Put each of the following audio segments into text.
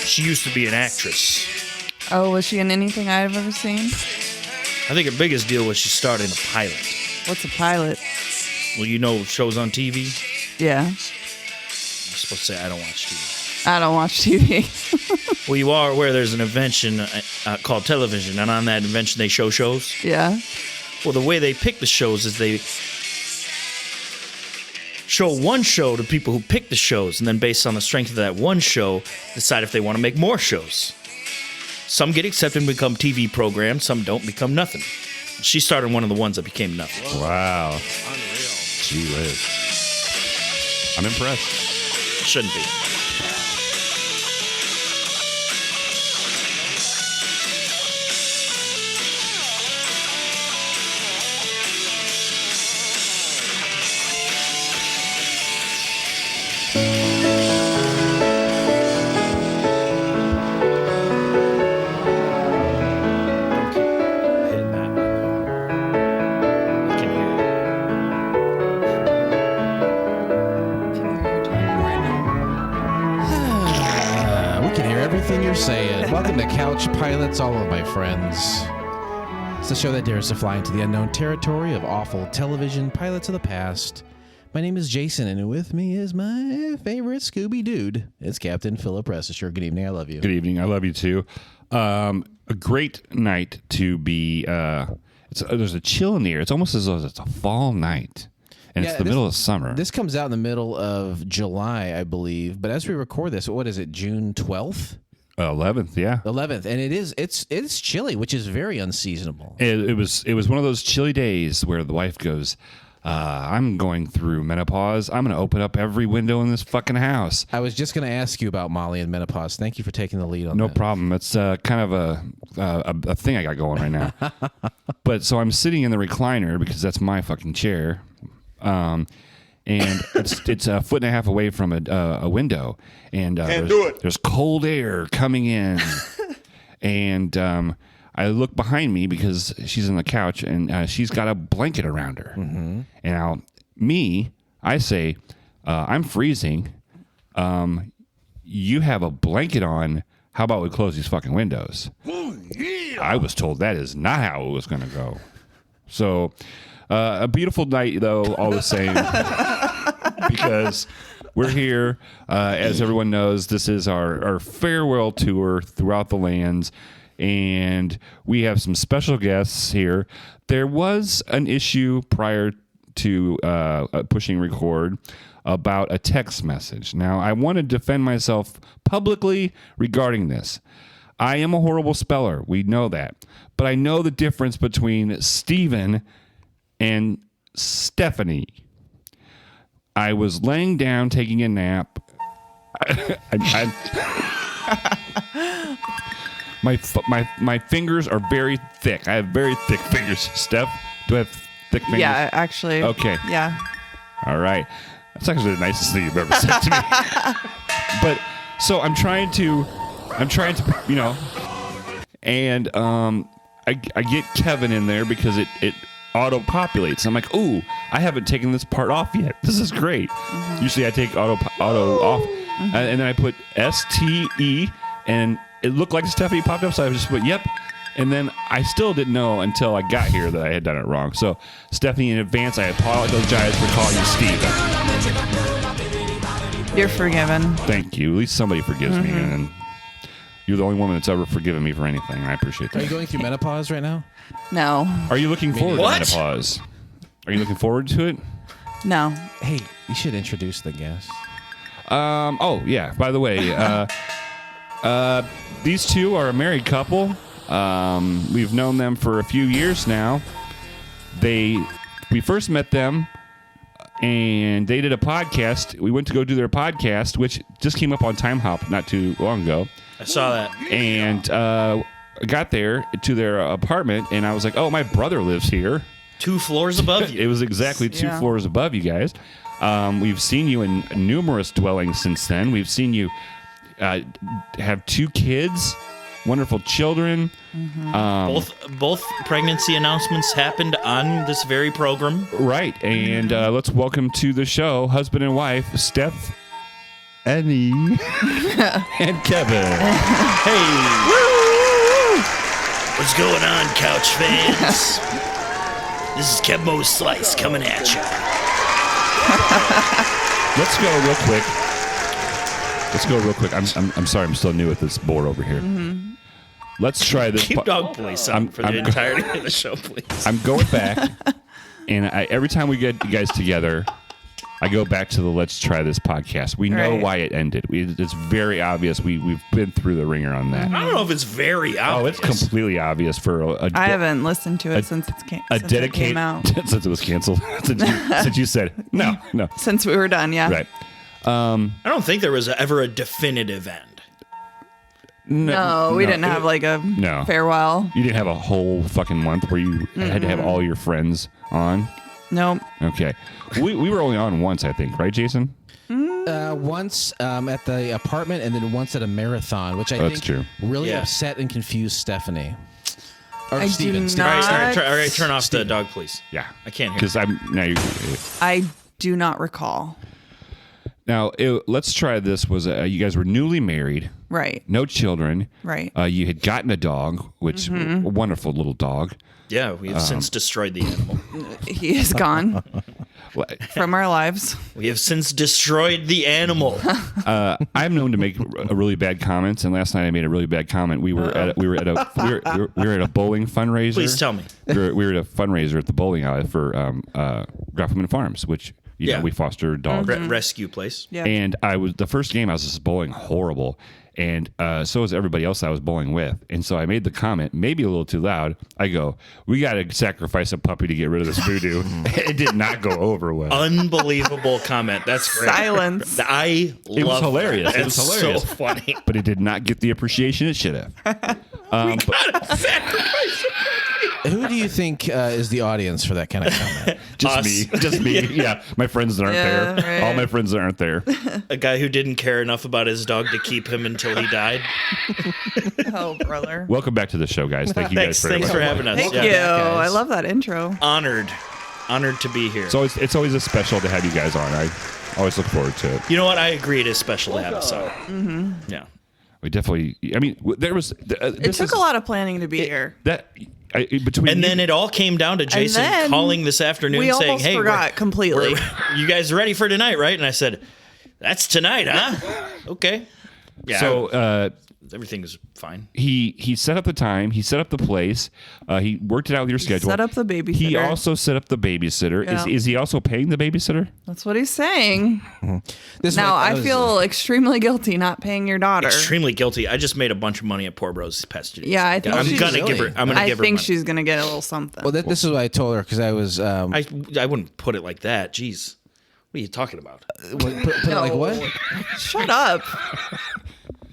She used to be an actress. Oh, was she in anything I've ever seen? I think her biggest deal was she starred in a pilot. What's a pilot? Well, you know shows on TV? Yeah. You're supposed to say, I don't watch TV. I don't watch TV. Well, you are aware there's an invention called television, and on that invention they show shows? Yeah. Well, the way they pick the shows is they show one show to people who pick the shows, and then based on the strength of that one show, decide if they want to make more shows. Some get accepted and become TV programs, some don't, become nothing. She started one of the ones that became nothing. Wow. Unreal. Gee whiz. I'm impressed. Shouldn't be. Saying, welcome to Couch Pilots, all of my friends. It's the show that dares to fly into the unknown territory of awful television pilots of the past. My name is Jason, and with me is my favorite Scooby Dude. It's Captain Philip Ressisher. Good evening. I love you. Good evening. I love you too. A great night to be. There's a chill in the air. It's almost as though it's a fall night. And it's the middle of summer. This comes out in the middle of July, I believe. But as we record this, what is it, June 12th? 11th, yeah. 11th, and it's chilly, which is very unseasonable. It was one of those chilly days where the wife goes, I'm going through menopause. I'm going to open up every window in this fucking house. I was just going to ask you about Molly and menopause. Thank you for taking the lead on that. No problem. It's kind of a thing I got going right now. But so I'm sitting in the recliner because that's my fucking chair. And it's a foot and a half away from a window, and there's cold air coming in, and I look behind me because she's on the couch and she's got a blanket around her. Mm-hmm. And I say, I'm freezing. You have a blanket on. How about we close these fucking windows? Oh, yeah. I was told that is not how it was going to go. So. A beautiful night, though, all the same, because we're here. As everyone knows, this is our farewell tour throughout the lands, and we have some special guests here. There was an issue prior to pushing record about a text message. Now, I want to defend myself publicly regarding this. I am a horrible speller. We know that. But I know the difference between Stephan and Stephanie. I was laying down taking a nap. My fingers are very thick. I have very thick fingers. Steph, do I have thick fingers? Yeah, actually. Okay. Yeah. All right. That's actually the nicest thing you've ever said to me. But so I'm trying to, and I get Kevin in there because it auto populates. I'm like, ooh, I haven't taken this part off yet. This is great. Mm-hmm. Usually I take auto off, mm-hmm. And then I put STE, and it looked like Stephanie popped up, so I just put yep. And then I still didn't know until I got here that I had done it wrong. So, Stephanie, in advance, I apologize for calling you Steve. You're forgiven. Thank you. At least somebody forgives me, and you're the only woman that's ever forgiven me for anything. I appreciate that. Are you going through menopause right now? No. Are you looking forward to menopause? Are you looking forward to it? No. Hey, you should introduce the guests. Oh, yeah. By the way, these two are a married couple. We've known them for a few years now. We first met them, and they did a podcast. We went to go do their podcast, which just came up on Time Hop not too long ago. I saw that. And I got there to their apartment, and I was like, oh, my brother lives here. 2 floors above you. It was exactly 2 floors above you guys. We've seen you in numerous dwellings since then. We've seen you have 2 kids, wonderful children. Mm-hmm. Both pregnancy announcements happened on this very program. Right. And let's welcome to the show husband and wife, Steph Annie and Kevin. Hey. What's going on, couch fans? This is Kevmo's Slice coming at you. Let's go real quick. I'm sorry, I'm still new at this board over here. Mm-hmm. Let's try this. Keep dog police on for the entirety of the show, please. I'm going back, and every time we get you guys together, I go back to the Let's Try This podcast. We know Right. why it ended. It's very obvious. We've been through the ringer on that. I don't know if it's very Oh, obvious. it's completely obvious for I haven't listened to it since it came out. since it was canceled. since you said no. Since we were done, yeah. Right. I don't think there was ever a definitive end. No, we didn't have like a No. farewell. You didn't have a whole fucking month where you had to have all your friends on. Nope. Okay. We were only on once, I think, right, Jason? Once at the apartment and then once at a marathon, which I That's think true. really Yeah. upset and confused Stephanie. Or I Stephen. do All not. right, all right, turn off the dog, please. Yeah. I can't hear. Because I'm now. I do not recall. Now let's try this. Was you guys were newly married, Right. no children, Right. You had gotten a dog, which a wonderful little dog. Yeah, we have since destroyed the animal. He is gone from our lives. We have since destroyed the animal. I'm known to make really bad comments, and last night I made a really bad comment. We were at a bowling fundraiser. Please tell me. We were at a fundraiser at the bowling alley for Graffelman Farms, which you know, we foster dogs. Rescue place. Yeah. And the first game I was just bowling horrible, and so was everybody else I was bowling with. And so I made the comment, maybe a little too loud. I go, "We got to sacrifice a puppy to get rid of this voodoo." It did not go over well. Unbelievable comment. That's great. Silence. I love It was hilarious. That. It was That's hilarious. so funny. But it did not get the appreciation it should have. Sacrifice. Who do you think is the audience for that kind of comment? Just Us. me. Just me. Yeah. My friends that aren't Yeah, there. right. All my friends that aren't there. A guy who didn't care enough about his dog to keep him until he died. Oh, brother. Welcome back to the show, guys. Thank you guys very Thanks much. for having us. Thank Yeah. you. guys. I love that intro. Honored to be here. It's always a special to have you guys on. I always look forward to it. You know what? I agree. It is special to have us on. Yeah. We definitely. I mean, there was. It took a lot of planning to be here. Between And you- then it all came down to Jason then calling this afternoon we saying, almost "Hey, forgot completely." you guys ready for tonight, right?" And I said, "That's tonight, huh?" Okay. Yeah. So everything is fine. he set up the time. He set up the place. He worked it out with your schedule. set up the babysitter. He also set up the babysitter. Yeah. Is he also paying the babysitter? That's what he's saying. This Now, was- I feel extremely guilty not paying your daughter. Extremely guilty. I just made a bunch of money at Poor Bros this past 2 days. Yeah, I think I'm she's gonna really- give her. I'm gonna I give her. think money. she's going to get a little something. Well, this is what I told her because I was. I wouldn't put it like that. Jeez, what are you talking about? put it like what? Shut up.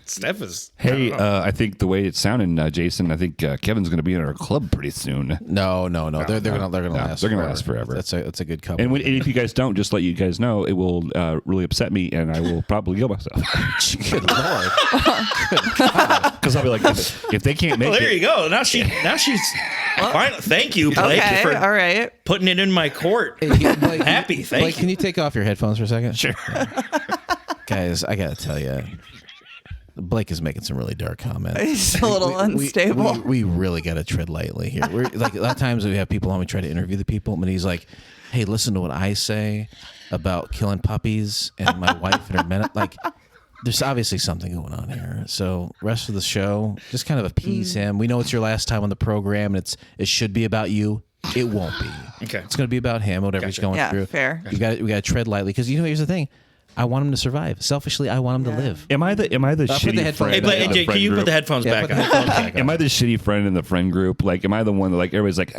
Steph is. Hey, I think the way it sounded, Jason, I think Kevin's going to be in our club pretty soon. No. They're gonna last. They're gonna last forever. That's a good couple. And if you guys don't, just let you guys know, it will really upset me, and I will probably kill myself. Good lord. Because I'll be like, if they can't make Well, there it, you go. Now she's. Fine. Thank you, Blake, Okay, for all right. putting it in my court. Blake, Happy, thank Blake, you. can you take off your headphones for a second? Sure. Guys, I gotta tell you, Blake is making some really dark comments. He's a little unstable. We really got to tread lightly here. We're like a lot of times we have people on, we try to interview the people, and he's like, "Hey, listen to what I say about killing puppies and my wife and her men." Like, there's obviously something going on here. So, rest of the show, just kind of appease him. We know it's your last time on the program, and it should be about you. It won't be. Okay. It's going to be about him, whatever he's going Yeah, through. fair. We got to tread lightly because here's the thing. I want him to survive. Selfishly, I want him to live. Am I the put the shitty headphones friend? Hey, Blake, in the can friend you put group? the headphones Yeah, back put the on? headphones back on. Am I the shitty friend in the friend group? Like, am I the one that like everybody's like?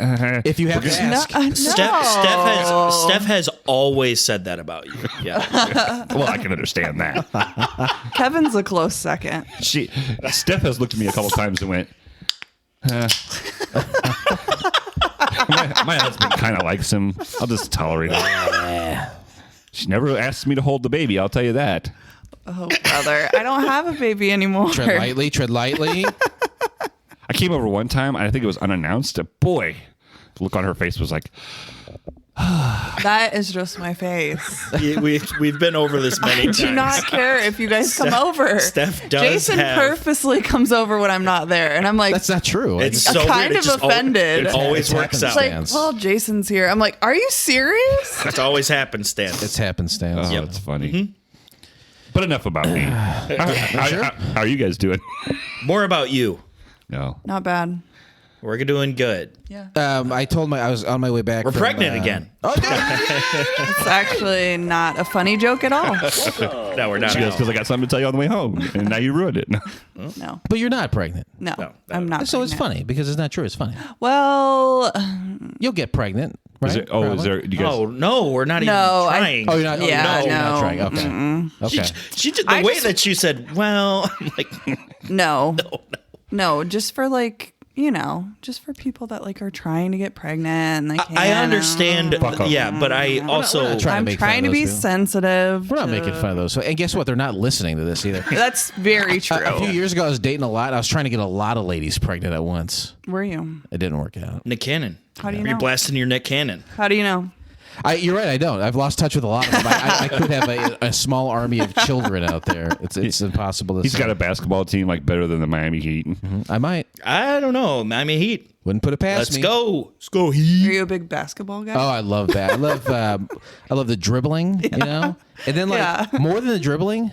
If you have to ask, No. Steph has always said that about you. Yeah. Well, I can understand that. Kevin's a close second. Steph has looked at me a couple times and went, my husband kind of likes him. I'll just tolerate it. She never asked me to hold the baby. I'll tell you that. Oh, brother. I don't have a baby anymore. tread lightly, tread lightly. I came over one time. I think it was unannounced. Boy, the look on her face was like, That is just my face. We've been over this many times. Do not care if you guys come over. Steph does Jason have- purposely comes over when I'm not there, and I'm like, That's not true. It's so kind weird. of offended. It always It's works out. happenstance. well, Jason's here. I'm like, are you serious? It's always happenstance. It's happenstance. Oh, it's funny. But enough about me. How are you guys doing? More about you. No. Not bad. We're doing good. Yeah. I told I was on my way back. We're from, pregnant again. It's actually not a funny joke at all. No, we're not. She goes, because I got something to tell you on the way home, and now you ruined it. No. But you're not pregnant. No. I'm not. So it's pregnant. funny because it's not true. It's funny. Well, You'll get pregnant, right? Is there, Probably. do you guys? Oh no, we're not even No, trying. Oh, you're not. Yeah, you're not no. trying. Okay. Okay. She did the I way just- that she said. Well, I'm like no. No, just for like, just for people that like are trying to get pregnant and they can't. I understand. Fuck off. Yeah, but I also we're not trying to I'm make fun trying of to be those people. sensitive. We're not making fun of those. So, and guess what? They're not listening to this either. That's very true. A few years ago, I was dating a lot. I was trying to get a lot of ladies pregnant at once. Were you? It didn't work out. Nick Cannon. How do you You're know? blasting your Nick Cannon. How do you know? You're right. I don't. I've lost touch with a lot of them. I could have a small army of children out there. It's impossible to He's say. got a basketball team like better than the Miami Heat. I might. I don't know. Miami Heat. Wouldn't put it past Let's me. go. Let's go Are Heat. you a big basketball guy? Oh, I love that. I love the dribbling, and then more than the dribbling,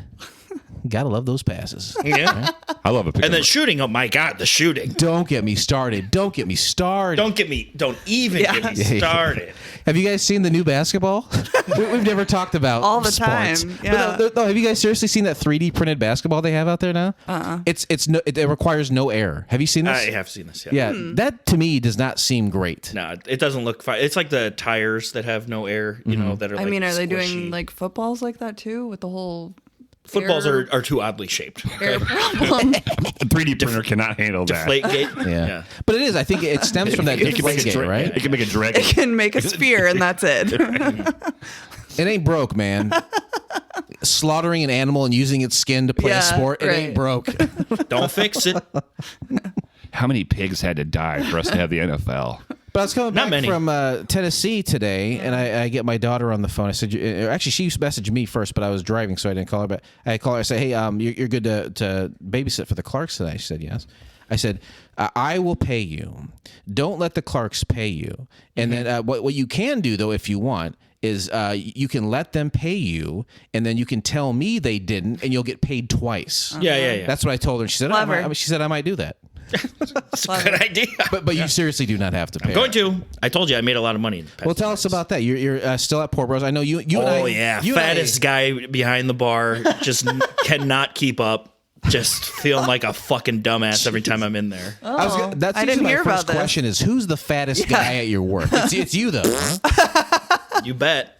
gotta love those passes. Yeah. I love it. And then shooting. Oh my God, the shooting. Don't get me started. Don't get me started. Don't even get me started. Have you guys seen the new basketball? We've never talked about All the sports. time, But yeah. no, have you guys seriously seen that 3D printed basketball they have out there now? It requires no air. Have you seen this? I have seen this. Yeah, that to me does not seem great. No, it doesn't look fine. It's like the tires that have no air. You know that are. I like mean, are they doing squishy. like footballs like that too with the whole Footballs air- are too oddly shaped. air problem? a 3D printer cannot handle that. Deflategate. Yeah. But it is. I think it stems from that It can make a deflategate, right? It can make a dragon. It can make a sphere and that's it. It ain't broke, man. Slaughtering an animal and using its skin to play Yeah, a sport, it ain't right. broke. Don't fix it. How many pigs had to die for us to have the NFL? But I was coming Not back many. from Tennessee today, and I get my daughter on the phone. I said, actually, she messaged me first, but I was driving, so I didn't call her. But I called her. I said, hey, you're good to babysit for the Clarks today? She said, yes. I said, I will pay you. Don't let the Clarks pay you. And then what you can do, though, if you want, is you can let them pay you, and then you can tell me they didn't, and you'll get paid twice. Yeah. That's what I told her. She said, Clever. she said I might do that. It's a good idea. But you seriously do not have to pay. Going to. I told you I made a lot of money in the past. Well, tell us about that. You're still at Poor Bros. I know you. And Oh I, yeah, you and I- fattest guy behind the bar just cannot keep up. Just feeling like a fucking dumbass every time I'm in there. That's I usually didn't my hear about first this. question: is who's the fattest guy at your work? It's you though. Huh? You bet.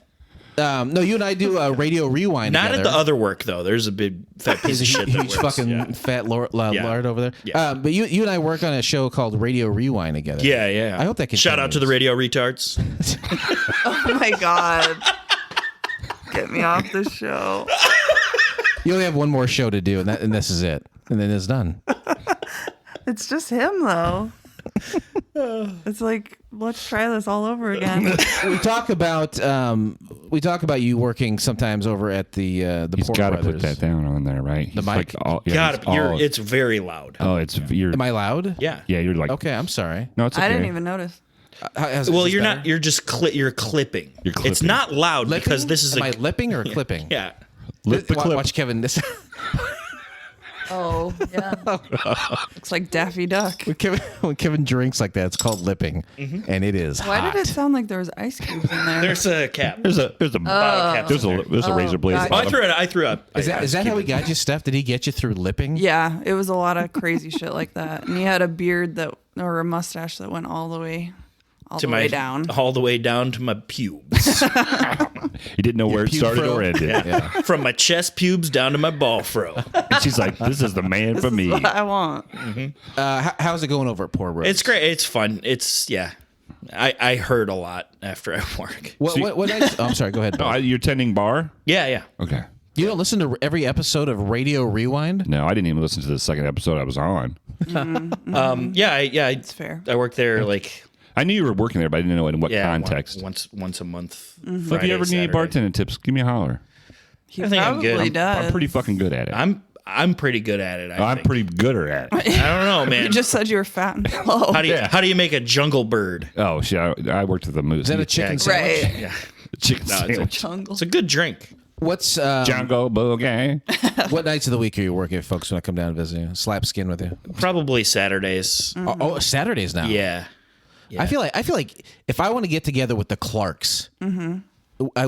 No, you and I do a radio rewind. Not together. at the other work though. There's a big fat piece of shit. that Huge works. fucking Yeah. fat lord over there. Yeah. But you and I work on a show called Radio Rewind together. Yeah. I hope that Shout out to the continues. radio retards. Oh my god. Get me off the show. You only have one more show to do, and this is it, and then it's done. It's just him though. It's like, let's try this all over again. We talk about you working sometimes over at the He's Poor got to Brothers. put that down on there, right? He's mic? It's very loud. Oh, you're. Am I loud? Yeah. Yeah, you're like. Okay, I'm sorry. No, it's okay. I didn't even notice. Well, you're not. You're just you're clipping. You're clipping. It's not loud Lipping? because this is Am I lipping or clipping? yeah. Lip the clip. Watch Kevin. This Oh, yeah. Looks like Daffy Duck. when Kevin drinks like that, it's called lipping, and it is Why hot. did it sound like there was ice cubes in there? There's a cap. There's a bottle cap. there's a razor blade. gotcha. Oh, I threw up. Is that how he got you, Steph? Did he get you through lipping? Yeah, it was a lot of crazy shit like that. And he had a beard or a mustache that went all the way down. all the way down to my pubes. He didn't know where it pube started fro. or ended. From my chest pubes down to my ball fro. And she's like, "This is the man for me." What I want. How's it going over at Poor Bros? It's great. It's fun. It's I heard a lot after I work. What nights? Oh, I'm sorry. Go ahead. Oh, Bill. you're tending bar? Yeah. Okay. You don't listen to every episode of Radio Rewind? No, I didn't even listen to the second episode I was on. Yeah. It's fair. I worked there like I knew you were working there, but I didn't know in what context. Once a month. So if you ever need any bartending tips, give me a holler. He I think I'm probably good. does. I'm pretty fucking good at it. I'm pretty good at it. I'm pretty gooder at it. I don't know, man. You just said you were fat and slow. How do you make a jungle bird? Oh shit! I worked with a moose. Is that a chicken sandwich? Right. Yeah, chicken no, sandwich? Jungle. it's a good drink. What's Jungle boogie. what nights of the week are you working, folks? When I come down and visit you, slap skin with you. Probably Saturdays. Oh, Saturdays now. Yeah. I feel like if I want to get together with the Clarks,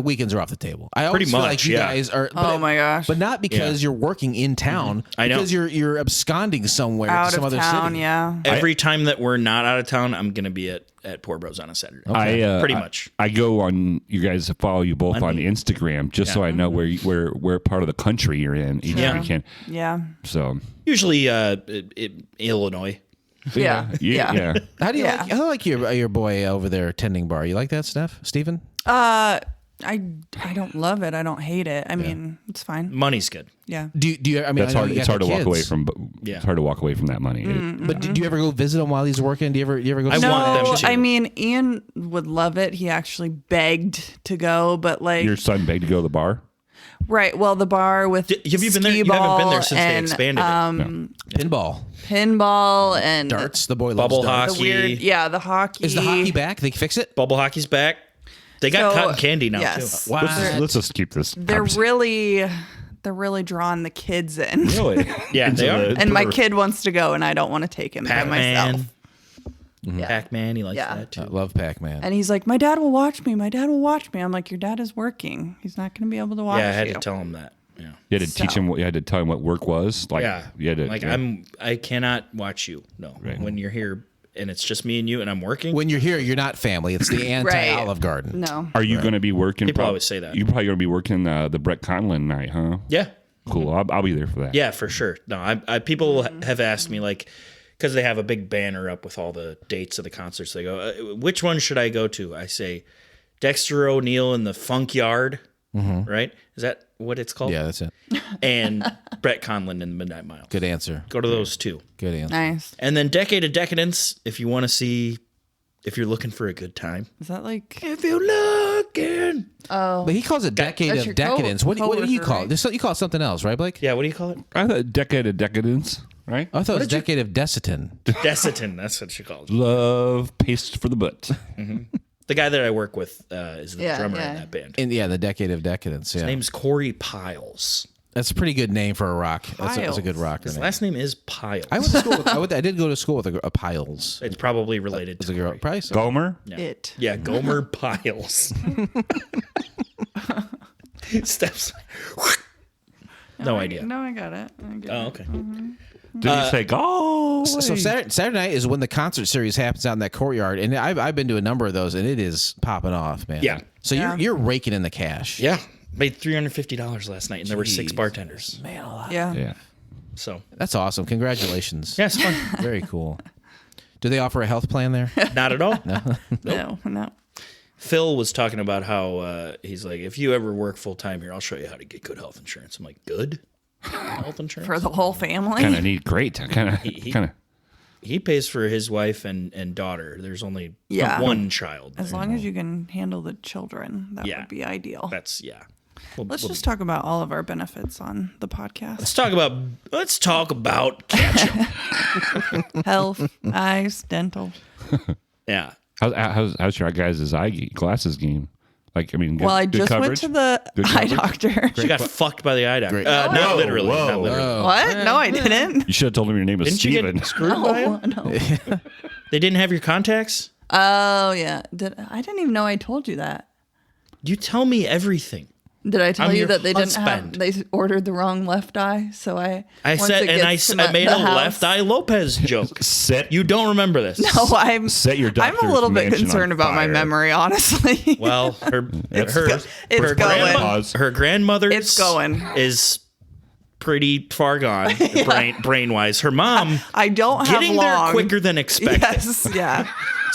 weekends are off the table. I always Pretty feel much, like you yeah. guys are. Oh my gosh. But not because you're working in town. I know. Because you're absconding somewhere to Out some of other town, city. yeah. Every time that we're not out of town, I'm gonna be at Poor Bros on a Saturday. Pretty much. I go on. You guys follow you both on Instagram just so I know where part of the country you're in each weekend. Yeah. So Usually, Illinois. Yeah. How do you like your boy over there tending bar? You like that, Stephan? I don't love it. I don't hate it. I mean, it's fine. Money's good. Yeah. Do you? I mean, that's I know hard. you It's got hard the to walk kids. away from. Yeah. It's hard to walk away from that money. But do you ever go visit him while he's working? Do you ever go? I see want him? them to. I mean, Ian would love it. He actually begged to go, but like, Your son begged to go to the bar. right. Well, the bar with Have you been there? You haven't been there since they expanded it. Pinball, and darts. The boy loves Bubble darts. hockey. the hockey. Is the hockey back? They fix it. Bubble hockey's back. They got So, cotton candy now yes. too. Wow. Let's just keep this. They're really drawing the kids in. really. Yeah, they are. And my kid wants to go, and I don't want to take him by myself. Yeah. Pac-Man, he likes Yeah. that too. I love Pac-Man. And he's like, my dad will watch me. My dad will watch me. I'm like, your dad is working. He's not going to be able to watch Yeah, I had you. to tell him that. Yeah. You had to teach him. You had to tell him what work was. Like, Yeah. You had to, like yeah. I cannot watch you. No. Right. When you're here and it's just me and you and I'm working. When you're here, you're not family. It's the anti-Olive Garden. No. Are you going to be working? People always say that. You're probably going to be working the Brett Conlon night, huh? Yeah. Cool. I'll be there for that. Yeah, for sure. No, I people have asked me like, because they have a big banner up with all the dates of the concerts. They go, which one should I go to? I say, Dexter O'Neill in the Funk Yard, right? Is that what it's called? Yeah, that's it. And Brett Conlon in the Midnight Mile. Good answer. Go to those two. Good answer. Nice. And then Decade of Decadence, if you want to see, if you're looking for a good time. Is that like... If you're looking. Oh. But he calls it Decade That's of your Decadence. What do you coworker, call it? right? There's you call it something else, right, Blake? Yeah, what do you call it? I thought Decade of Decadence, right? I thought it was Decade of Desitin. Desitin, that's what you call it. Love paste for the butt. The guy that I work with is the Yeah, drummer yeah. in that band. And the Decade of Decadence. Yeah, His name's Corey Piles. that's a pretty good name for a rock. That's a good rocker His name. last name is Piles. I went to school. I did go to school with a Piles. It's probably related It's to a girl. Corey. Price. Gomer? It. Yeah, Gomer Piles. Steps. No idea. No, I got it. Oh, okay. Did you say go? So Saturday night is when the concert series happens out in that courtyard, and I've been to a number of those, and it is popping off, man. Yeah. So you're raking in the cash. Yeah, made $350 last night, and there were 6 bartenders. Man, a lot. Yeah. Yeah. So That's awesome. Congratulations. yeah, it's fun. Very cool. Do they offer a health plan there? Not at all. No. Phil was talking about how he's like, if you ever work full time here, I'll show you how to get good health insurance. I'm like, good health insurance For the whole family. Kind of need great. Kind of. He pays for his wife and daughter. There's only Yeah. one child. As long as you can handle the children, that Yeah. would be ideal. That's Let's just talk about all of our benefits on the podcast. Let's talk about ketchup. Health, eyes, dental. Yeah. How's your guys' glasses game? Like, I mean, Well, I good just went coverage? to the Good eye coverage? doctor. She got fucked by the eye doctor. Great. Not literally. Not literally. What? No, I didn't. You should have told him your name was Didn't you Stephen. get screwed by him? No. They didn't have your contacts? Oh, yeah. I didn't even know I told you that. You tell me everything. Did I tell I'm you your that they husband. didn't have? They ordered the wrong left eye, so I Said, and I made a left eye Lopez joke. You don't remember this? No, I'm. Set your I'm doctor's a little bit mansion concerned on about my fire. memory, honestly. Well, her going. grandmother's It's going. is pretty far gone brain wise. Her mom I don't have getting long. there quicker than expected. Yes, yeah.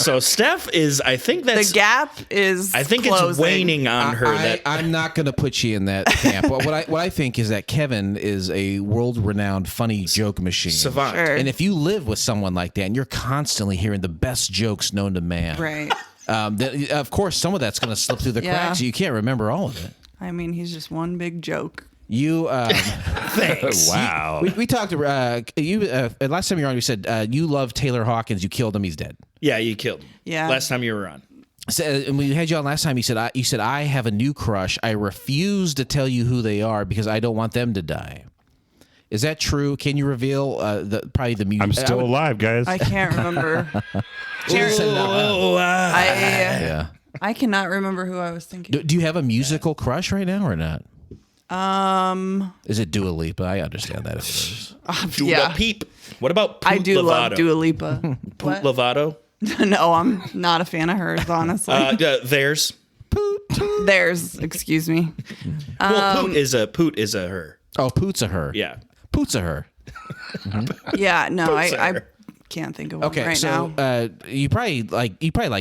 So Steph is, I think that's The gap is I think closing. it's waning on her. I'm not going to put you in that camp. What I think is that Kevin is a world-renowned funny joke machine. Savant. Sure. And if you live with someone like that and you're constantly hearing the best jokes known to man, Right. then, of course, some of that's going to slip through the cracks. You can't remember all of it. I mean, he's just one big joke. You, Thanks. Wow. we talked. Last time you were on, you said you love Taylor Hawkins. You killed him. He's dead. Yeah, you killed him. Yeah. Last time you were on. So, and when we had you on last time, you said I have a new crush. I refuse to tell you who they are because I don't want them to die. Is that true? Can you reveal probably the music? I'm still alive, guys. I can't remember. Yeah. I cannot remember who I was thinking. Do you have a musical crush right now or not? Is it Dua Lipa? I understand that if it is. Dua Peep. What about Poot I do Lovato? love Dua Lipa. Poot What? Lovato? No, I'm not a fan of hers, honestly. Theirs. Theirs, excuse me. Well, Poot is a her. Oh, Poot's a her. Yeah. Poot's a her. Yeah, no, I her. can't think of one Okay, right so now. you probably like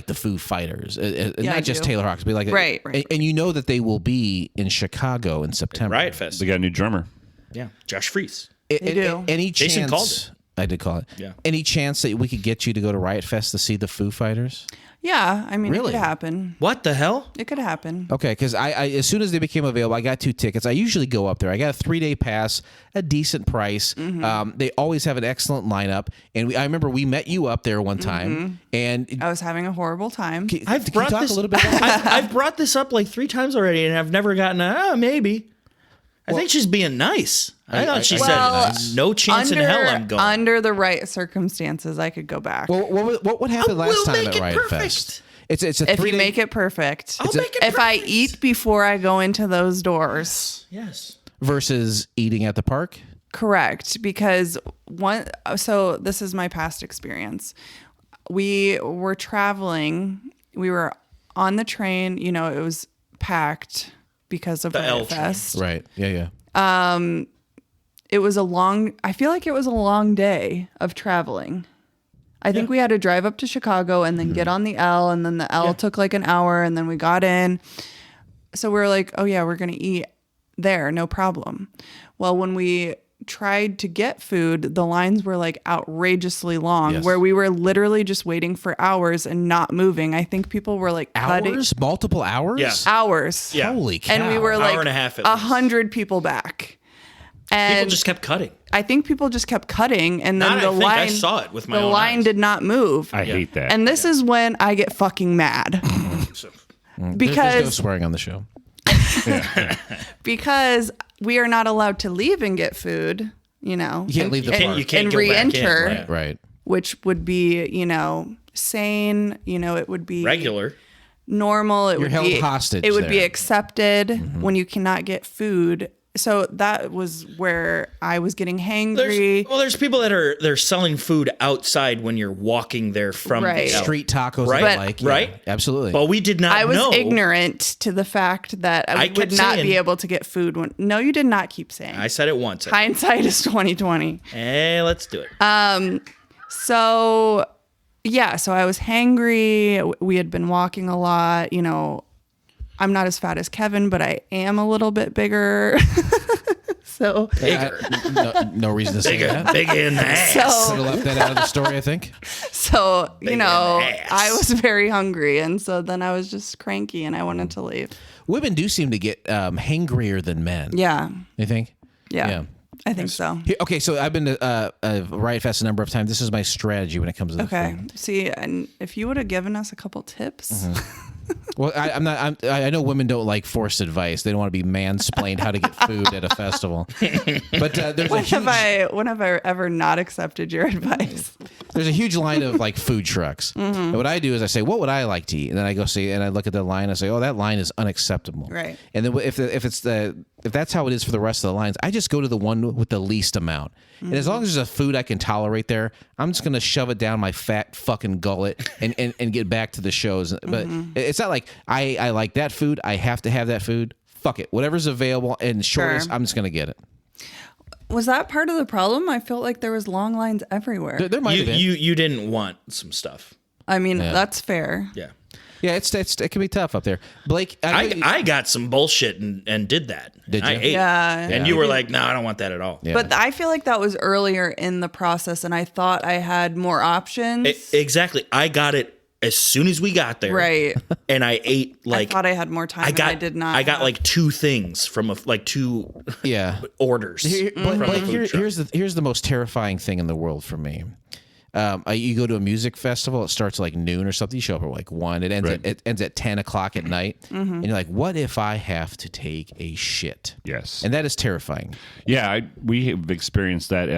the Foo Fighters, I not just do. Taylor Hawkins, but like Right. and you know that they will be in Chicago in September. Riot Fest. They got a new drummer. Yeah. Josh Freese. They do. Any chance? Jason called it. I did call it. Yeah. Any chance that we could get you to go to Riot Fest to see the Foo Fighters? Yeah, I mean, Really? it could happen. What the hell? It could happen. Okay, because I as soon as they became available, I got 2 tickets. I usually go up there. I got a 3-day pass, a decent price. They always have an excellent lineup, and I remember we met you up there one time, and I was having a horrible time. can I've you brought talk this a little bit about that? I've brought this up like 3 times already, and I've never gotten a maybe. I think she's being nice. I thought she Well, said no chance in hell I'm going. Under the right circumstances, I could go back. Well, what happened last will time make at it Riot perfect. Fest? It's a if 3-day. you make it perfect. I'll make it if I perfect. eat before I go into those doors. Yes. versus eating at the park. Correct, because so this is my past experience. We were traveling. We were on the train. You know, it was packed because of The L Riot train. Fest. Right. Yeah. It was I feel like it was a long day of traveling. I think we had to drive up to Chicago and then get on the L, and then the L took like an hour, and then we got in. So we were like, oh yeah, we're going to eat there, no problem. Well, when we tried to get food, the lines were like outrageously long, Yes. where we were literally just waiting for hours and not moving. I think people were like cutting Hours? Multiple hours? Yeah. hours. Yeah. Holy cow. And we were like and a half at least. 100 people back. And People just kept cutting. I think people just kept cutting, and then Not, the I think line I saw it with my the own line eyes. did not move. I hate that. And this is when I get fucking mad. There's no because swearing on the show. because we are not allowed to leave and get food, you know. You can't leave the park. You can't and go back in, re-enter, right. Right. which would be, you know, sane, you know, it would be Regular. normal. It would held be hostage It would be there. accepted when you cannot get food. So that was where I was getting hangry. There's people that they're selling food outside when you're walking there from Right. the L. Street tacos Right. and the like. Yeah, Right. Absolutely. Well, we did not I was know. ignorant to the fact that I kept would not saying- be able to get food. No, you did not keep saying. I said it once. Hindsight is 2020. Hey, let's do it. So, yeah, so I was hangry. We had been walking a lot. You know, I'm not as fat as Kevin, but I am a little bit bigger. So, no reason to say that. Big in the ass. Should so, have left that out of the story, I think. so you know, in the ass. I was very hungry, and so then I was just cranky, and I wanted to leave. Women do seem to get hangrier than men. Yeah, You think? yeah, I think so. Here, okay, so I've been to Riot Fest a number of times. This is my strategy when it comes to the Okay, food. see, and if you would have given us a couple tips. Well, I know women don't like forced advice. They don't want to be mansplained how to get food at a festival. But there's When have I ever not accepted your advice? there's a huge line of like food trucks. And what I do is I say, what would I like to eat? And then I go see, and I look at the line. I say, oh, that line is unacceptable. Right. And then if that's how it is for the rest of the lines, I just go to the one with the least amount. And as long as there's a food I can tolerate there, I'm just gonna shove it down my fat fucking gullet and get back to the shows. But it's not like I like that food. I have to have that food. Fuck it. Whatever's available and shortest, Sure. I'm just gonna get it. Was that part of the problem? I felt like there was long lines everywhere. There might have been. You didn't want some stuff. I mean, that's fair. Yeah. Yeah, it can be tough up there. Blake, I got some bullshit and did that. Did I you? ate. Yeah. And you were like, no, I don't want that at all. Yeah. But I feel like that was earlier in the process, and I thought I had more options. Exactly. I got it as soon as we got there. Right. And I ate I thought I had more time. I did not. I got like 2 things from two orders. Blake, here's the most terrifying thing in the world for me. You go to a music festival, it starts like noon or something. You show up at like 1. It ends at 10 o'clock at night, and you're like, "What if I have to take a shit?" Yes, and that is terrifying. Yeah, we have experienced that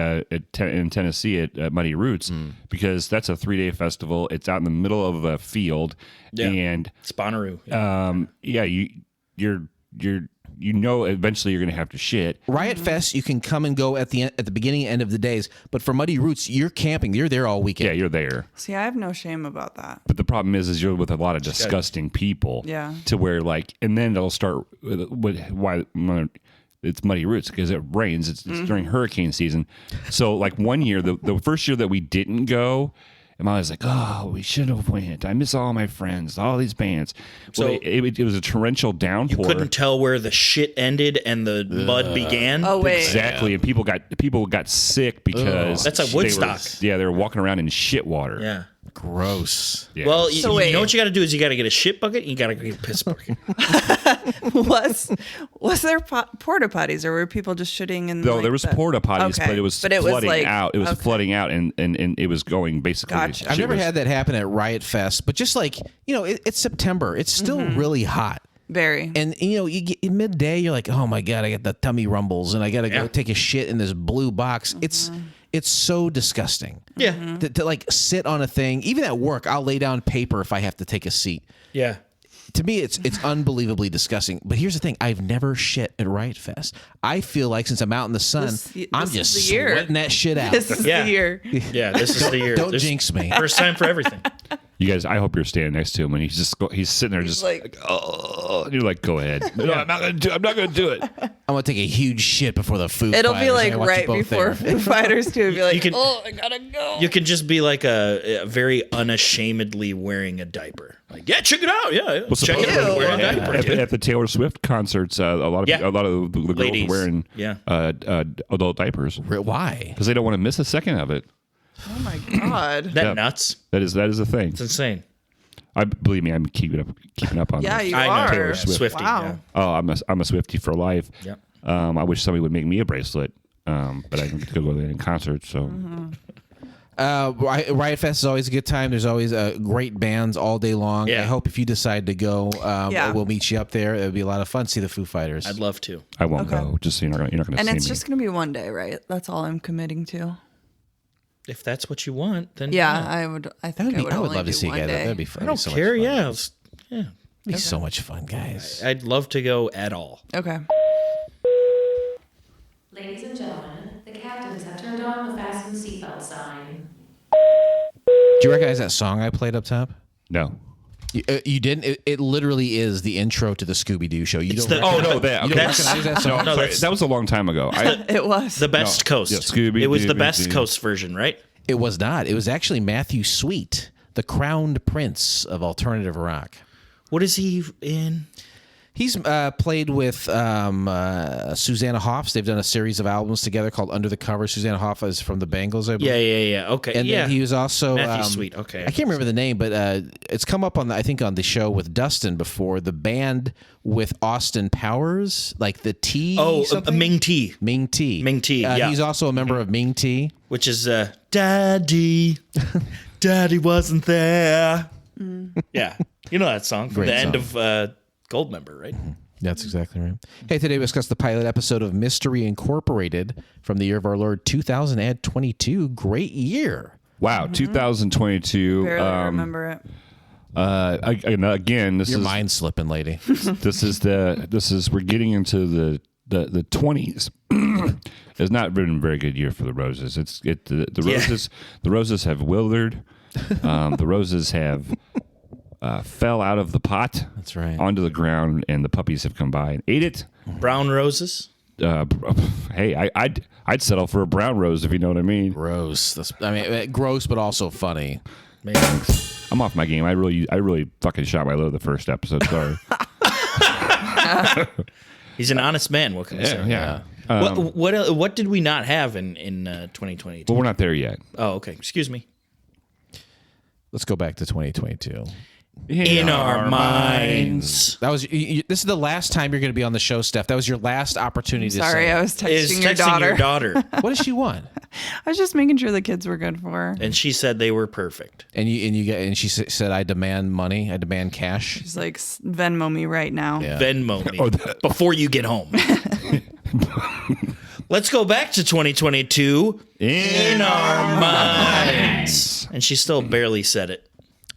in Tennessee at Muddy Roots because that's a 3-day festival. It's out in the middle of a field, and Sponneroo. Eventually you're going to have to shit. Riot Fest, you can come and go at the beginning and end of the days, but for Muddy Roots, you're camping. You're there all weekend. Yeah, you're there. See, I have no shame about that. But the problem is you're with a lot of disgusting people. Yeah. To where and then it'll start with why it's Muddy Roots because it rains. It's during hurricane season. So like one year, the first year that we didn't go, and I was like, oh, we should have went. I miss all my friends, all these bands. So it was a torrential downpour. You couldn't tell where the shit ended and the mud began. Oh wait, exactly. And people got sick because that's like Woodstock. They were walking around in shit water. Yeah. Gross. Yeah. Well, you know what you got to do is you got to get a shit bucket and you got to get a piss bucket. was there porta potties or were people just shitting in? No, there was porta potties, Okay. but it was flooding out. It was flooding out, and it was going basically. Gotcha. I've never had that happen at Riot Fest, but just like it's September, it's still really hot. Very. And you get in midday, you're like, oh my god, I got the tummy rumbles, and I got to go take a shit in this blue box. It's so disgusting. Yeah. To like sit on a thing, even at work, I'll lay down paper if I have to take a seat. Yeah. To me, it's unbelievably disgusting. But here's the thing: I've never shit at Riot Fest. I feel like since I'm out in the sun, I'm just is the year. sweating that shit out. This is the year. Yeah, this is the year. Don't jinx me. First time for everything. You guys, I hope you're standing next to him when he's sitting there just like, oh, and you're like, go ahead. No, I'm not gonna do it. I'm gonna take a huge shit before the Foo it'll Fighters. be like I watch right you both before there. Foo Fighters too. It'll be like, oh, I gotta go. You could just be like a very unashamedly wearing a diaper. Like, yeah, check it out. Yeah, check it out. Wearing a diaper. At the Taylor Swift concerts, a lot of the girls Ladies. are wearing adult diapers Why? because they don't want to miss a second of it. Oh my god. That nuts. That is a thing. It's insane. Believe me, I'm keeping up on. Yeah, this. you I know. are. Taylor Swift. Wow. Yeah. Oh, I'm a Swiftie for life. Yep. I wish somebody would make me a bracelet, but I don't get to go there in concert. So. Riot Fest is always a good time. There's always great bands all day long. Yeah. I hope if you decide to go, we'll meet you up there. It would be a lot of fun to see the Foo Fighters. I'd love to. I won't go. Just so you're not going to see me. And it's just gonna be one day, right? That's all I'm committing to. If that's what you want, then Yeah, I would. I think I would, I would only love to do see you one guys. day. That'd be fun. I don't so care. Much fun. Yeah. It'd be so much fun, guys. I'd love to go at all. Okay. Ladies and gentlemen, the captains have turned on the fasten seatbelt sign. Do you recognize that song I played up top? No. You didn't. It literally is the intro to the Scooby Doo show. You don't. the- recognize- Oh no, that You okay. don't recognize that song? No, Sorry, that's that was a long time ago. It was. the Best Coast. yeah, Scooby It was the Doo, Best Doo. Coast version, right? It was not. It was actually Matthew Sweet, the crowned prince of alternative rock. What is he in? He's played with Susanna Hoffs. They've done a series of albums together called Under the Cover. Susanna Hoff is from the Bangles, I believe. Yeah. Okay. And yeah. then he was also Matthew Sweet. Okay. I can't remember the name, but it's come up on the show with Dustin before. The band with Austin Powers, like the T. something? Ming T, Ming T. Ming T, yeah. He's also a member of Ming T. which is Daddy, Daddy wasn't there. Yeah, you know that song from Great the end song. of Goldmember, right? That's exactly right. Hey, today we discuss the pilot episode of Mystery Incorporated from the year of our Lord 2022. Great year. Wow, 2022. Barely remember it. Again, this Your is mind's slipping, lady. this is we're getting into the 20s. It's not been a very good year for the roses. The roses have withered. The roses have fell out of the pot. That's right. Onto the ground, and the puppies have come by and ate it. Brown roses. Hey, I'd settle for a brown rose if you know what I mean. Gross. Gross, but also funny. Thanks. I'm off my game. I really fucking shot my load the first episode. Sorry. He's an honest man. What can I say? Yeah. What did we not have in 2022? Well, we're not there yet. Oh, okay. Excuse me. Let's go back to 2022. In our minds. That was. This is the last time you're going to be on the show, Steph. That was your last opportunity. Sorry, to I was Is texting your texting daughter. your daughter. What does she want? I was just making sure the kids were good for her. And she said they were perfect. And she said, "I demand money. I demand cash." She's like, Venmo me right now. Yeah. Venmo me before you get home. Let's go back to 2022 in our minds. And she still barely said it.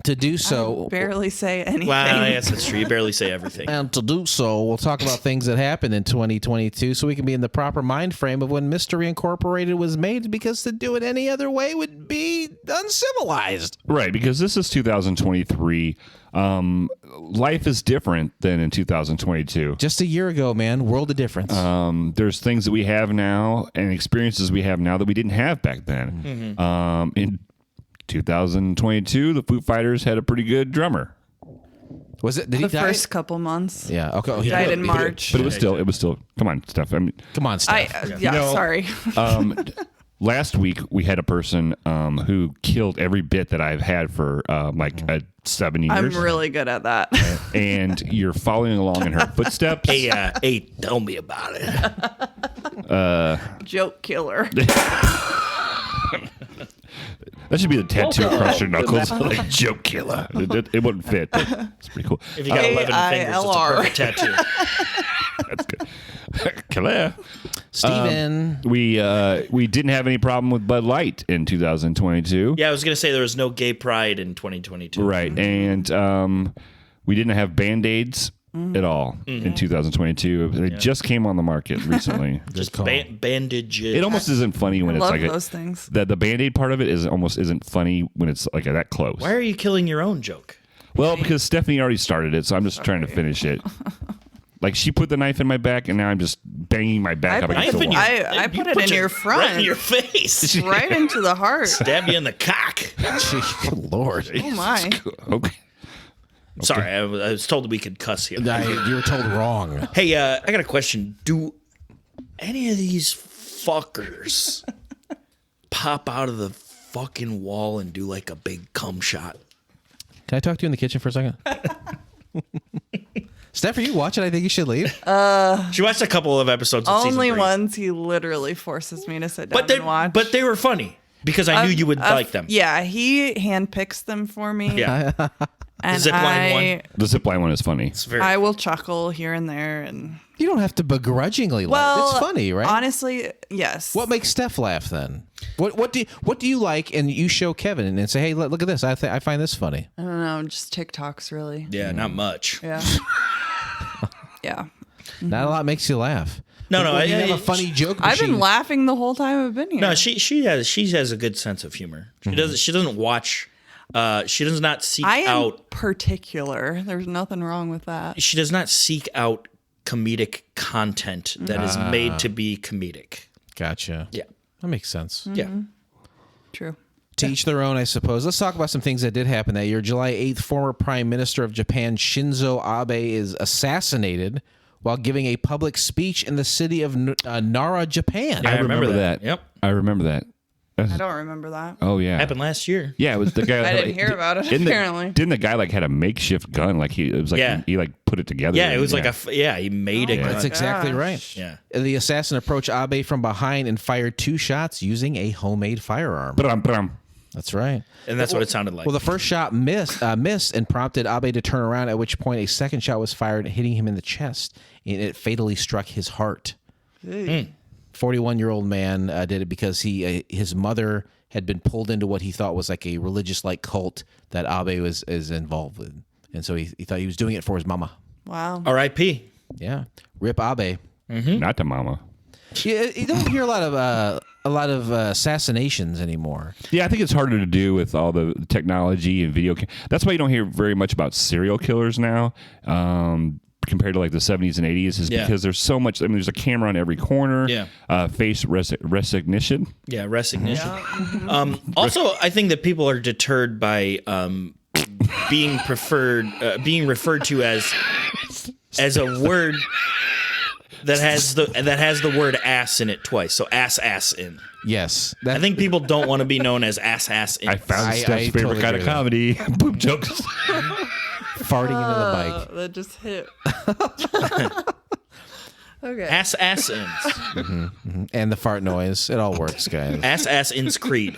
To do so, Barely say anything. Wow, yes, that's true. You barely say everything. and to do so, we'll talk about things that happened in 2022, so we can be in the proper mind frame of when Mystery Incorporated was made. Because to do it any other way would be uncivilized. Right, because this is 2023. Life is different than in 2022. Just a year ago, man, world of difference. There's things that we have now and experiences we have now that we didn't have back then. In 2022, the Foo Fighters had a pretty good drummer, Was it? Did the he die? first couple months. Yeah. Okay. Oh, he Died did. in March. but it was still. Come on, Steph. I mean, Come on, Steph. Sorry. last week we had a person who killed every bit that I've had for 7 years. I'm really good at that. And you're following along in her footsteps. Hey, tell me about it. Joke killer. That should be the tattoo across your knuckles, like joke killer. It wouldn't fit. But it's pretty cool. If you got 11 fingers, it's a AILR. perfect tattoo. That's good. Killer. Stephen. We didn't have any problem with Bud Light in 2022. Yeah, I was going to say there was no gay pride in 2022. Right. And we didn't have Band-Aids at all in 2022. They just came on the market recently. Just bandages. It almost isn't funny when I it's love like those things. the Band-Aid part of it isn't funny when it's like that close. Why are you killing your own joke? Well, because Stephanie already started it, so I'm just trying to finish it. Like, she put the knife in my back, and now I'm just banging my back up against Knife the in wall. I you put it in your front. Right in your face. Right into the heart. Stab you in the cock. Good Lord. Oh my. Okay. Sorry, I was told we could cuss here. You were told wrong. Hey, I got a question. Do any of these fuckers pop out of the fucking wall and do like a big cum shot? Can I talk to you in the kitchen for a second? Steph, are you watching? I think you should leave. She watched a couple of episodes of Only season 3. ones he literally forces me to sit down and watch. But they were funny because I knew you would like them. Yeah, he handpicks them for me. Yeah. And The zipline one. The zipline one is funny. It's very I will chuckle here and there. And You don't have to begrudgingly laugh. It's funny, right? Honestly, yes. What makes Steph laugh then? What do you like? And you show Kevin and say, hey, look at this. I find this funny. I don't know, just TikToks really. Yeah, not much. Yeah. Yeah. Not a lot makes you laugh. No, When you have a funny joke I've machine. been laughing the whole time I've been here. No, she has a good sense of humor. She doesn't watch. She does not seek I am out. particular. There's nothing wrong with that. She does not seek out comedic content that is made to be comedic. Gotcha. Yeah. That makes sense. Yeah. True. To each their own, I suppose. Let's talk about some things that did happen that year. July 8th, former Prime Minister of Japan Shinzo Abe is assassinated while giving a public speech in the city of Nara, Japan. Yeah, I remember that. Yep. I remember that. I don't remember that. Oh, yeah. Happened last year. Yeah, it was the guy. I didn't hear about it, apparently. Didn't the guy like had a makeshift gun? Like he like put it together. Yeah, it was like he made a gun. That's exactly right. Yeah. The assassin approached Abe from behind and fired 2 shots using a homemade firearm. That's right. And that's what it sounded like. Well, the first shot missed and prompted Abe to turn around, at which point a second shot was fired, hitting him in the chest, and it fatally struck his heart. 41-year-old man did it because his mother had been pulled into what he thought was like a religious-like cult that Abe is involved with. And so he thought he was doing it for his mama. Wow. R.I.P. Yeah. Rip Abe. Not the mama. You don't hear a lot of assassinations anymore. Yeah, I think it's harder to do with all the technology and video. That's why you don't hear very much about serial killers now. compared to like the 70s and 80s is because there's so much. I mean, there's a camera on every corner. Yeah. Face recognition. Yeah, recognition. Also, I think that people are deterred by being referred to as a word that has the word ass in it twice. So ass in. Yes. I think people don't want to be known as ass in. I found Steph's I favorite totally kind of agree comedy: poop jokes. Farting into the mic. That just hit. Okay. Ass ins. And the fart noise. It all works, guys. Ass ins Creed.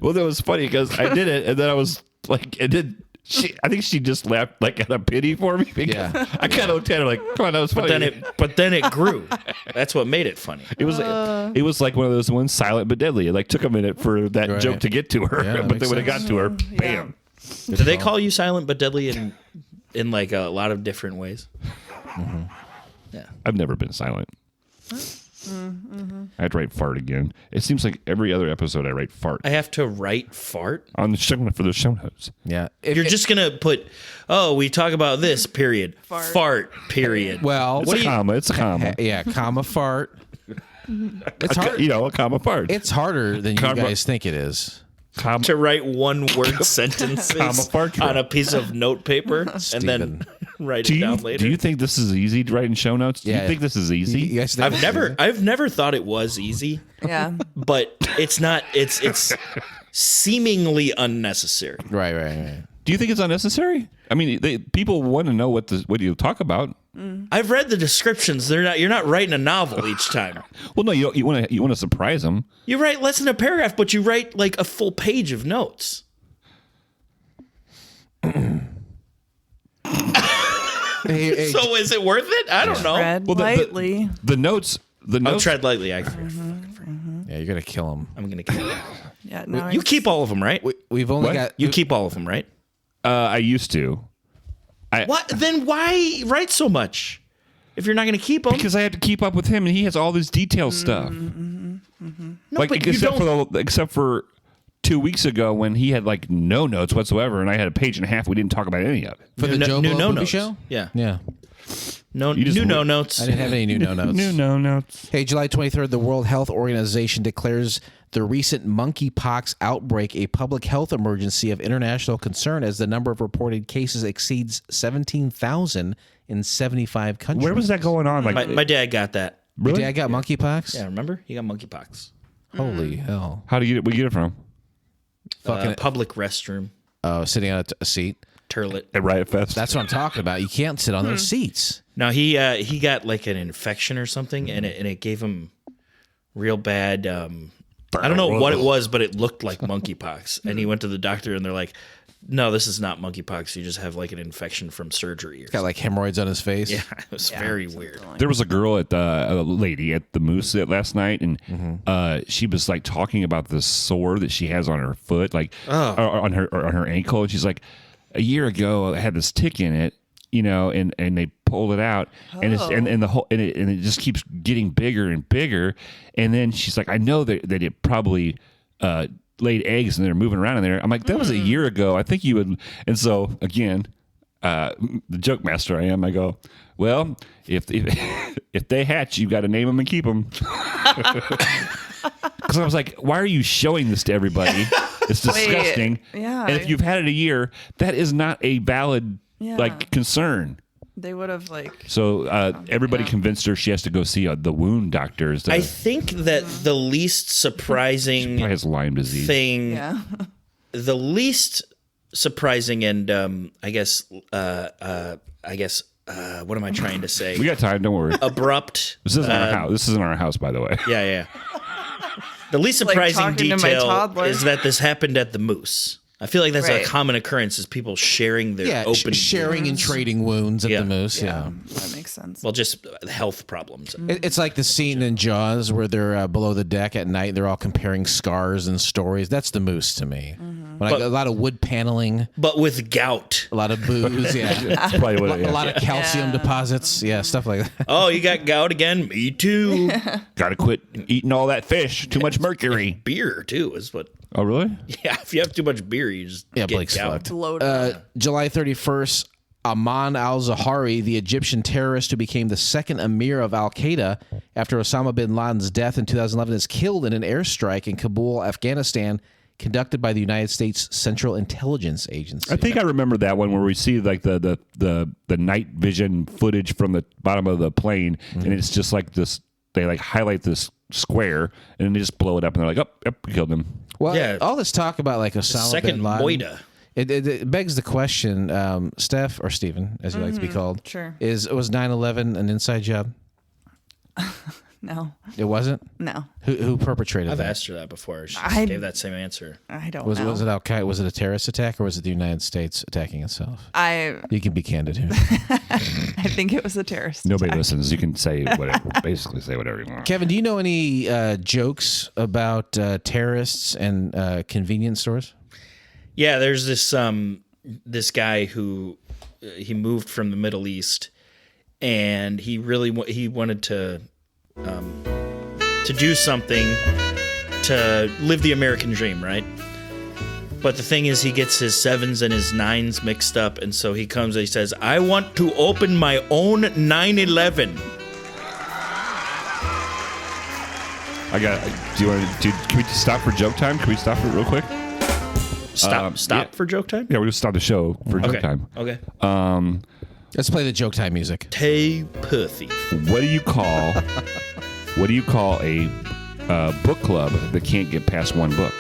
Well, that was funny because I did it, and then I was like, I think she just laughed like out of pity for me. Because I kind of looked at her like, "Come on, that was funny." But then it grew. That's what made it funny. It was like one of those ones, silent but deadly. It like took a minute for that joke to get to her, Yeah, but then when it got to her, bam. Do they call you silent but deadly in like a lot of different ways? Yeah. I've never been silent. I have to write fart again. It seems like every other episode I write fart I have to write fart. on the show for the show notes. Yeah. You're just gonna put, we talk about this period, fart period. Well, It's a comma. It's a comma. yeah, comma fart. It's hard. A comma fart. It's harder than you Comma- guys think it is. Comma. To write one word sentences fart on a piece of note paper and then write it down later. Do you think this is easy to write in show notes? Do Yeah. you think this is easy? You guys think I've never thought it was easy, Yeah. but it's not. It's seemingly unnecessary. Right. Do you think it's unnecessary? I mean, people want to know what you talk about. I've read the descriptions. You're not writing a novel each time. Well, no, you want to surprise them. You write less than a paragraph, but you write like a full page of notes. Hey, So is it worth it? I don't know. Tread Well, lightly. The notes. I'll tread lightly. yeah, you're gonna kill him. I'm gonna keep it. Yeah. No, You keep all of them, right? We've only What? got You keep all of them, right? I used to. What? Then why write so much if you're not going to keep them? Because I had to keep up with him, and he has all this detailed stuff. No, Like but you except for 2 weeks ago when he had like no notes whatsoever, and I had a page and a half. We didn't talk about any of it. for the Joe new Blow no movie notes. show. Yeah. Yeah. No You just new no wait. notes. I didn't have any new no notes. no notes. Hey, July 23rd, the World Health Organization declares the recent monkeypox outbreak a public health emergency of international concern as the number of reported cases exceeds 17,000 in 75 countries. Where was that going on? Like, My dad got that. really? Dad got monkeypox? Yeah, remember? He got monkeypox. Holy hell. How do you get it from? Fucking Public restroom. sitting on a seat. Turlet. At Riot Fest. That's what I'm talking about. You can't sit on those seats. No, he got like an infection or something, and it gave him real bad. I don't know what it was, but it looked like monkeypox. And he went to the doctor, and they're like, "No, this is not monkeypox. You just have like an infection from surgery." Got like hemorrhoids on his face. Yeah, it was very weird. There was a girl a lady at the Moose last night, and she was like talking about this sore that she has on her foot, like or on her ankle, and she's like, a year ago I had this tick in it, and they pulled it out, and it's and the whole and it just keeps getting bigger and bigger, and then she's like, I know that it probably laid eggs and they're moving around in there. I'm like, that was a year ago. I think you would. And so again, the joke master I am. I go, well, if they hatch, you got to name them and keep them. Because I was like, why are you showing this to everybody? It's disgusting. yeah. And if you've had it a year, that is not a valid concern. They would have So everybody convinced her she has to go see the wound doctor. I think that the least surprising Probably has Lyme disease. thing, Yeah. the least surprising and I guess what am I trying to say? We got time. Don't worry. Abrupt. This isn't our house. This isn't our house, by the way. Yeah. The least Like surprising talking to my detail toddler. is that this happened at the Moose. I feel like that's a Right. common occurrence is people sharing their open sharing and trading wounds at Yeah. the Moose. Yeah. That makes sense. well, just health problems. It's like the scene in Jaws where they're below the deck at night. They're all comparing scars and stories. That's the Moose to me. When a lot of wood paneling, But with gout. a lot of booze, That's probably what it is. a lot of calcium deposits, stuff like that. Oh, you got gout again? Me too. Got to quit eating all that fish. Too much mercury. Beer too is what. Oh, really? Yeah, if you have too much beer, you just get Blake's gout. fucked. Load up. July 31st, Ayman al-Zawahiri, the Egyptian terrorist who became the second emir of Al-Qaeda after Osama bin Laden's death in 2011, is killed in an airstrike in Kabul, Afghanistan, conducted by the United States Central Intelligence Agency. I think I remember that one where we see like the night vision footage from the bottom of the plane, and it's just like this. They like highlight this square, and then they just blow it up, and they're like, "Oh, yep, we killed him." Well, Yeah. all this talk about like Osama Second bin Laden, Moida. it begs the question, Steph or Stephen, as you like to be called, Sure. was 9/11 an inside job? No. It wasn't. No. Who perpetrated I've that? asked her that before. She I- gave that same answer. I don't Was know. it Al-Qaeda? Was it a terrorist attack, or was it the United States attacking itself? I You can be candid here. think it was a terrorist Nobody attack. listens. You can say whatever, basically say whatever you want. Kevin, do you know any jokes about terrorists and convenience stores? Yeah, there's this guy who he moved from the Middle East, and he really he wanted to do something to live the American dream, right? But the thing is, he gets his 7s and his 9s mixed up, and so he comes and he says, "I want to open my own 911." I got. Do you want to? Can we stop for joke time? Can we stop for it real quick? Stop yeah. for joke time. Yeah, we'll just stop the show for joke Okay. time. Okay. Let's play the joke time music. Tay Perthy. What do you call? What do you call a book club that can't get past one book?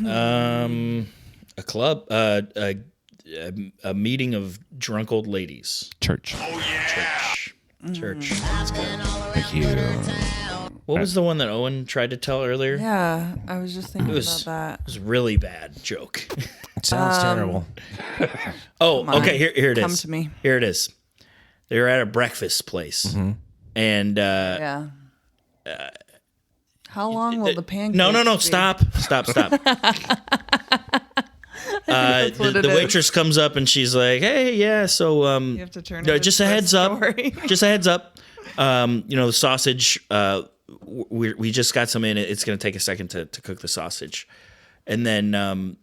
A club. A meeting of drunk old ladies. Church. Church. Thank you. What was the one that Owen tried to tell earlier? Yeah, I was just thinking It was, about it that. was a really bad joke. It sounds terrible. Oh, on, okay. Here it is. come to me. Here it is. They were at a breakfast place, and Yeah. How long will the pancakes no. be? Stop. what it The is. waitress comes up and she's like, "Hey, yeah, so You have to turn it just a into heads up, story. just a heads up. The sausage. We just got some in. It's going to take a second to cook the sausage." And then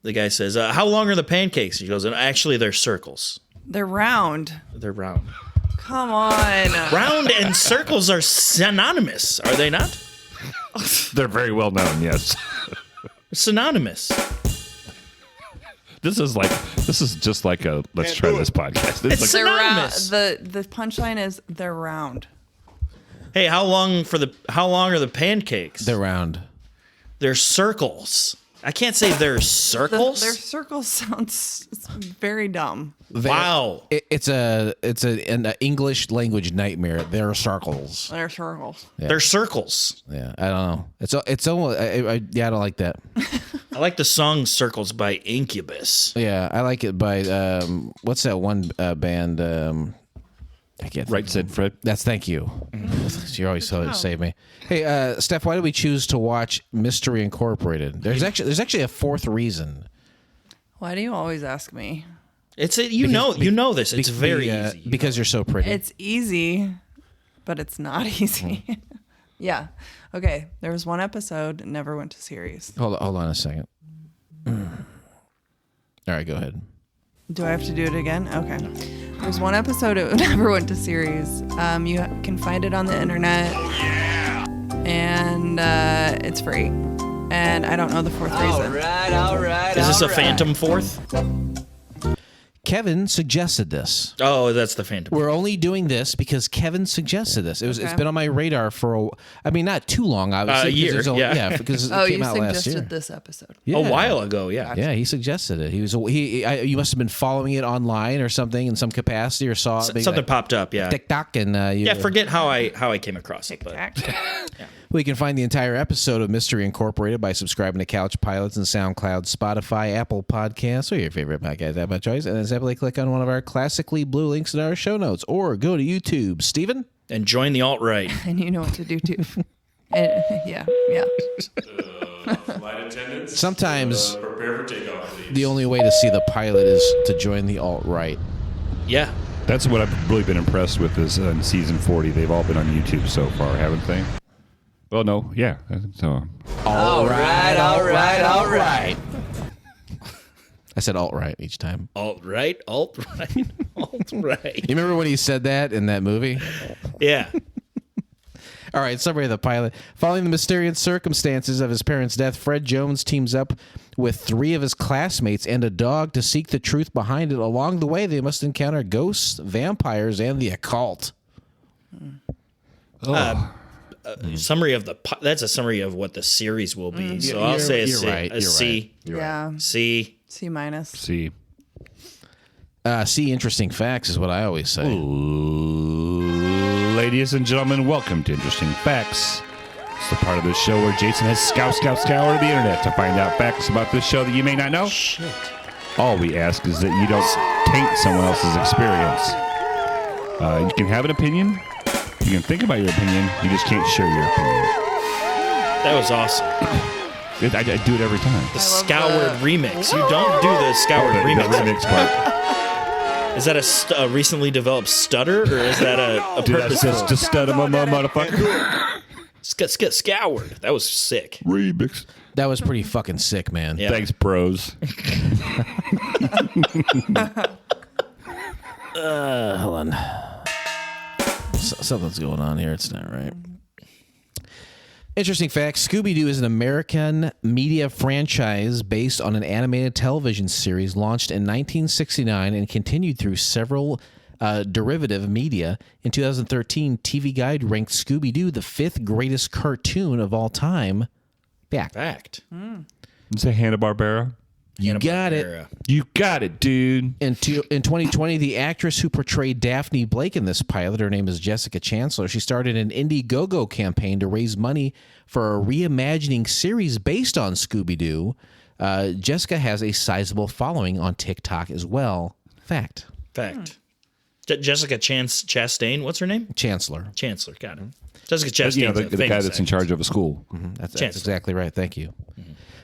the guy says, "How long are the pancakes?" He goes, "Actually, they're circles. They're round. They're round. Come on. Round and circles are synonymous, are they not? They're very well known. Yes. Synonymous. This is just like a let's try this podcast. This It's is They're like, round. synonymous. The punchline is they're round. Hey, how long are the pancakes? They're round. They're circles. I can't say they're circles. Their circles sounds very dumb. Wow. It's an English language nightmare. They're circles. They're circles. They're circles. Yeah, I don't know. It's almost. I don't like that. I like the song "Circles" by Incubus. Yeah, I like it by what's that one band? I can't. right said Fred. That's thank you. You're always so to save me. Hey, Steph, why did we choose to watch Mystery Incorporated? There's actually a fourth reason. Why do you always ask me? You know this. It's very easy. Because you're so pretty. It's easy, but it's not easy. Yeah. Okay. There was one episode, it never went to series. Hold on a second. All right, go ahead. Do I have to do it again? Okay. There's one episode, it never went to series. You can find it on the internet. And it's free. And I don't know the fourth reason. Is this a Phantom fourth? Kevin suggested this. Oh, that's the Phantom. We're only doing this because Kevin suggested this. It's Okay. been on my radar for not too long, obviously. A year, because there's yeah. because it Oh, came you out last year. suggested this episode. Yeah. A while ago, yeah. Yeah, he suggested it. You must have been following it online or something in some capacity, or saw it. Something popped up, yeah. TikTok and Yeah, forget how I came across it. But Well, you can find the entire episode of Mystery Incorporated by subscribing to Couch Pilots and SoundCloud, Spotify, Apple Podcasts, or your favorite podcast app of choice, and then simply click on one of our classically blue links in our show notes, or go to YouTube. Steven? and join the alt-right. And you know what to do too. Yeah. Flight attendants, Sometimes prepare for takeoff, please. the only way to see the pilot is to join the alt-right. Yeah. That's what I've really been impressed with is in season 40. They've all been on YouTube so far, haven't they? Well, no, yeah. So All right. I said alt-right each time. Alt-right, alt-right, alt-right. You remember when he said that in that movie? Yeah. All right, summary of the pilot. Following the mysterious circumstances of his parents' death, Fred Jones teams up with 3 of his classmates and a dog to seek the truth behind it. Along the way, they must encounter ghosts, vampires, and the occult. Summary of that's a summary of what the series will be. So I'll say a C. Right, A C. Yeah. C. C minus. See. See, interesting facts is what I always say. Ladies and gentlemen, welcome to Interesting Facts. It's the part of the show where Jason has scoured the internet to find out facts about this show that you may not know. Shit. All we ask is that you don't taint someone else's experience. You can have an opinion. You can think about your opinion. You just can't share your opinion. That was awesome. I do it every time. The Scoured remix. You don't do the Scoured The remix. remix part. Is that a recently developed stutter, or is that a Dude, that's purposeful? just stud him, motherfucker. Scoured. That was sick. Remix. That was pretty fucking sick, man. Yeah. Thanks, bros. Hold on. Something's going on here. It's not right. Interesting fact, Scooby Doo is an American media franchise based on an animated television series launched in 1969 and continued through several derivative media. In 2013, TV Guide ranked Scooby Doo the 5th greatest cartoon of all time. Fact. Say Hanna-Barbera. You got it. Hanna-Barbera. You got it, dude. In 2020, the actress who portrayed Daphne Blake in this pilot, her name is Jessica Chancellor. She started an Indiegogo campaign to raise money for a reimagining series based on Scooby-Doo. Jessica has a sizable following on TikTok as well. Fact. Jessica Chastain. What's her name? Chancellor. Chancellor. Got it. Jessica Chastain. You know, the guy that's in charge of a school. That's Chancellor. exactly right. Thank you.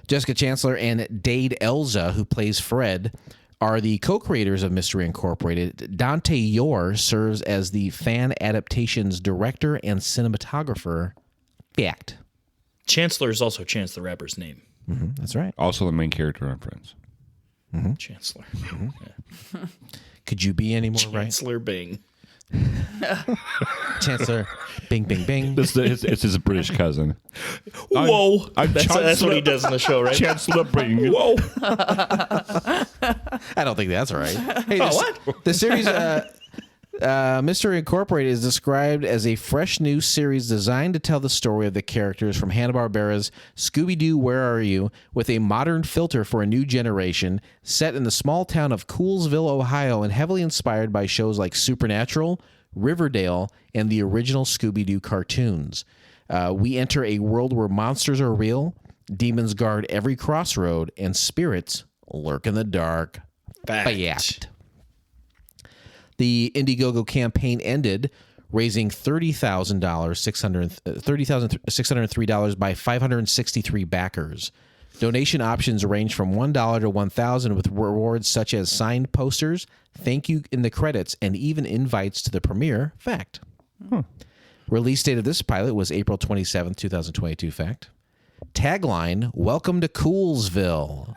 Jessica Chancellor and Dade Elza, who plays Fred, are the co-creators of Mystery Incorporated. Dante Yor serves as the fan adaptations director and cinematographer. Fact. Chancellor is also Chance the Rapper's name. That's right. Also the main character on Friends. Chancellor. Could you be any more right? Chancellor Bing. Chancellor. Bing, bing, bing. It's his British cousin. Whoa. I'm That's what Chancellor- he does in the show, right? Chancellor Bing. Whoa. I don't think that's right. Hey, What? The series Mystery Incorporated is described as a fresh new series designed to tell the story of the characters from Hanna-Barbera's Scooby-Doo Where Are You with a modern filter for a new generation, set in the small town of Coolsville, Ohio, and heavily inspired by shows like Supernatural, Riverdale, and the original Scooby-Doo cartoons. We enter a world where monsters are real, demons guard every crossroad, and spirits lurk in the dark. Fact. The Indiegogo campaign ended, raising $30,603 by 563 backers. Donation options range from $1 to $1,000 with rewards such as signed posters, thank you in the credits, and even invites to the premiere. Fact. Release date of this pilot was April 27th, 2022. Fact. Tagline, Welcome to Coolsville.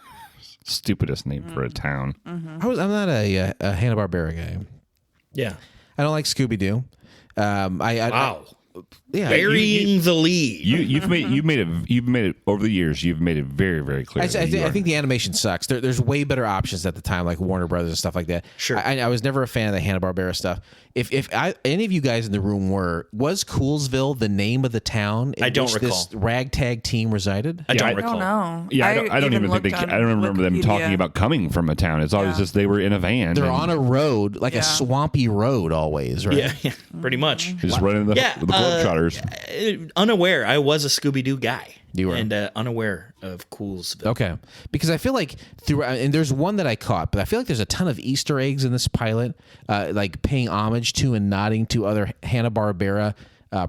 Stupidest name for a town. I'm not a Hanna-Barbera guy. Yeah. I don't like Scooby-Doo. Wow. Yeah, Burying the lead. You've made it over the years. You've made it very, very clear. I think the animation sucks. There's way better options at the time, like Warner Brothers and stuff like that. Sure. I was never a fan of the Hanna-Barbera stuff. If any of you guys in the room was Coolsville the name of the town in I don't which this ragtag team resided? I don't I recall. don't know. Yeah, I don't even think looked on I don't remember them Wikipedia. talking about coming from a town. It's always Yeah. just they were in a van. They're and on a road, like Yeah. a swampy road always, right? Yeah, pretty much. just running the Globetrotters. Unaware, I was a Scooby Doo guy. You were. And unaware of Coolsville. Okay, because I feel like and there's one that I caught, but I feel like there's a ton of Easter eggs in this pilot, like paying homage to and nodding to other Hanna-Barbera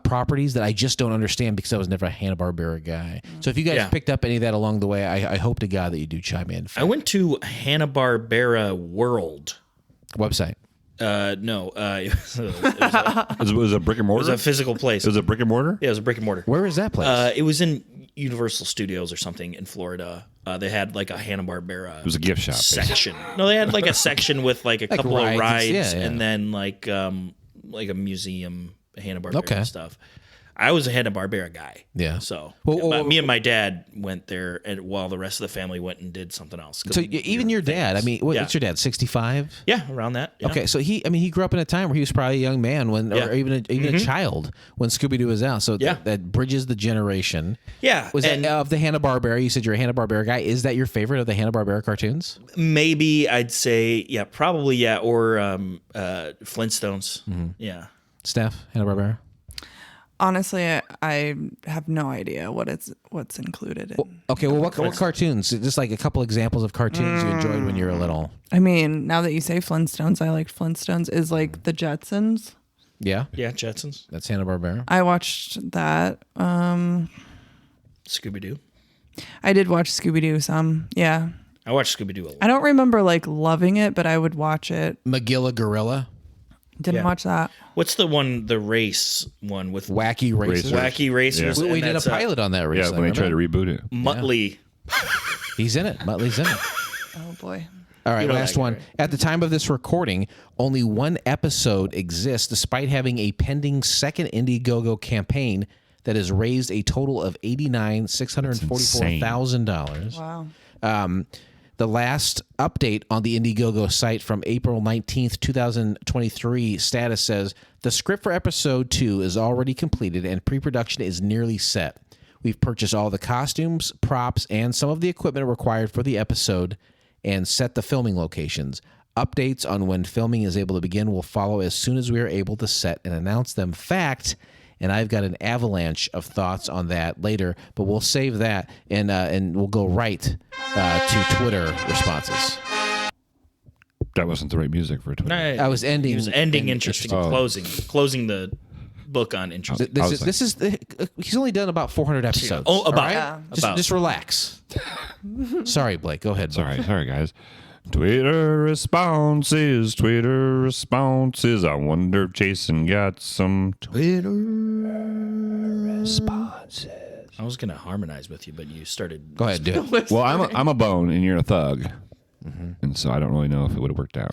properties that I just don't understand because I was never a Hanna-Barbera guy. So if you guys Yeah. picked up any of that along the way, I hope to God that you do chime in. I went to Hanna-Barbera World. Website. No, it was It was a brick and a mortar. physical place. It was a brick and mortar. Yeah, it was a brick and mortar. Where is that place? It was in Universal Studios or something in Florida. They had like a Hanna-Barbera. It was a gift shop. Section. No, they had like a section with like a couple of rides, yeah. and then like a museum, Hanna-Barbera Okay. stuff. I was a Hanna-Barbera guy. Yeah. So Well, me and my dad went there, and while the rest of the family went and did something else. So even your dad, I mean, what's your dad? 65? Yeah, around that. Yeah. Okay, so he grew up in a time where he was probably a young man when, or even a child when Scooby Doo was out. So that bridges the generation. Yeah. Was that of the Hanna-Barbera? You said you're a Hanna-Barbera guy. Is that your favorite of the Hanna-Barbera cartoons? Maybe I'd say, probably, or Flintstones. Yeah. Steph, Hanna-Barbera? Honestly, I have no idea what's included in. Okay, well, what cartoons? Just like a couple examples of cartoons you enjoyed when you were little. I mean, now that you say Flintstones, I liked Flintstones. Is like the Jetsons. Yeah? Yeah, Jetsons. That's Hanna-Barbera. I watched that. Scooby Doo. I did watch Scooby Doo some. Yeah. I watched Scooby Doo a lot. I don't remember like loving it, but I would watch it. Magilla Gorilla? Didn't watch that. What's the race one with Wacky Racers. Wacky Racers? We did a pilot on that Yeah, recently. when they tried to reboot it. Muttley. He's in it. Muttley's in it. Oh boy. All right, You know last that guy, one. right? At the time of this recording, only one episode exists despite having a pending second Indiegogo campaign that has raised a total of $89,644,000. Wow. The last update on the Indiegogo site from April 19th, 2023 status says the script for episode 2 is already completed and pre-production is nearly set. We've purchased all the costumes, props, and some of the equipment required for the episode and set the filming locations. Updates on when filming is able to begin will follow as soon as we are able to set and announce them. Fact, and I've got an avalanche of thoughts on that later, but we'll save that and we'll go right to Twitter responses. That wasn't the right music for Twitter. I was ending. He was ending interesting, closing the book on interesting. This is he's only done about 400 episodes. Oh, about. all right? Yeah. Just relax. Sorry, Blake. Go ahead. Sorry, guys. Twitter responses. I wonder if Jason got some Twitter responses. I was gonna harmonize with you, but you started. Go ahead, do it. Well, I'm a bone and you're a thug, and so I don't really know if it would have worked out.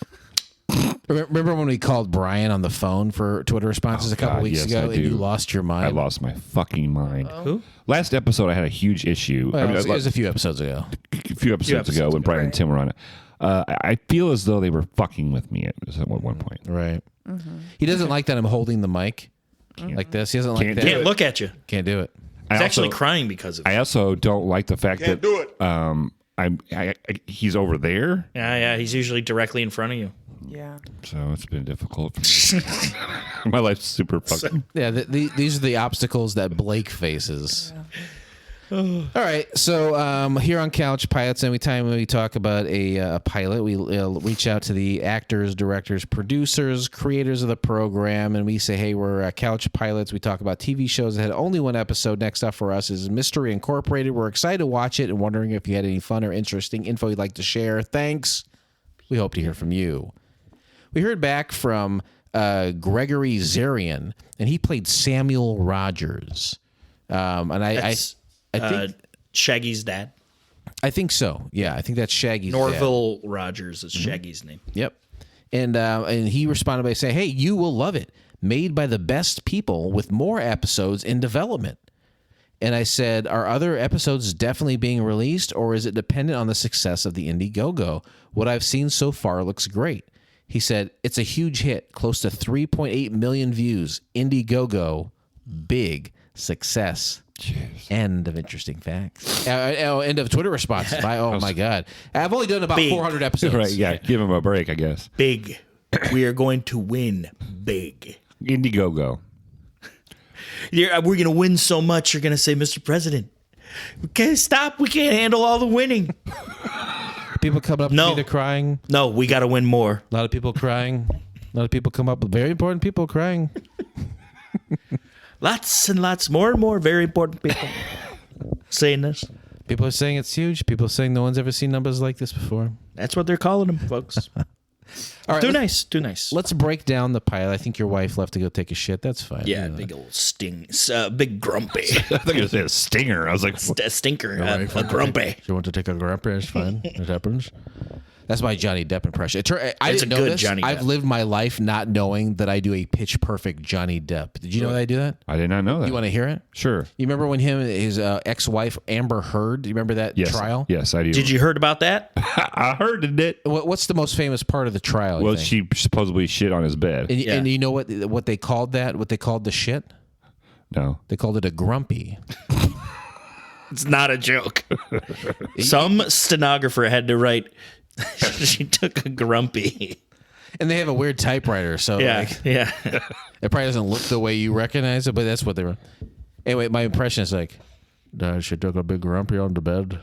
Remember when we called Brian on the phone for Twitter responses a couple weeks yes, ago, I and you do. lost your mind? I lost my fucking mind. Who? Last episode, I had a huge issue. Well, it a was a few episodes ago. few episodes ago when Brian and Tim were on it. I feel as though they were fucking with me at one point. Right. He doesn't like that I'm holding the mic like this. He doesn't like Can't that. do Can't look at you. Can't do it. He's I actually also- crying because of it. I also don't like the fact that he's over there, Yeah, he's usually directly in front of you. Yeah. so it's been difficult for me. My life's super fucking. Yeah, these are the obstacles that Blake faces. All right, so here on Couch Pilots, anytime we talk about a pilot, we reach out to the actors, directors, producers, creators of the program, and we say, hey, we're Couch Pilots. We talk about TV shows that had only one episode. Next up for us is Mystery Incorporated. We're excited to watch it and wondering if you had any fun or interesting info you'd like to share. Thanks. We hope to hear from you. We heard back from Gregory Zarian, and he played Samuel Rogers. And I think Shaggy's dad. I think so. Yeah, I think that's Shaggy's dad. Norville Rogers is Shaggy's name. Yep. And he responded by saying, hey, you will love it. Made by the best people with more episodes in development. And I said, are other episodes definitely being released, or is it dependent on the success of the Indiegogo? What I've seen so far looks great. He said, it's a huge hit, close to 3.8 million views. Indiegogo, big success. Jeez. End of interesting facts. End of Twitter responses. Oh, my God. I've only done about Big. 400 episodes. Right, yeah, give him a break, I guess. Big. We are going to win big. Indiegogo. We're going to win so much, you're going to say, Mr. President, we can't stop. We can't handle all the winning. People coming up to me, they're crying. No, we got to win more. A lot of people crying. A lot of people come up with very important people crying. Lots and lots, more and more very important people saying this. People are saying it's huge. People are saying no one's ever seen numbers like this before. That's what they're calling them, folks. All right, Do nice. Let's break down the pilot. I think your wife left to go take a shit. That's fine. Yeah, big old big grumpy. I think it was a stinger. I was like, Stinker, a grumpy. You want to take a grumpy? It's fine. It happens. That's my Johnny Depp impression. I It's didn't a know good this. Johnny I've Depp. lived my life not knowing that I do a pitch perfect Johnny Depp. Did you know that I do that? I did not know that. You want to hear it? Sure. You remember when him and his ex-wife Amber Heard? Do you remember that Yes. trial? Yes, I do. Did you heard about that? I heard it. What's the most famous part of the trial? you Well, think? she supposedly shit on his bed. And you know what they called that? What they called the shit? No. They called it a grumpy. It's not a joke. Some stenographer had to write. She took a grumpy. And they have a weird typewriter, so Yeah, yeah. it probably doesn't look the way you recognize it, but that's what they were. Anyway, my impression is like, she took a big grumpy on the bed.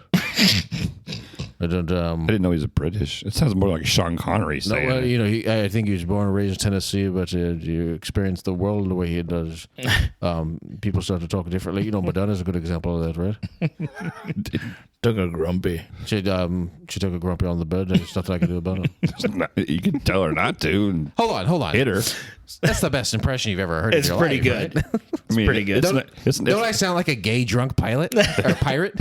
I didn't know he was British. It sounds more like Sean Connery saying Well, it. I think he was born and raised in Tennessee, but you experience the world the way he does. People start to talk differently. Madonna's a good example of that, right? Took a grumpy. She took a grumpy on the bed. There's nothing I can do about it. You can tell her not to and Hold on. hit her. That's the best impression you've ever heard. It's in your pretty life, good. right? I mean, pretty good. Don't I sound like a gay drunk pilot or pirate?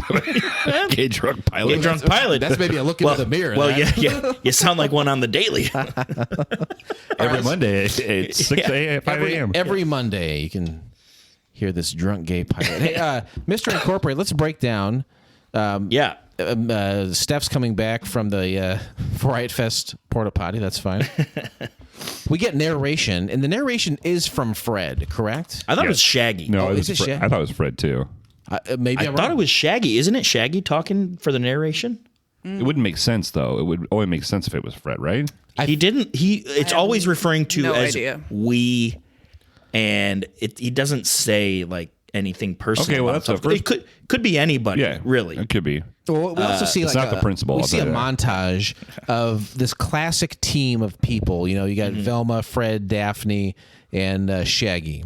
Gay drunk pilot. Gay drunk pilot. That's maybe a look into the mirror. Well, that. yeah. You sound like one on the daily. Every Monday at 6 a.m., 5 a.m. Every Monday, you can hear this drunk gay pilot. Hey, Mr. Incorporate, let's break down. Yeah. Steph's coming back from the Riot Fest porta potty. That's fine. We get narration, and the narration is from Fred, correct? I thought it was Shaggy. No, Oh, it is was it Fred. Shaggy? I thought it was Fred, too. Maybe I thought it was Shaggy. Isn't it Shaggy talking for the narration? It wouldn't make sense, though. It would only make sense if it was Fred, right? It's always referring to no as idea. we, and he doesn't say like anything personal. Okay, well, about that's stuff. It could be anybody. Yeah. really. It could be. Well, we also see it's like not the principal, We I'll see a tell you that. montage of this classic team of people. You got Velma, Fred, Daphne, and Shaggy.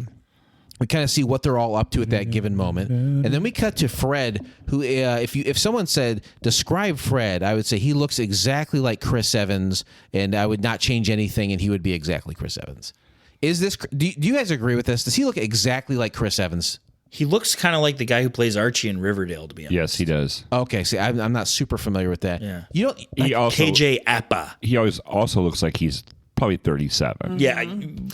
We kind of see what they're all up to at that given moment, and then we cut to Fred. Who, if someone said describe Fred, I would say he looks exactly like Chris Evans, and I would not change anything, and he would be exactly Chris Evans. Is this? Do you guys agree with this? Does he look exactly like Chris Evans? He looks kind of like the guy who plays Archie in Riverdale, to be honest. Yes, he does. Okay, see, I'm not super familiar with that. Yeah. You don't. He also KJ Appa. he always also looks like he's probably 37. Yeah.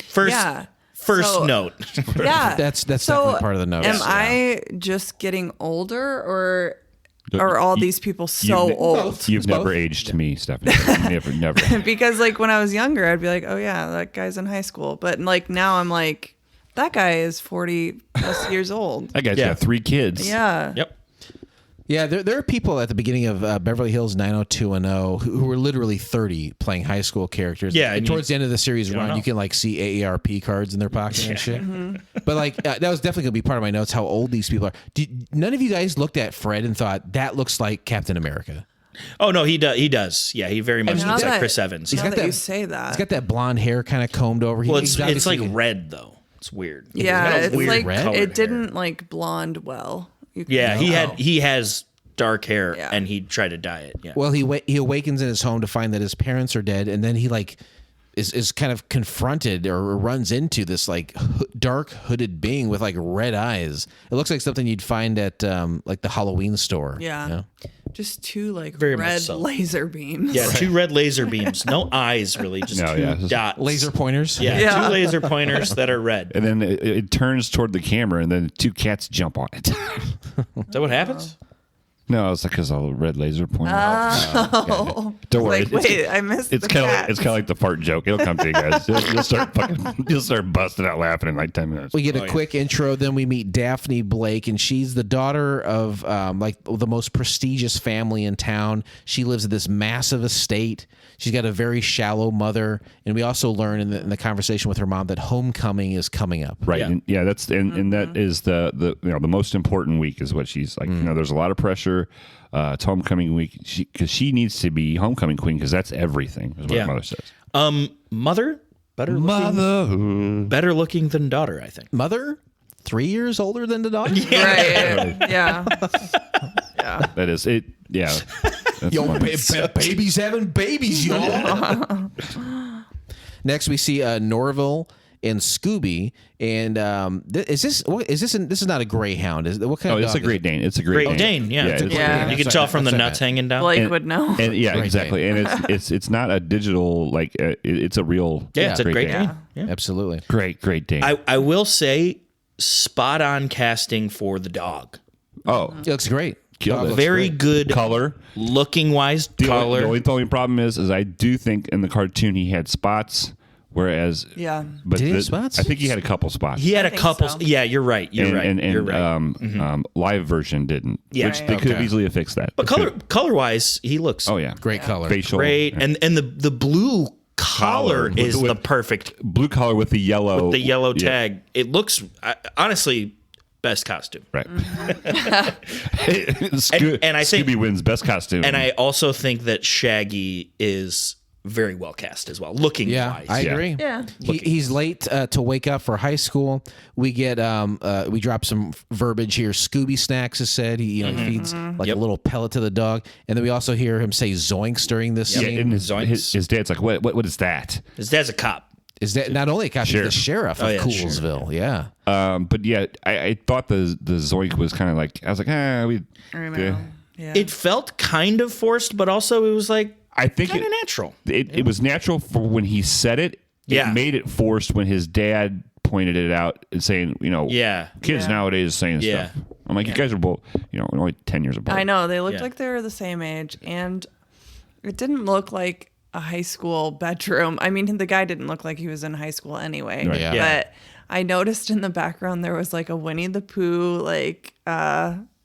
First Yeah. first note. Yeah. That's So, definitely part of the notes. Am I just getting older, or are all these people so You've- old? You've It's never both. aged to me, Stephanie. Never. Because like when I was younger, I'd be like, oh yeah, that guy's in high school. But like now I'm like, that guy is 40 plus years old. That guy's Yeah. got 3 kids. Yeah. Yep. Yeah, there are people at the beginning of Beverly Hills 90210 who were literally 30 playing high school characters. Yeah, and and towards the end of the series run, know. you can like see AARP cards in their pocket and shit. But like that was definitely gonna be part of my notes how old these people are. None of you guys looked at Fred and thought that looks like Captain America. Oh no, he does. Yeah, he very much Now looks like that- Chris Evans. Now got that that- you say that. He's got that blonde hair kind of combed over. Well, He's it's obviously- like red though. It's weird. yeah, He's got a it's weird like red colored it hair. didn't like blonde well. You can Yeah, tell. he has dark hair Yeah. and he tried to dye it. Yeah. Well, he awakens in his home to find that his parents are dead, and then he like is kind of confronted or runs into this like dark hooded being with like red eyes. It looks like something you'd find at like the Halloween store. Yeah. you know? Just two like Very much red so. laser beams. Yeah, 2 red laser beams. No eyes really, just No, 2 yeah. dots. Laser pointers. Yeah, Yeah. 2 laser pointers that are red. And then it turns toward the camera, and then 2 cats jump on it. Is that what happens? No, it's like because all the red laser pointer. Oh. Don't worry. Like, wait, I missed It's the kind of cat. like it's kind of like the fart joke. It'll come to you guys. You'll start busting out laughing in like 10 minutes. We get a quick intro, then we meet Daphne Blake, and she's the daughter of like the most prestigious family in town. She lives at this massive estate. She's got a very shallow mother, and we also learn in the conversation with her mom that homecoming is coming up. Right. Yeah. And, yeah, that's and that is the the most important week is what she's like. There's a lot of pressure. It's homecoming week because she needs to be homecoming queen because that's everything. Is what Yeah. her mother says. Mother better looking than daughter, I think. Mother, 3 years older than the daughter. Right. Yeah. That is it. Yeah. That's Yo, funny. babies having babies, y'all. Next, we see Norville and Scooby. And this is not a greyhound. What kind of it's dog a Great Dane. It's a Great Great Dane, yeah. it's a Great Yeah. Dane. You can tell from the nuts hanging down. Blake would know. And yeah, Great exactly. Dane. And it's not a digital it's a real. Yeah, it's a Great Dane. Yeah. Yeah. Absolutely. Great Dane. I will say, spot on casting for the dog. Oh, It looks great. Yeah, Dog looks Very great. good color. looking wise color. The only problem is I do think in the cartoon he had spots, whereas Yeah. but Did he have spots? I think he had a couple spots. He had a think couple. so. Yeah, you're right. You're right. And you're right. live version didn't. Yeah. Which they could have Okay. easily fixed that. But color wise, he looks Oh yeah, Great color. facial, great. yeah. And the blue collar Collar is with- the perfect blue collar with the yellow yeah, tag. It looks honestly best costume. Right. And I think- Scooby wins best costume. And I also think that Shaggy is very well cast as well, looking Yeah, wise. I agree. Yeah. He's late to wake up for high school. We get we drop some verbiage here. Scooby snacks is said. He feeds like Yep. a little pellet to the dog, and then we also hear him say zoinks during this yeah, scene. and Zoinks. his dad's like, what is that? His dad's a cop. Is that not only a cop, he's the sheriff of Oh, yeah, Coolsville? Yeah. But yeah, I thought the zoink was kind of like, I was like, we. I remember. Yeah. It felt kind of forced, but also it was like I think kind of natural. It was natural for when he said it. Yeah. It made it forced when his dad pointed it out and saying, Yeah. kids nowadays saying Yeah. stuff. I'm like, you guys are both, only 10 years apart. I know. They looked Yeah. like they were the same age. And it didn't look like a high school bedroom. I mean, the guy didn't look like he was in high school anyway. Right. Yeah. But I noticed in the background there was like a Winnie the Pooh, like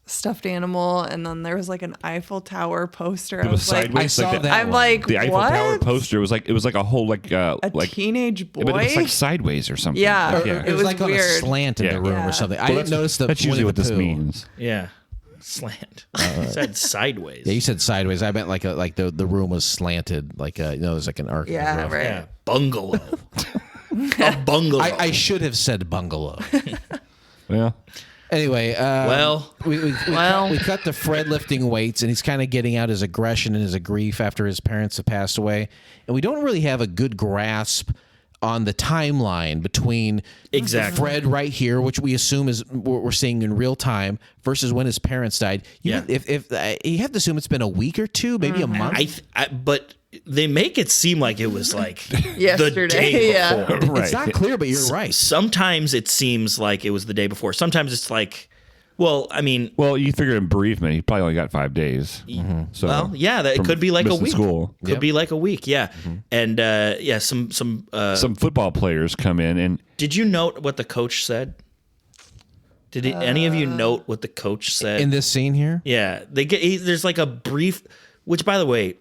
stuffed animal. And then there was like an Eiffel Tower poster. I It was was like, sideways. I saw like that. I'm one. like, the Eiffel what? Tower poster was like, it was like a whole like A teenage boy? but it was like sideways or something. Yeah. Like, It It was was like on a weird. slant in Yeah. the room Yeah. or something. I Well, didn't notice the. That's usually Winnie what the this Pooh. means. Yeah. Slant. It said sideways. Yeah, you said sideways. I meant like the room was slanted, like there's like an arc. in the Yeah, roof. right. Yeah. Bungalow. A bungalow. I should have said bungalow. Yeah. Anyway, Well. we Well. cut to Fred lifting weights, and he's kind of getting out his aggression and his grief after his parents have passed away, and we don't really have a good grasp on the timeline between Exactly. Fred right here, which we assume is what we're seeing in real time, versus when his parents died. Yeah. If you have to assume it's been a week or two, maybe a month. But they make it seem like it was like the Yesterday, day yeah. before. Right. It's not clear, but you're right. Sometimes it seems like it was the day before. Sometimes it's like, well, I mean, Well, you figure in bereavement, he probably only got 5 days. So well, yeah, that it from could be like a missing week. School. Could be like a week, yeah. And yeah, some. Some football players come in and Did you note what the coach said? Did any of you note what the coach said? In this scene here, Yeah, there's like a brief, which by the way,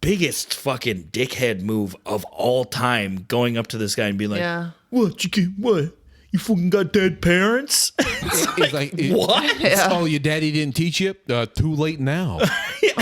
biggest fucking dickhead move of all time, going up to this guy and being like, Yeah. "What you get? What you fucking got dead parents?" he's like, What? Oh, your daddy didn't teach you? Too late now.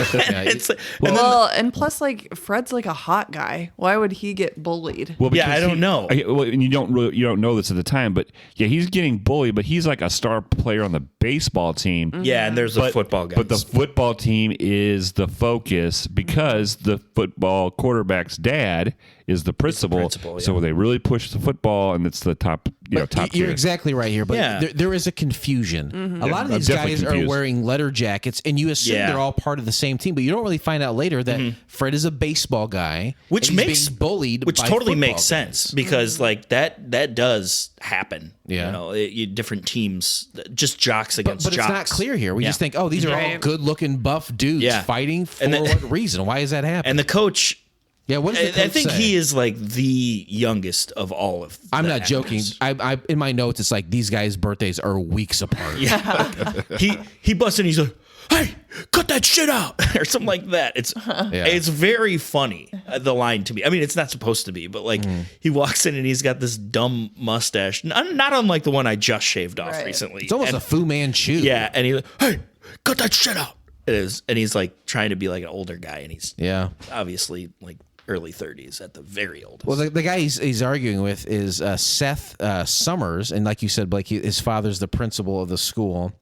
It's like, and then, Well, and plus, like, Fred's like a hot guy. Why would he get bullied? well, Yeah, because I don't know. And you don't know this at the time, but yeah, he's getting bullied, but he's like a star player on the baseball team. yeah, and there's a football guy. But the football team is the focus because the football quarterback's dad is the principal. principal, So yeah. they really push the football, and it's the top, top You're tier. exactly right here, but Yeah. there is a confusion. A lot of I'm these definitely guys are confused. wearing letter jackets, and you assume Yeah. they're all part of the same team, but you don't really find out later that Fred is a baseball guy, which and he's makes being bullied, which by totally football makes sense guys. because like that does happen. Yeah. you know, different teams, just jocks against But it's jocks. not clear here. We Yeah. just think, oh, these are all Right. good-looking, buff dudes Yeah. fighting for And then- what reason? Why is that happening? And the coach, yeah, what does the I coach think say? he is like the youngest of all of. I'm the not joking. actors. I in my notes, it's like these guys' birthdays are weeks apart. Yeah, he busts in. He's like, "Hey, cut that shit out," or something like that. It's very funny. The line to me. I mean, it's not supposed to be, but like he walks in and he's got this dumb mustache, not unlike the one I just shaved off Right. recently. It's almost And- a Fu Manchu. yeah, and he's like, "Hey, cut that shit out." It is, and he's like trying to be like an older guy, and he's Yeah. obviously like early 30s at the very oldest. Well, the guy he's arguing with is Seth Summers, and like you said, Blake, his father's the principal of the school,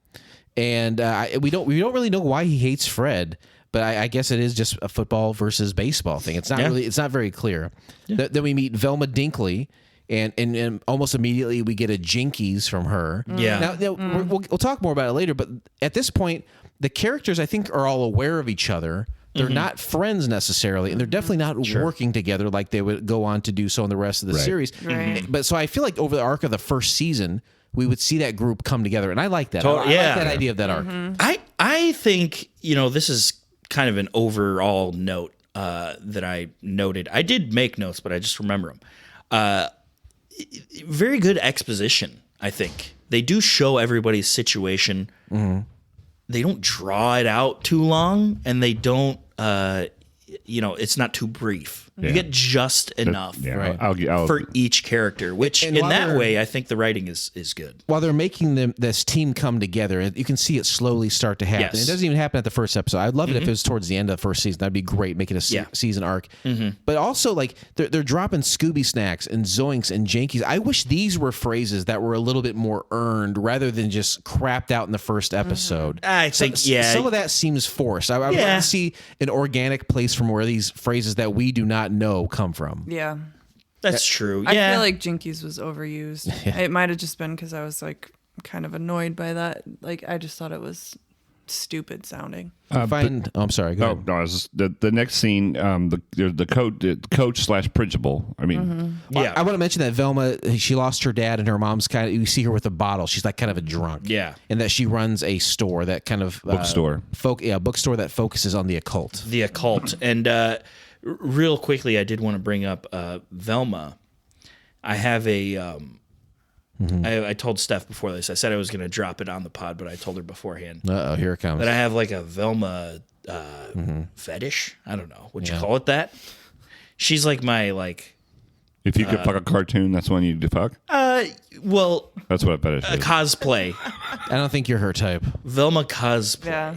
and we don't really know why he hates Fred, but I guess it is just a football versus baseball thing. It's not really. It's not very clear. Then we meet Velma Dinkley. And almost immediately we get a jinkies from her. Yeah. Now we'll talk more about it later, but at this point, the characters I think are all aware of each other. They're not friends necessarily, and they're definitely not working together like they would go on to do so in the rest of the series. Right. But so I feel like over the arc of the first season, we would see that group come together, and I like that. I like that idea of that arc. I think, this is kind of an overall note that I noted. I did make notes, but I just remember them. Very good exposition, I think. They do show everybody's situation. They don't draw it out too long, and they don't, it's not too brief. You get just enough for each character, which And in that way, I think the writing is good. While they're making this team come together, you can see it slowly start to happen. Yes. It doesn't even happen at the first episode. I'd love it if it was towards the end of the first season. That'd be great, making a season arc. But also, like, they're dropping Scooby snacks and zoinks and jankies. I wish these were phrases that were a little bit more earned rather than just crapped out in the first episode. I think, some of that seems forced. I would like to see an organic place from where these phrases that we do not know come from. Yeah. That's true. I Yeah. feel like jinkies was overused. It might have just been because I was like kind of annoyed by that. Like I just thought it was stupid sounding. I'm sorry. Go ahead. No, it's just the next scene. The coach / principal. I mean, I want to mention that Velma, she lost her dad, and her mom's kind of. You see her with a bottle. She's like kind of a drunk. Yeah. And that she runs a store, that kind of Bookstore. Bookstore that focuses on the occult. The occult. And real quickly, I did want to bring up Velma. I have a. I told Steph before this. I said I was going to drop it on the pod, but I told her beforehand Here it comes. that I have like a Velma fetish. I don't know. Would you call it that? She's like my if you could fuck a cartoon, that's one you'd fuck. well, That's what I bet it is. cosplay. I don't think you're her type. Velma cosplay. Yeah.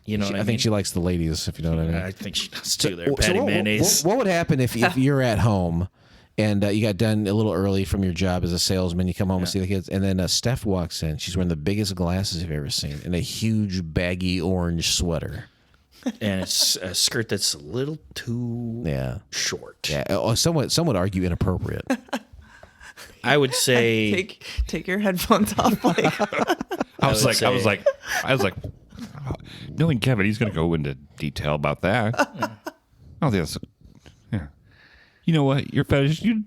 You know what I mean? I think she likes the ladies, if you know what I mean. I think she does too. There, Patty Mayonnaise. What would happen if you're at home and you got done a little early from your job as a salesman? You come home and see the kids, and then Steph walks in. She's wearing the biggest glasses you've ever seen and a huge baggy orange sweater. And it's a skirt that's a little too short. Yeah, some would argue inappropriate. I would say Take your headphones off. I was like, knowing Kevin, he's going to go into detail about that. I don't think that's. Yeah. You know what? Your fetish, you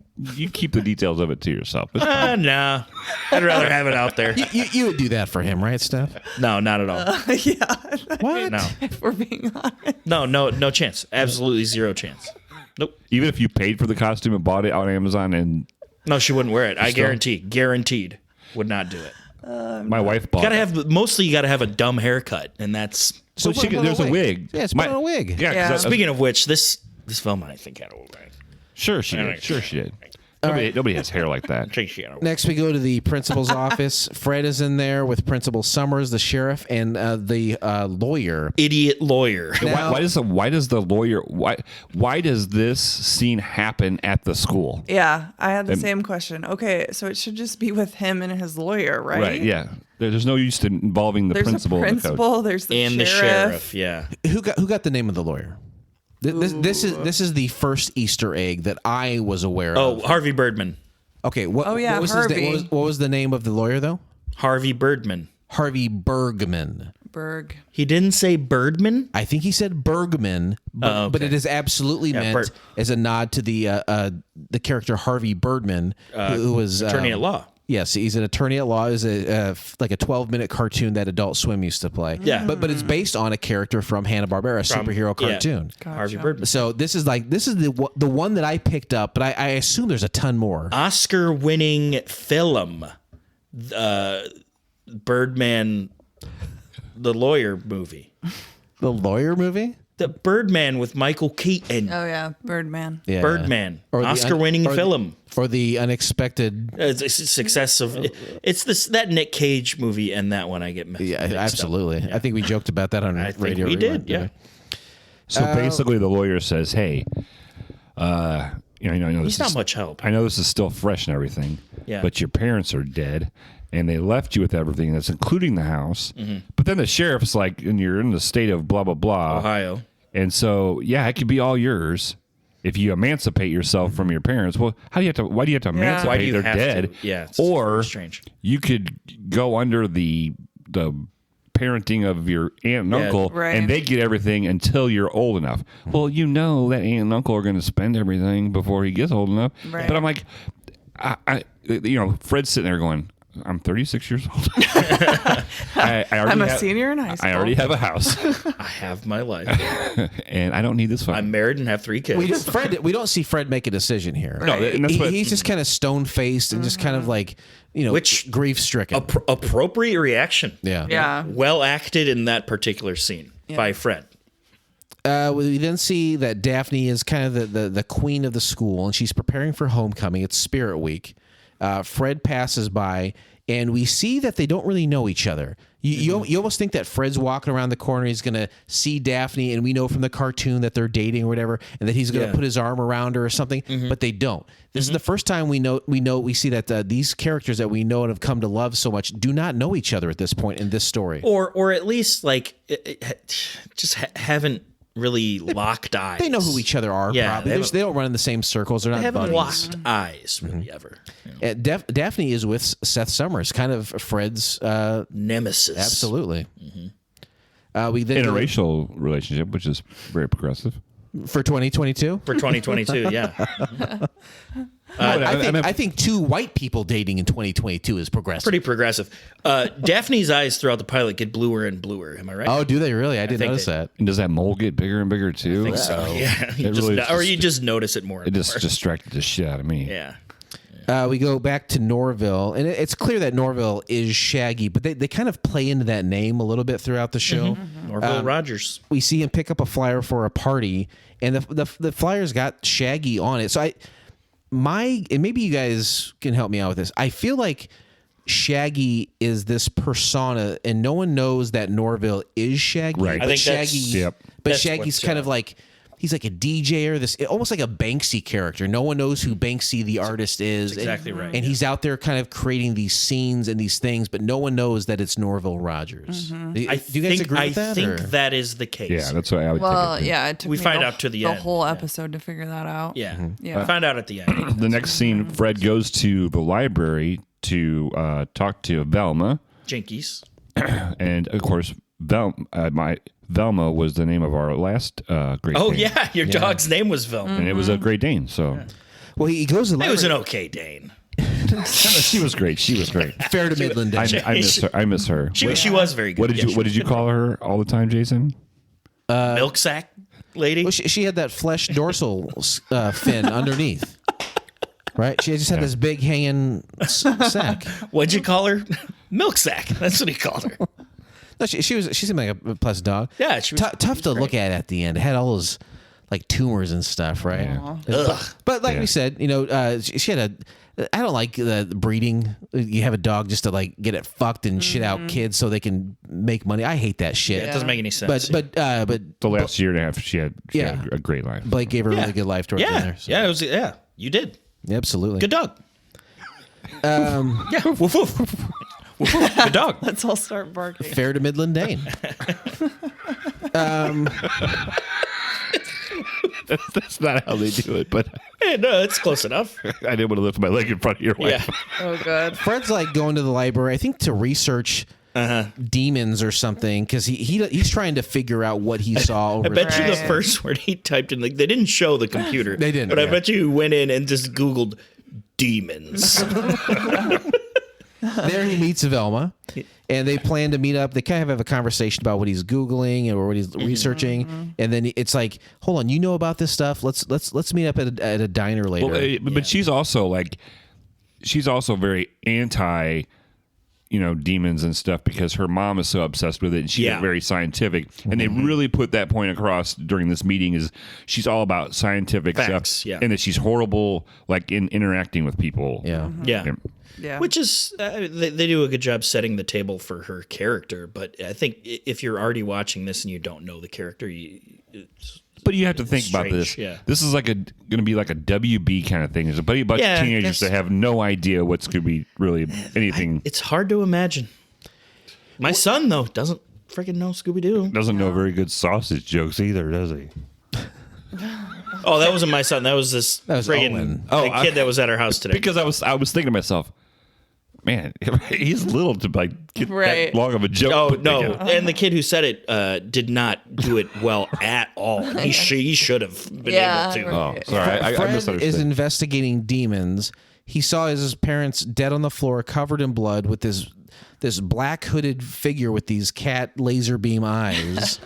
keep the details of it to yourself. nah. I'd rather have it out there. You would do that for him, right, Steph? No, not at all. Yeah. What? No. If we're being honest. No chance. Absolutely zero chance. Nope. Even if you paid for the costume and bought it on Amazon, and No, she wouldn't wear it. I guaranteed would not do it. my wife bought You gotta have a dumb haircut, and that's. So there's a wig. Yeah, it's put on a wig. Yeah. 'cause Speaking of which, this Velma I think had a wig. Sure she did. Nobody has hair like that. I think she had a wig. Next, we go to the principal's office. Fred is in there with Principal Summers, the sheriff, and the lawyer. Idiot lawyer. Now- Why does the lawyer? Why does this scene happen at the school? Yeah, I had the same question. Okay, so it should just be with him and his lawyer, right? Right. Yeah. There's no use to involving the There's principal. a and the coach. principal. There's the And the sheriff. Yeah. Who got the name of the lawyer? This is the first Easter egg that I was aware of. Oh, Harvey Birdman. Okay. Oh, yeah, what was Harvey. what was the name of the lawyer though? Harvey Birdman. Harvey Bergman. Berg. He didn't say Birdman. I think he said Bergman, but it is absolutely meant as a nod to the character Harvey Birdman, who was Attorney at law. Yes, he's an attorney at law. Is like a 12-minute cartoon that Adult Swim used to play. Yeah. but it's based on a character from Hanna-Barbera, a superhero cartoon. Gotcha. Harvey Birdman. So this is the one that I picked up, but I assume there's a ton more. Oscar-winning film, Birdman, the lawyer movie. The lawyer movie? The Birdman with Michael Keaton. Oh yeah, Birdman. Yeah. Birdman, Or the Oscar-winning or the- film. For the unexpected. It's a success of it's that Nick Cage movie and that one I get mixed up. Absolutely. Yeah. I think we joked about that on I think Radio we Rewind, did. Yeah. So basically, the lawyer says, "Hey, I know He's this not is, much help. I know this is still fresh and everything. Yeah. But your parents are dead, and they left you with everything that's including the house. But then the sheriff's like, and you're in the state of blah, blah, blah. Ohio. And so, yeah, it could be all yours if you emancipate yourself from your parents. Well, why do you have to emancipate? Why do you They're have dead. to? Yeah, it's or very strange. you could go under the parenting of your aunt and uncle, right. and they get everything until you're old enough. Well, you know that aunt and uncle are going to spend everything before he gets old enough. Right. But I'm like, Fred's sitting there going, I'm 36 years old. I'm a senior in high school. I already have a house, I have my life. and I don't need this fucking. I'm married and have 3 kids. We don't see Fred make a decision here. No, and that's what- He's just kind of stone faced and just kind of like, Which- grief stricken. Appropriate reaction. Yeah. Yeah. Well acted in that particular scene by Fred. We then see that Daphne is kind of the queen of the school, and she's preparing for homecoming. It's Spirit Week. Fred passes by, and we see that they don't really know each other. You almost think that Fred's walking around the corner, he's going to see Daphne, and we know from the cartoon that they're dating or whatever, and that he's going to put his arm around her or something, but they don't. This is the first time we see that these characters that we know and have come to love so much do not know each other at this point in this story. Or at least like haven't really locked eyes. They know who each other are. Yeah, probably. They don't run in the same circles. They're not They haven't buddies. locked eyes really ever. Daphne is with Seth Summers, kind of Fred's Nemesis. absolutely. We then go interracial relationship, which is very progressive. for 2022. For 2022, yeah. I think 2 white people dating in 2022 is progressive. Pretty progressive. Daphne's eyes throughout the pilot get bluer and bluer. Am I right? Oh, do they really? I didn't think notice they- that. And does that mole get bigger and bigger too? I think so. Yeah. You It just, really or you just notice it more. It And just more. distracted the shit out of me. Yeah. We go back to Norville, and it's clear that Norville is Shaggy, but they kind of play into that name a little bit throughout the show. Norville Rogers. We see him pick up a flyer for a party, and the flyer's got Shaggy on it. So and maybe you guys can help me out with this. I feel like Shaggy is this persona, and no one knows that Norville is Shaggy. Right. But I think that's- Shaggy, Yep. but that's Shaggy's what's, kind of like. He's like a DJ or almost like a Banksy character. No one knows who Banksy the artist is. exactly right, And he's out there kind of creating these scenes and these things, but no one knows that it's Norville Rogers. Do you guys agree with that? I think or? that is the case. Yeah, that's what I would Well, take it. yeah, it took We me find out to the end. whole Yeah. episode to figure that out. Yeah. Yeah. I found out at the end. The next scene, Fred goes to the library to talk to Velma, Jinkies. and of course, Velma was the name of our last Great Oh, Dane. yeah. Your dog's name was Velma. And it was a Great Dane, so Well, he goes to the It was library. an okay Dane. she was gret. She was great. Fair to Midland. I Dane. miss her. I miss her. She was very good. What did you call her all the time, Jason? Milk sack lady? Well, she had that flesh dorsal fin underneath. Right? She just had this big hanging sack. What'd you call her? Milk sack. That's what he called her. No, she seemed like a pleasant dog. Yeah, she was- tough she to was look at the end. It had all those like tumors and stuff, right? Yeah. But like Yeah. we said, she had I don't like the breeding. You have a dog just to like get it fucked and shit out kids so they can make money. I hate that shit. It doesn't make any sense. But The last year and a half, she had Yeah. a great life. Blake gave her a Yeah. really good life towards yeah. in there. So. Yeah, it was. Yeah, you did. Absolutely. Good dog. Yeah. Woof, woof. Woof, woof. Good dog. Let's all start barking. Fair to Midland Dane. That's not how they do it, but Yeah, no, it's close enough. I didn't want to lift my leg in front of your wife. Yeah. Oh, good. Fred's like going to the library, I think, to research demons or something, because he's trying to figure out what he saw over I bet you the Right. first word he typed in, like, they didn't show the computer. They didn't, But I yeah. bet you went in and just Googled demons. There he meets Velma, and they plan to meet up. They kind of have a conversation about what he's Googling or what he's researching, and then it's like, hold on, you know about this stuff? Let's meet up at a diner later. Well, but she's also very anti, demons and stuff because her mom is so obsessed with it, and she's Yeah. very scientific. And they really put that point across during this meeting: is she's all about scientific Facts, stuff, yeah. and that she's horrible, like in interacting with people. yeah. Yeah. Yeah. Which is, they do a good job setting the table for her character. But I think if you're already watching this and you don't know the character, it's But you have to think about Strange, this. yeah. This is going to be like a WB kind of thing. There's a bunch of Yeah, teenagers that have no idea what's going to be really anything. It's hard to imagine. My son though doesn't freaking know Scooby Doo. Doesn't know very good sausage jokes either, does he? Oh, that wasn't my son. That was this was friggin' Owen. the kid that was at our house today. Because I was thinking to myself, man, he's little to like get Right. that long of a joke. Oh put no! together. And the kid who said it did not do it well at all. He should have been Yeah, able to. Oh, sorry, I Fred misunderstood. is investigating demons. He saw his parents dead on the floor, covered in blood, with this black hooded figure with these cat laser beam eyes.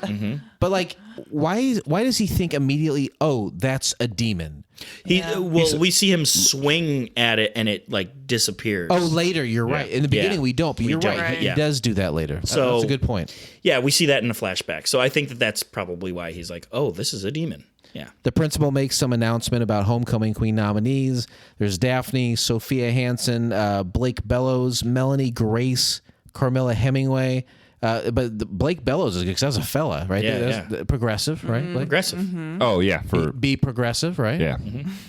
But like, why does he think immediately? Oh, that's a demon. We see him swing at it and it like disappears. Oh, later, you're right. In the beginning, we don't, but you're don't, right. He yeah. does do that later. So- That's a good point. Yeah, we see that in a flashback. So I think that's probably why he's like, oh, this is a demon. Yeah. The principal makes some announcement about homecoming queen nominees. There's Daphne, Sophia Hansen, Blake Bellows, Melanie Grace, Carmilla Hemingway. But Blake Bellows is because that's a fella, right? Yeah, That's progressive, right? Blake? Aggressive. Oh yeah, for Be progressive, right? yeah.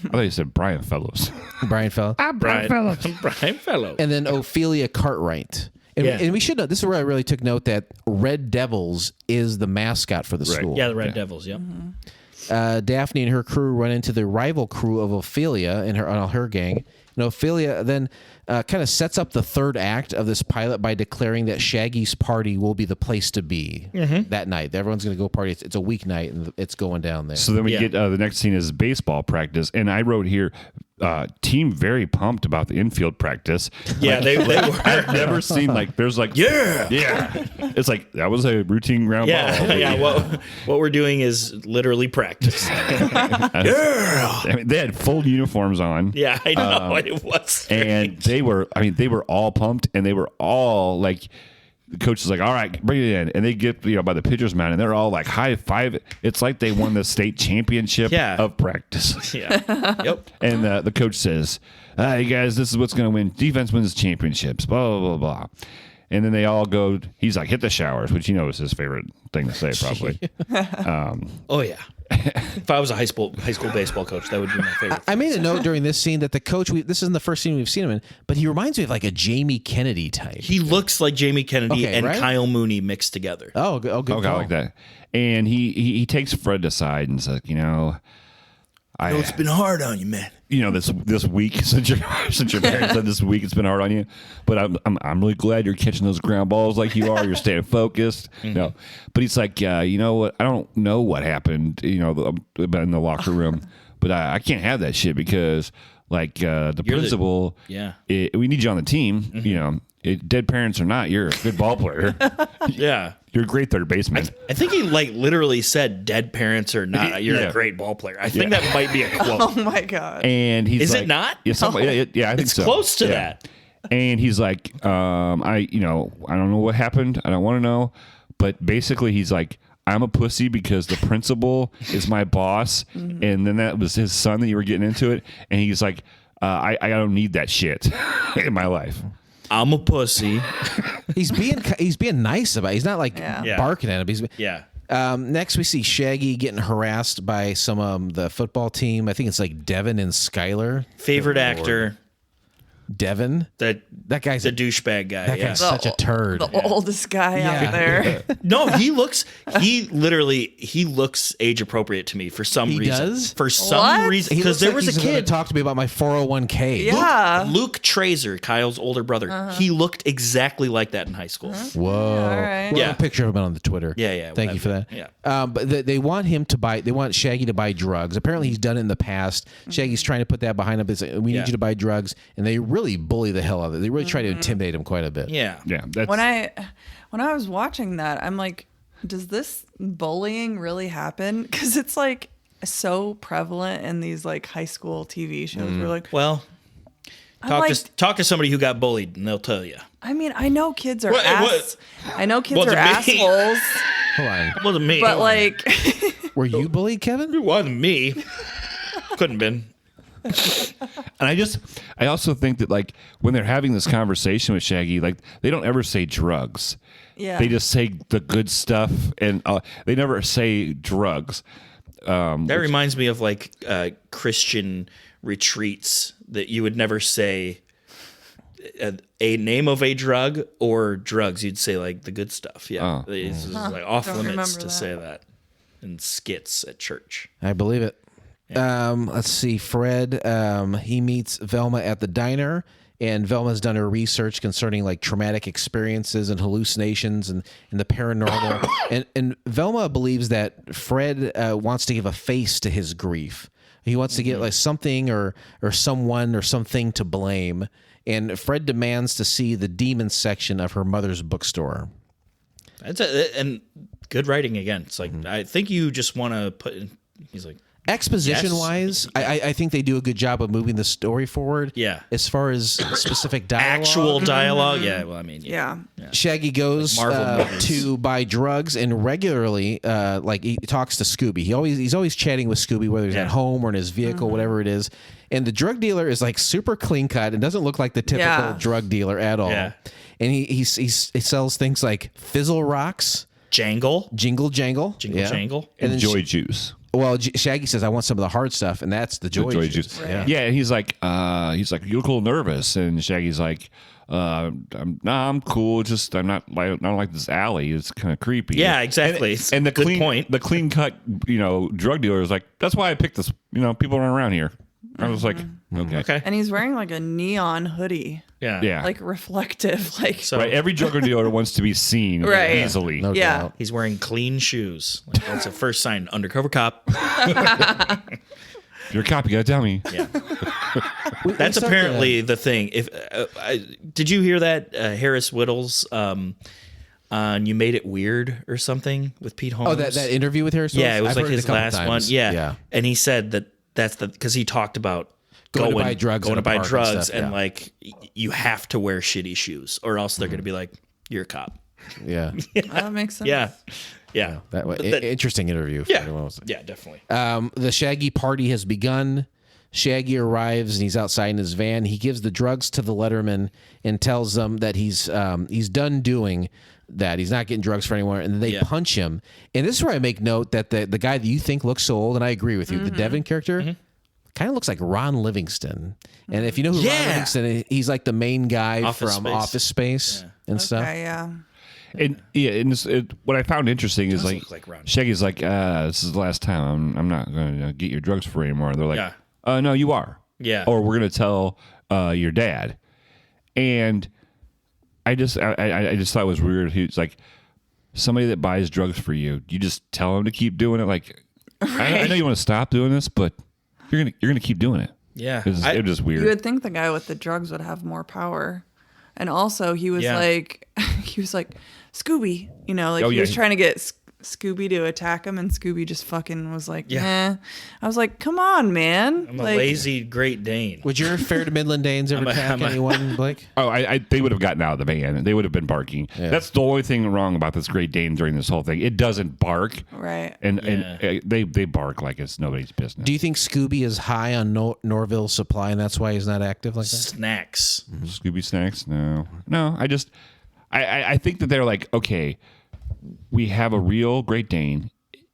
I thought you said Brian Fellows. Brian Fella. Brian Fellows. And then Ophelia Cartwright. And, Yeah. and we should know, this is where I really took note that Red Devils is the mascot for the school. Yeah, the Red Devils. Yep. Daphne and her crew run into the rival crew of Ophelia and her gang. And Ophelia then kind of sets up the third act of this pilot by declaring that Shaggy's party will be the place to be that night. Everyone's going to go party. It's a weeknight, and it's going down there. So then we Yeah. get the next scene is baseball practice, and I wrote here, team very pumped about the infield practice. Yeah, they were. I've never seen there's Yeah. It's like that was a routine ground Yeah, ball. yeah. What we're doing is literally practice. I mean, they had full uniforms on. Yeah, I know it was. And they were all pumped, and they were all like, the coach is like, all right, bring it in. And they get, by the pitcher's mound, and they're all like high five. It's like they won the state championship Yeah. of practice. Yeah. Yep. And the coach says, hey, guys, this is what's going to win. Defense wins championships, blah, blah, blah, blah. And then they all go, he's like, hit the showers, which is his favorite thing to say, probably. Oh yeah. If I was a high school baseball coach, that would be my favorite. I made a note during this scene that the coach, this isn't the first scene we've seen him in, but he reminds me of like a Jamie Kennedy type. He looks like Jamie Kennedy Okay, and right? Kyle Mooney mixed together. Oh, good. Okay, call. like that. And he takes Fred aside and says, It's been hard on you, man. this week since your parents said this week it's been hard on you, but I'm really glad you're catching those ground balls like you are. You're staying focused. No, but he's like, you know what? I don't know what happened. In the locker room, but I can't have that shit because the principal. We need you on the team. Dead parents or not, you're a good ball player. Yeah. You're a great third baseman. I think he literally said, "Dead parents or not, you're Yeah. a great ball player." I think that might be a quote. Oh my god. And he's Is it like, not? Yeah, yeah, I think It's so. close to Yeah. that. And he's like, I don't know what happened. I don't want to know. But basically, he's like, I'm a pussy because the principal is my boss. And then that was his son that you were getting into it. And he's like, I don't need that shit in my life. I'm a pussy. He's being nice about it. He's not like Yeah. barking at him. Yeah. Next, we see Shaggy getting harassed by some the football team. I think it's like Devin and Skylar. Favorite actor. Devin, That guy's the douchebag guy. that Yeah. guy's such a turd. The oldest guy out there. No, he looks age appropriate to me for some He reason. does? For some What? reason, He because looks there like was he's a gonna kid. talk to me about my 401k. Yeah. Luke Trazer, Kyle's older brother. He looked exactly like that in high school. Whoa. All right. We'll Yeah. have a picture of him on the Twitter. Yeah. Thank you for that. Yeah. But they want him to buy. They want Shaggy to buy drugs. Apparently, he's done it in the past. Shaggy's trying to put that behind him. It's like, we Yeah. need you to buy drugs, and they really bully the hell out of it. They really try to intimidate him quite a bit. Yeah. Yeah. That's, When I was watching that, I'm like, does this bullying really happen? Because it's like so prevalent in these like high school TV shows. We're like, Well, I'm talk like, talk to somebody who got bullied, and they'll tell you. I mean, I know kids are What- I know kids Wasn't are me. assholes, It Hold on. wasn't me. but like, Were you bullied, Kevin? it wasn't me. Couldn't have been. and I also think that when they're having this conversation with Shaggy, they don't ever say drugs. yeah, They just say the good stuff, and they never say drugs. That reminds me of like Christian retreats that you would never say a name of a drug or drugs. You'd say like the good stuff. Yeah, it's like off Don't limits remember to that. say that in skits at church. I believe it. Let's see. Fred, he meets Velma at the diner, and Velma's done her research concerning like traumatic experiences and hallucinations and the paranormal. and Velma believes that Fred wants to give a face to his grief. He wants to get like something or someone or something to blame. And Fred demands to see the demon section of her mother's bookstore. And good writing again. It's like I think you just want to put in. He's like Exposition-wise, I think they do a good job of moving the story forward. Yeah. As far as specific dialogue. actual dialogue. Yeah. Well, I mean, Yeah. Shaggy goes Like Marvel movies. to buy drugs and regularly, like he talks to Scooby. He's always chatting with Scooby, whether he's at home or in his vehicle, whatever it is. And the drug dealer is like super clean cut and doesn't look like the typical drug dealer at all. Yeah. And he sells things like Fizzle Rocks, Jingle Jangle, Jangle. and then Joy Juice. Well, Shaggy says, "I want some of the hard stuff," and that's the joy juice. Right. Yeah, and he's like, you look a little nervous, and Shaggy's like, I'm cool. Just I don't like this alley. It's kind of creepy. Yeah, exactly. And the Good point. the clean cut, drug dealer is like, that's why I picked this. People aren't around here. I was like, okay. And he's wearing like a neon hoodie, Yeah. like reflective, like So Right. Every drug dealer wants to be seen Right. easily. No yeah. doubt. he's wearing clean shoes. Like, that's a first sign. Undercover cop. If you're a cop, you gotta tell me. Yeah. That's apparently the thing. If did you hear that Harris Whittles on You Made It Weird or something with Pete Holmes? Oh, that interview with Harris? Yeah, it was I've like heard it a his couple last one. times. Yeah. And he said that's because he talked about Going to buy drugs going in to a buy park and drugs, stuff, and yeah. like you have to wear shitty shoes, or else they're going to be like, "You're a cop." Yeah. That makes sense. Yeah, yeah, That way, But that- interesting interview. For yeah, anyone else. yeah, definitely. The Shaggy party has begun. Shaggy arrives and he's outside in his van. He gives the drugs to the Letterman and tells them that he's done doing that. He's not getting drugs for anyone. And then they punch him. And this is where I make note that the guy that you think looks so old, and I agree with you, the Devin character kind of looks like Ron Livingston. And if you know who Ron Livingston is, he's like the main guy Office from Space. Office Space and stuff. Okay, yeah. And what I found interesting is look like Ron. Shaggy's like, this is the last time. I'm not going to get your drugs for you anymore. They're like, Yeah. No, you are. Yeah. Or we're going to tell your dad. And I just thought it was weird. He's like, somebody that buys drugs for you, you just tell them to keep doing it. Like, I know you want to stop doing this, but you're gonna keep doing it. Yeah. It was just weird. You would think the guy with the drugs would have more power. And also he was like Scooby, he was trying to get Scooby to attack him, and Scooby just fucking was like, I was like, come on, man. I'm a lazy Great Dane. Would your fair to Midland Danes ever attack anyone, Blake? Oh, they would have gotten out of the van. They would have been barking. Yeah. That's the only thing wrong about this Great Dane during this whole thing. It doesn't bark. Right. And they bark like it's nobody's business. Do you think Scooby is high on Norville supply, and that's why he's not active like that? Snacks. Scooby snacks? No. I think that they're like, okay, we have a real Great Dane.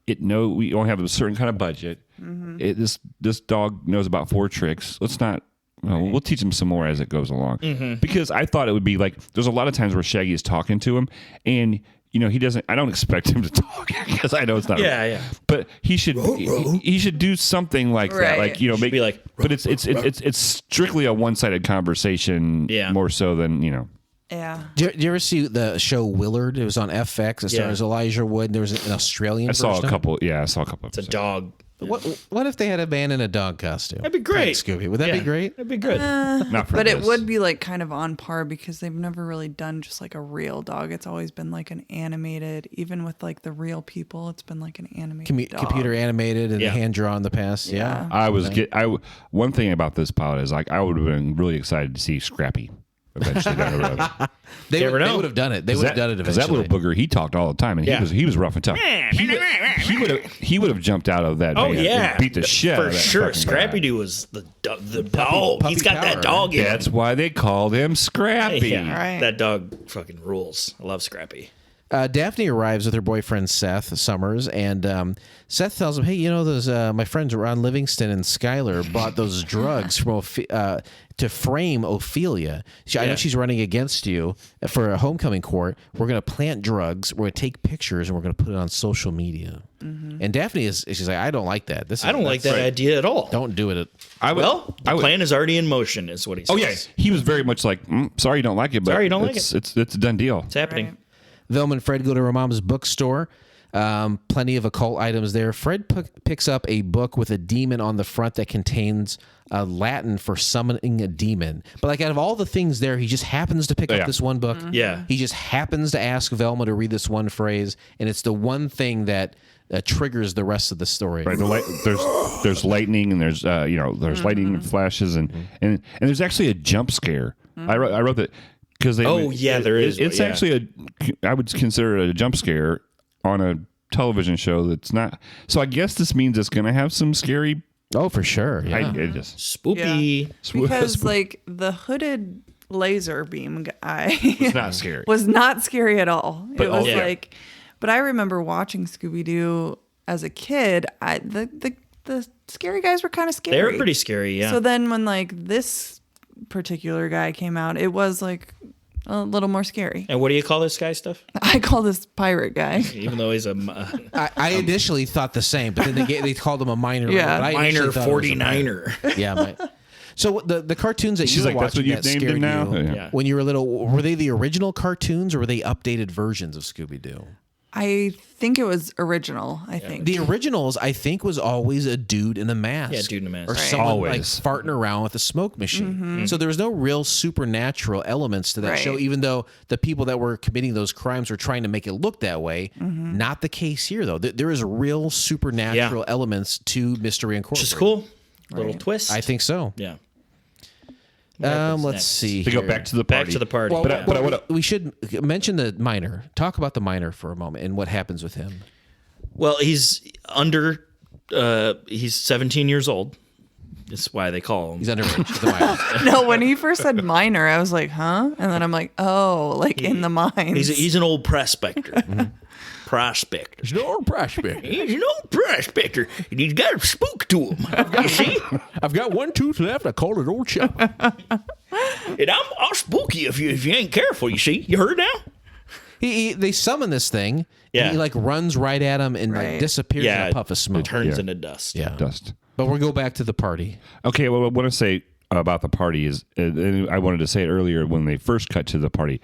We don't have a certain kind of budget. This dog knows about 4 tricks. Let's not. We'll teach him some more as it goes along. Because I thought it would be like there's a lot of times where Shaggy is talking to him, and he doesn't. I don't expect him to talk because I know it's not. Yeah. But he should. He should do something like that. Right. Like Be like, But it's strictly a one-sided conversation. Yeah. More so than Yeah. Did you ever see the show Willard? It was on FX. It stars Elijah Wood. There was an Australian I saw a version. couple. Yeah, I saw a couple. it's a dog. What if they had a man in a dog costume? That'd be great. Scooby. Would that be great? That'd be good. Not for But it this. would be like kind of on par because they've never really done just like a real dog. It's always been like an animated, even with like the real people, it's been like an animated dog. Computer animated and Yeah. hand drawn in the past. Yeah. One thing about this pilot is like I would have been really excited to see Scrappy eventually down the road. They Never know. would have done it. They would have done it Because eventually. that little booger, he talked all the time, and he was rough and tough. He would have jumped out of that. Oh van yeah, and beat the shit out for of that sure. fucking Scrappy guy. Doo was the dog. puppy He's got power, that dog in him. That's why they called him Scrappy. Yeah, Right. that dog fucking rules. I love Scrappy. Daphne arrives with her boyfriend Seth Summers, and Seth tells him, "Hey, you know those my friends Ron Livingston and Skylar bought those drugs from to frame Ophelia. I know she's running against you for a homecoming court. We're going to plant drugs. We're going to take pictures, and we're going to put it on social media." And Daphne she's like, "I don't like that. I don't like that idea at all. Don't do it." The plan is already in motion, is what he says. Oh yeah, he was very much like, "Sorry, you don't like it, but Sorry, you don't like it's a done deal." It's happening. Right. Velma and Fred go to her mom's bookstore. Plenty of occult items there. Fred picks up a book with a demon on the front that contains Latin for summoning a demon. But like out of all the things there, he just happens to pick up this one book. Yeah. He just happens to ask Velma to read this one phrase, and it's the one thing that triggers the rest of the story. Right. There's lightning, and there's there's lightning flashes, and there's actually a jump scare. I wrote that because they. Oh yeah, there is. It's actually I would consider it a jump scare on a television show that's not. So I guess this means it's going to have some scary. Oh, for sure. Yeah. Spoopy. Because like the hooded laser beam guy It's not scary. was not scary at all. But it was also- like, but I remember watching Scooby Doo as a kid. The scary guys were kind of scary. They were pretty scary, yeah. So then when like this particular guy came out, it was like a little more scary. And what do you call this guy stuff? I call this pirate guy. Even though he's a I initially thought the same, but then they called him a minor. Yeah. but I initially minor thought it was a minor. 49er. Yeah. So the cartoons that She's you were like, "That's watching what you've that named scared him now?" you Yeah. when you were little, were they the original cartoons or were they updated versions of Scooby Doo? I think it was original. I think The originals, I think, was always a dude in a mask. Yeah, dude in a mask. Or Right. someone like Always. farting around with a smoke machine. So there was no real supernatural elements to that Right. show, even though the people that were committing those crimes were trying to make it look that way. Not the case here, though. There is real supernatural elements to Mystery Incorporated. Which is cool. Little twist. I think so. Yeah. What happens Let's next? see. To go here. back to the party. Back to the party. Well, yeah. but I wanna- we should mention the minor. Talk about the minor for a moment and what happens with him. Well, he's under. He's 17 years old. That's why they call him. He's underage. The minor. no. When he first said minor, I was like, huh? And then I'm like, oh, like in the mines. He's an old prospector. Prospector. He's no prospect. He's an old prospector, and he's got a spook to him. You see? I've got one tooth left. I call it Old Chop. And I'll spook you if you ain't careful. You see? You heard now? They summon this thing. Yeah. And he like runs right at him and like Right. disappears Yeah. in a puff of smoke. It turns Yeah. into dust. Yeah. Dust. But we'll go back to the party. Okay, well, what I want to say about the party is, and I wanted to say it earlier when they first cut to the party.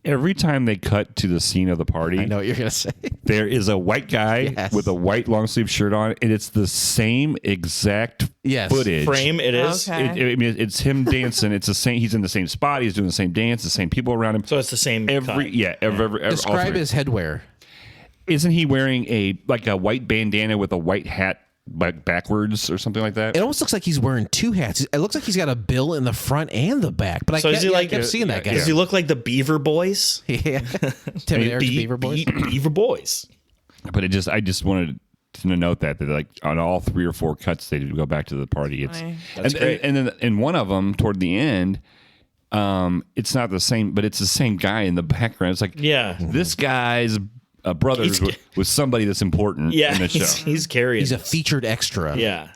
Every time they cut to the scene of the party, I know what you're gonna say. there is a white guy Yes. with a white long sleeve shirt on, and it's the same exact Yes. footage. Frame it is. Okay. I mean, it's him dancing. It's the same. He's in the same spot. He's doing the same dance. The same people around him. So it's the same. cut. Every all Describe three. his headwear. Isn't he wearing a white bandana with a white hat, like backwards or something like that? It almost looks like he's wearing two hats. It looks like he's got a bill in the front and the back. But So is he I like- kept seeing that guy. Does he look like the Beaver Boys? Yeah. Tim and Eric's Beaver Boys. Beaver Boys. But I just wanted to note that like on all 3 or 4 cuts they go back to the party. It's Aye. That's great. And then in one of them toward the end, it's not the same, but it's the same guy in the background. It's like, Yeah. this guy's brothers with somebody that's important Yeah, in the show. he's carrying. He's a this. featured extra. Yeah.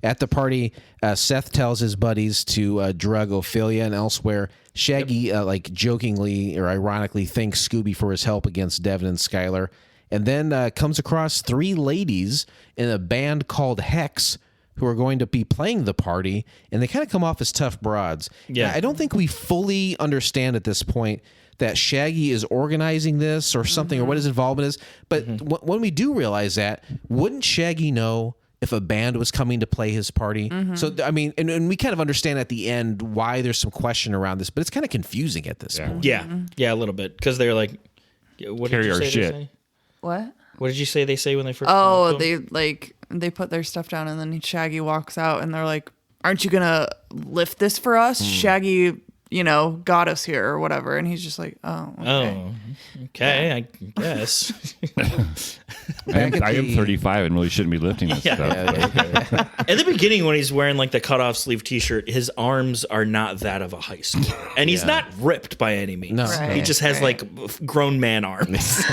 At the party, Seth tells his buddies to drug Ophelia, and elsewhere, Shaggy like jokingly or ironically thanks Scooby for his help against Devin and Skylar, and then comes across 3 ladies in a band called Hex who are going to be playing the party, and they kind of come off as tough broads. Yeah. I don't think we fully understand at this point that Shaggy is organizing this or something, or what his involvement is. But when we do realize that, wouldn't Shaggy know if a band was coming to play his party? So, I mean, and we kind of understand at the end why there's some question around this, but it's kind of confusing at this point. Yeah. Yeah, a little bit. Because they're like, what Carry did you our say they shit. say? What? What did you say they say when they first Oh, come up to him? they put their stuff down, and then Shaggy walks out, and they're like, "Aren't you gonna lift this for us?" Shaggy got us here or whatever. And he's just like, oh, okay. Oh, okay, I guess. I am 35 and really shouldn't be lifting this stuff. At the beginning, when he's wearing like the cutoff sleeve T-shirt, his arms are not that of a high schooler, and he's not ripped by any means. No. Right, he just has like grown man arms.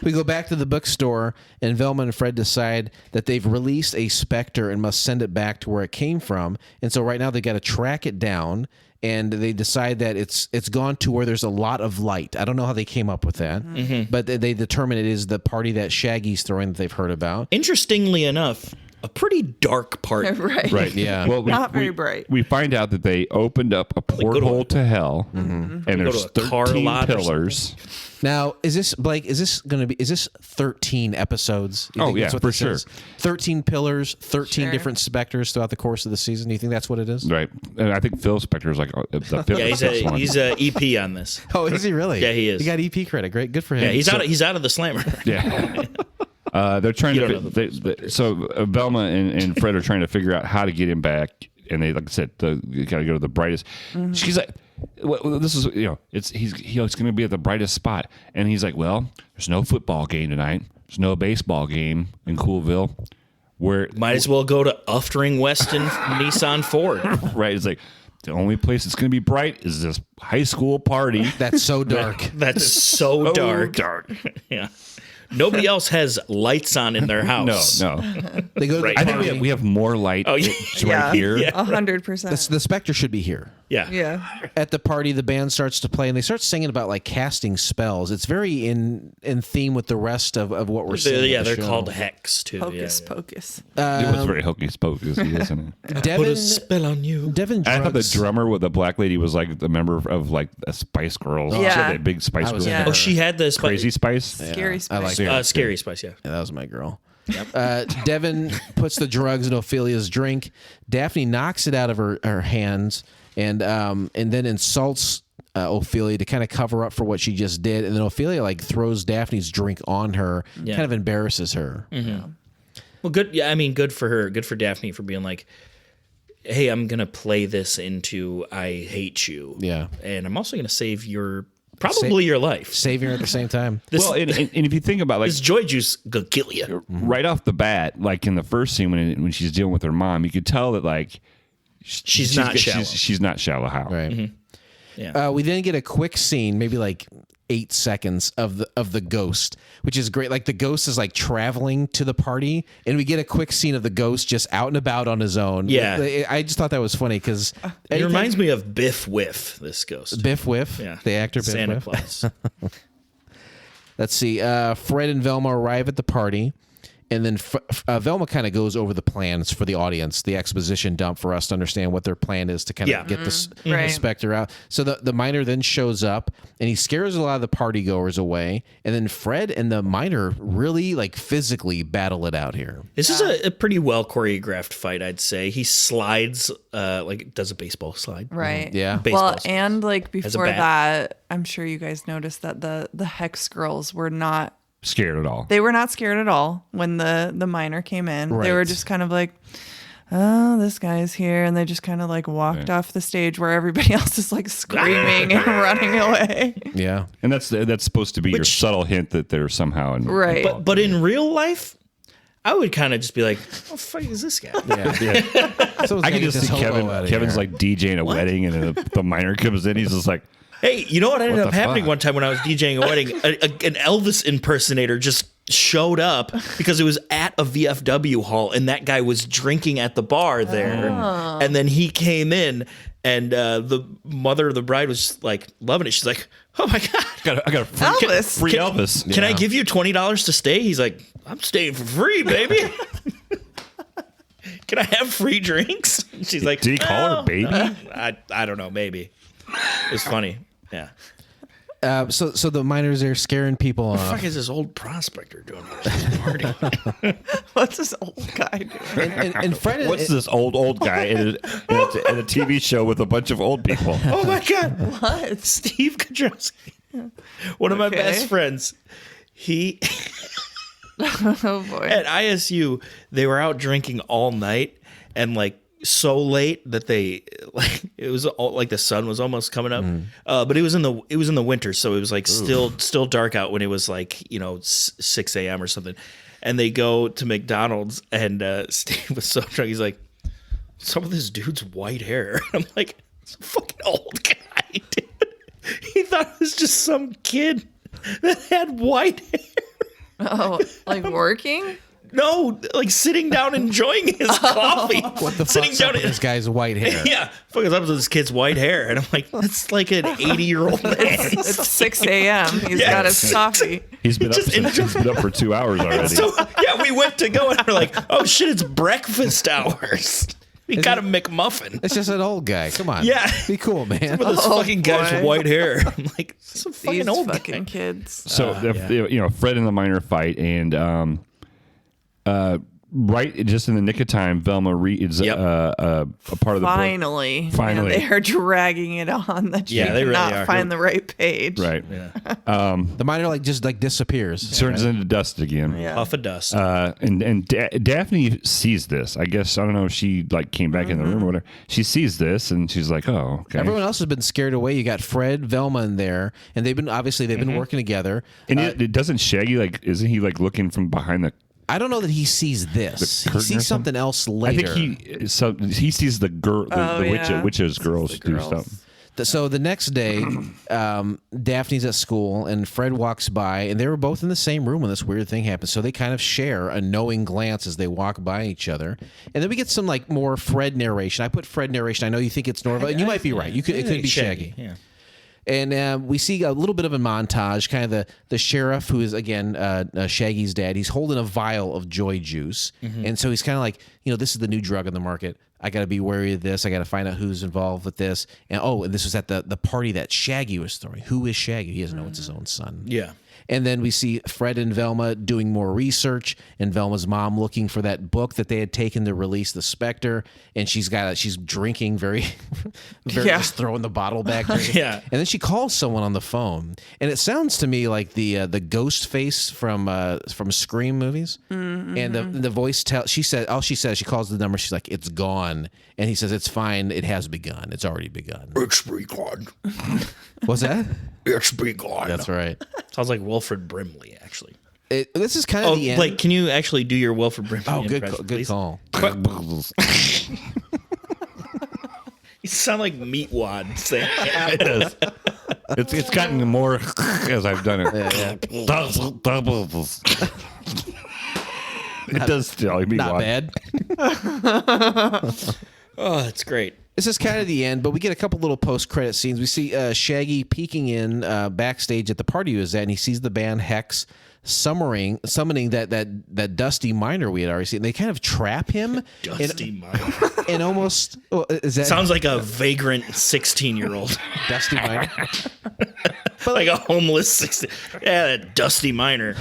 We go back to the bookstore, and Velma and Fred decide that they've released a specter and must send it back to where it came from. And so right now they got to track it down, and they decide that it's gone to where there's a lot of light. I don't know how they came up with that, but they determine it is the party that Shaggy's throwing that they've heard about. Interestingly enough, a pretty dark party. Right. Right. Yeah. Well, Not very bright. We find out that they opened up a porthole to hell, and there's to a car 13 lot or pillars. Now, is this 13 episodes? You Oh, think yeah, that's what for this sure. is? 13 pillars, 13 Sure. different specters throughout the course of the season. Do you think that's what it is? Right. And I think Phil Spector is like the fifth Yeah, one. he's a EP on this. Oh, is he really? Yeah, he is. He got EP credit. Great. Good for him. Yeah, he's out of the slammer. Yeah. They're trying You to. don't know the So Velma and Fred are trying to figure out how to get him back, and they, like I said, you got to go to the brightest. She's like, well, "This is it's he's going to be at the brightest spot," and he's like, "Well, there's no football game tonight. There's no baseball game in Coolville. Where Might as well go to Uftring Weston Nissan Ford. right? It's like the only place that's going to be bright is this high school party. That's so dark. That's so dark. dark. Yeah. Nobody else has lights on in their No, house. no. They go to Right. the I think party. we have more light. Oh, yeah. It's right here. Yeah. 100%. The specter should be here. Yeah. Yeah. At the party, the band starts to play, and they start singing about like casting spells. It's very in theme with the rest of what we're seeing. Yeah, in the they're show. called Hex, too. Pocus, yeah. pocus. It was very hocus pocus, isn't it? Devin, Put a spell on you. Devin I thought the drugs. drummer with the black lady was like the member of like a Spice Girls. Yeah. She had that big Spice I was Girl. Yeah. Oh, she had this Crazy Spice. Scary I like spice. that. Scary Spice, yeah. Yeah, that was my girl. Devin puts the drugs in Ophelia's drink. Daphne knocks it out of her hands and then insults Ophelia to kind of cover up for what she just did. And then Ophelia like throws Daphne's drink on her, Yeah. kind of embarrasses her. Well, good. Yeah, I mean, good for her. Good for Daphne for being like, hey, I'm going to play this into I hate you. Yeah. And I'm also going to save your life. Saving her at the same time. This, Well, and if you think about like this joy juice gonna kill you. right off the bat, like in the first scene when she's dealing with her mom, you could tell that like She's not shallow. She's not shallow. How? Right. Yeah. We then get a quick scene, maybe like 8 seconds of the ghost, which is great. Like the ghost is like traveling to the party, and we get a quick scene of the ghost just out and about on his own. Yeah. I just thought that was funny because It reminds me of Biff Whiff, this ghost. Biff Whiff, Yeah. the actor Biff Santa Whiff. Claus. Let's see. Fred and Velma arrive at the party, and then Velma kind of goes over the plans for the audience, the exposition dump for us to understand what their plan is to kind of Yeah. get the Right. specter out. So the miner then shows up, and he scares a lot of the party goers away. And then Fred and the miner really like physically battle it out here. This is a pretty well choreographed fight, I'd say. He slides, does a baseball slide. Right. Yeah. Baseball Well, slides. and like before bat. that, I'm sure you guys noticed that the Hex girls were not Scared at all? they were not scared at all when the miner came in. They were Right. just kind of like, oh, this guy's here, and they just kind of like walked off the stage where everybody else is like screaming and running away. Yeah. And that's supposed to be your subtle hint that they're somehow in. Right. But in real life, I would kind of just be like, "What the fuck is this guy?" Someone's I gotta can get just this see hobo out of Kevin's here. like DJing a wedding, and the miner comes in. He's just like, Hey, you know what ended What up the happening fuck? one time when I was DJing a wedding? An Elvis impersonator just showed up because it was at a VFW hall, and that guy was drinking at the bar there. And then he came in, and the mother of the bride was like loving it. She's like, "Oh my god, I got a free Elvis. free Elvis." can I give you $20 to stay?" He's like, "I'm staying for free, baby." Can I have free drinks? She's like, Did he call her baby? I don't know, maybe. It's funny. Yeah. So the miners are scaring people What the off. fuck is this old prospector doing at this party? What's this old guy doing? And Fred What's this old guy in a TV show with a bunch of old people? Oh my god. What? Steve Kudrowski. One of my Okay. best friends. He Oh boy. at ISU, they were out drinking all night, and like so late that they like it was like the sun was almost coming up, but it was in the winter, so it was like still dark out when it was like 6 a.m. or something. And they go to McDonald's, and Steve was so drunk. He's like, "Some of this dude's white hair." I'm like, "It's a fucking old guy, dude." He thought it was just some kid that had white hair. Oh, like working? No, like sitting down enjoying his coffee. What the sitting fuck's down up with this guy's white hair? Yeah, fuck is up with this kid's white hair? And I'm like, that's like an 80-year-old man. It's 6 a.m. He's got his coffee. He's been up for 2 hours already. So yeah, we went to go and we're like, oh shit, it's breakfast hours. We got a McMuffin. It's just an old guy. Come on. Yeah. Be cool, man. With this fucking guy's boy. white hair. I'm like, this is a fucking These old fucking guy. kids. So Fred and the Miner fight, and right just in the nick of time, Velma is Yep. a part of the book. Finally. Finally. Man, they are dragging it on that she Yeah, they really cannot are. find the right page. Right. The miner just disappears. Turns into dust again. Yeah. Puff of dust. And Daphne sees this. I guess, I don't know if she like came back in the room or whatever. She sees this and she's like, oh, okay. Everyone else has been scared away. You got Fred, Velma in there, and they've been working together. And it doesn't Shaggy, like, isn't he like looking from behind the I don't know that he sees this. He curtain or sees something else I later. think he sees the girl, the witches girls do something. So the next day, Daphne's at school, and Fred walks by, and they were both in the same room when this weird thing happens. So they kind of share a knowing glance as they walk by each other. And then we get some like more Fred narration. I put Fred narration. I know you think it's Norva, and you might be right. It could be Shaggy. Yeah. And we see a little bit of a montage, kind of the sheriff, who is, again, Shaggy's dad. He's holding a vial of joy juice. And so he's kind of like, this is the new drug on the market. I got to be wary of this. I got to find out who's involved with this. And this was at the party that Shaggy was throwing. Who is Shaggy? He doesn't know it's his own son. Yeah. And then we see Fred and Velma doing more research, and Velma's mom looking for that book that they had taken to release the Spectre, and she's drinking very just throwing the bottle back. Yeah. And then she calls someone on the phone, and it sounds to me like the ghost face from Scream movies. And the voice she calls the number. She's like, "It's gone," and he says, "It's fine. It has begun. It's already begun." It's begun. What's that? It's begun. That's right. Sounds like Wilfred Brimley, actually. This is kind of the end. Blake, can you actually do your Wilfred Brimley impression, good please? call. It You sound like Meatwad saying does. It's gotten more as I've done it. It does still. Not bad. Oh, that's great. This is kind of the end, but we get a couple little post-credit scenes. We see Shaggy peeking in backstage at the party he was at, and he sees the band Hex summoning that Dusty Miner we had already seen. They kind of trap him. Dusty Miner. And almost... is that Sounds like a vagrant 16-year-old. Dusty Miner? Like a homeless 16. Yeah, that Dusty Miner.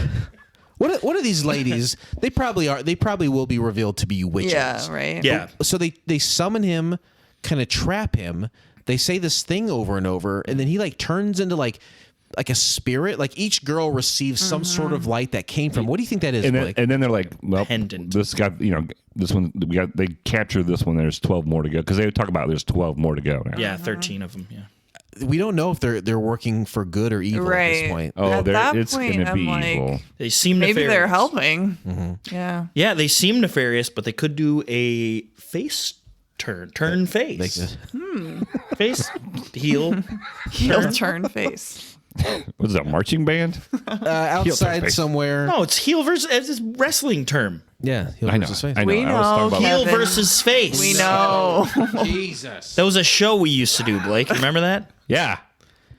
What are these ladies? They probably are. They probably will be revealed to be witches. Yeah, right. Yeah. So they summon him, kind of trap him. They say this thing over and over, and then he like turns into like a spirit. Like each girl receives some sort of light that came from. What do you think that is, Blake? And then they're like, well, Pendant. this guy, this one they captured this one. There's 12 more to go because they talk about there's 12 more to go now. Yeah, 13 of them. Yeah. We don't know if they're working for good or evil at this Right. point. Oh, At that it's going point, to be I'm like, evil. They seem Maybe nefarious. they're helping. Yeah. Yeah, they seem nefarious, but they could do a face turn face. Face, heel. Heel turn face. What is that, marching band? Outside face. somewhere. No, it's heel versus it's a wrestling term. Yeah, heel I know. versus face. I know. We I was talking know, about Kevin. Heel versus face. We know. Jesus. That was a show we used to do, Blake. Remember that? Yeah,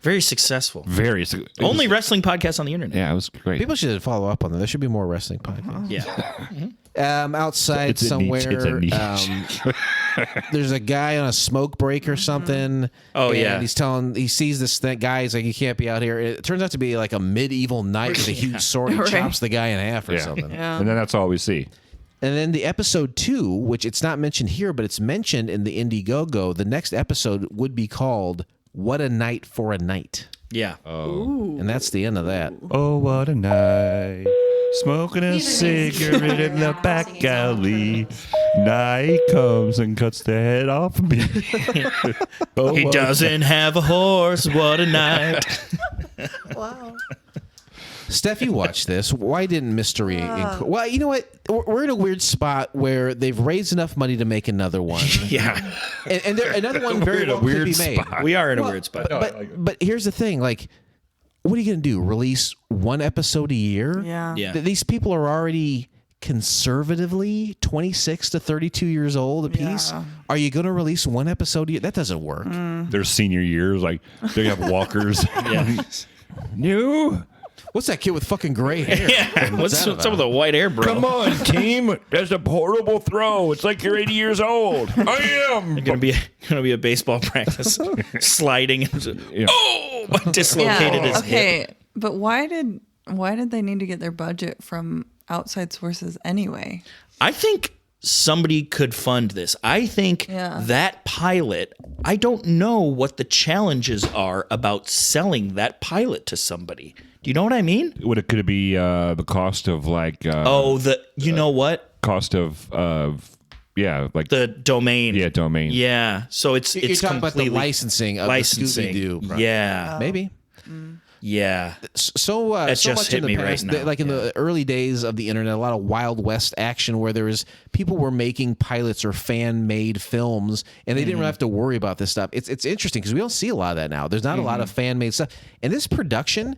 Very successful. very. Only wrestling podcast on the internet. Yeah, it was great. People should follow up on that. There should be more wrestling podcasts. Yeah. Outside It's a niche. somewhere, It's a niche. there's a guy on a smoke break or something. Oh, and yeah. he sees this guy. He's like, you can't be out here. It turns out to be like a medieval knight with a huge sword. He Right. chops the guy in half or Yeah. something. Yeah. And then that's all we see. And then the episode 2, which it's not mentioned here, but it's mentioned in the Indiegogo. The next episode would be called "What a Night for a Night," Yeah. and that's the end of that. Oh, what a night. Smoking a cigarette in the back alley. Night comes and cuts the head off me. He doesn't have a horse. What a night. Wow. Steph, you watched this. Why didn't Mystery? Well, you know what? We're in a weird spot where they've raised enough money to make another one. Yeah. And another one very well could be made. We are in a weird spot. But here's the thing. Like, what are you going to do? Release one episode a year? Yeah. Yeah. These people are already conservatively 26 to 32 years old apiece. Yeah. Are you going to release one episode a year? That doesn't work. Their senior years, like they have walkers. Yeah. New. What's that kid with fucking gray hair? Yeah. What's some of the white hair, bro? Come on, team. That's a horrible throw. It's like you're 80 years old. I am. Gonna be a baseball practice, sliding. Yeah. Oh, dislocated his hip. Okay, but why did they need to get their budget from outside sources anyway? I think somebody could fund this. I think that pilot, I don't know what the challenges are about selling that pilot to somebody. Do you know what I mean? Could it be the cost of like? You know what? Cost of like The domain. Yeah, domain. Yeah. So it's You're talking about the completely licensing of the Scooby Doo. Yeah. Maybe. Yeah. So That so just much hit in the me right past, now. like in the early days of the internet, a lot of Wild West action where there was people were making pilots or fan made films, and they didn't really have to worry about this stuff. It's interesting because we don't see a lot of that now. There's not a lot of fan made stuff, and this production,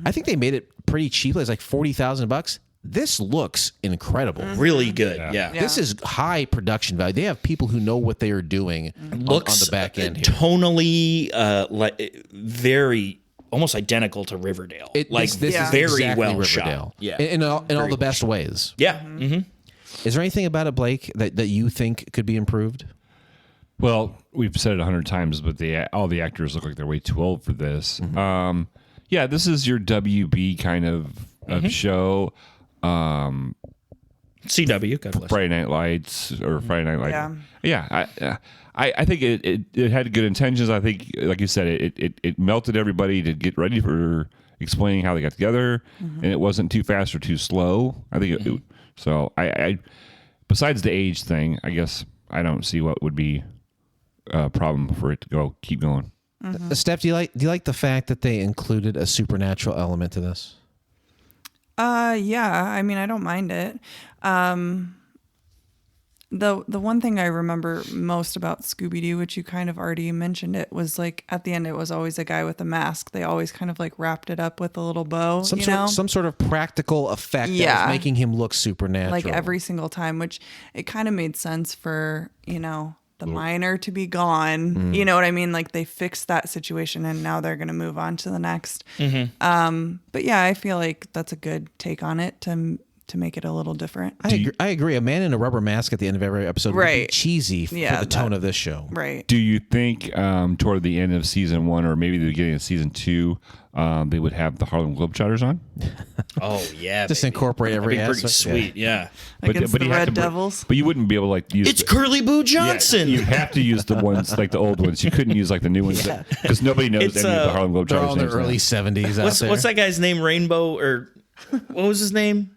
I think they made it pretty cheap. It's like $40,000. This looks incredible. Really good. Yeah. This is high production value. They have people who know what they are doing on the back end here. Tonally very almost identical to Riverdale. This is very exactly well Riverdale. shot. Yeah. In all the best ways. Yeah. Mm-hmm. Is there anything about it, Blake, that you think could be improved? Well, we've said it 100 times, but all the actors look like they're way too old for this. Yeah, this is your WB kind of show. CW, God bless. Friday Night Lights or Friday Night Lights. Yeah. I think it had good intentions. I think, like you said, it melted everybody to get ready for explaining how they got together, and it wasn't too fast or too slow. I think so. I besides the age thing, I guess I don't see what would be a problem for it to keep going. Steph, do you like the fact that they included a supernatural element to this? Yeah. I mean, I don't mind it. The one thing I remember most about Scooby Doo, which you kind of already mentioned, it was like at the end it was always a guy with a mask. They always kind of like wrapped it up with a little bow. Some sort of practical effect that was making him look supernatural. Like every single time, which it kind of made sense for the minor to be gone. You know what I mean? Like they fixed that situation and now they're going to move on to the next. But yeah, I feel like that's a good take on it to make it a little different. I agree. A man in a rubber mask at the end of every episode would be cheesy for the tone of this show. Right. Do you think toward the end of season 1 or maybe the beginning of season 2, they would have the Harlem Globetrotters on? Oh yeah. Just incorporate every That'd be pretty aspect. sweet. Yeah. Against the you have Red Devils. But you wouldn't be able to use It's Curly Boo Johnson. You have to use the ones like the old ones. You couldn't use like the new ones because nobody knows It's, any of the Harlem Globetrotters. They're all in their names now. early 70s out there. What's that guy's name? Rainbow or what was his name?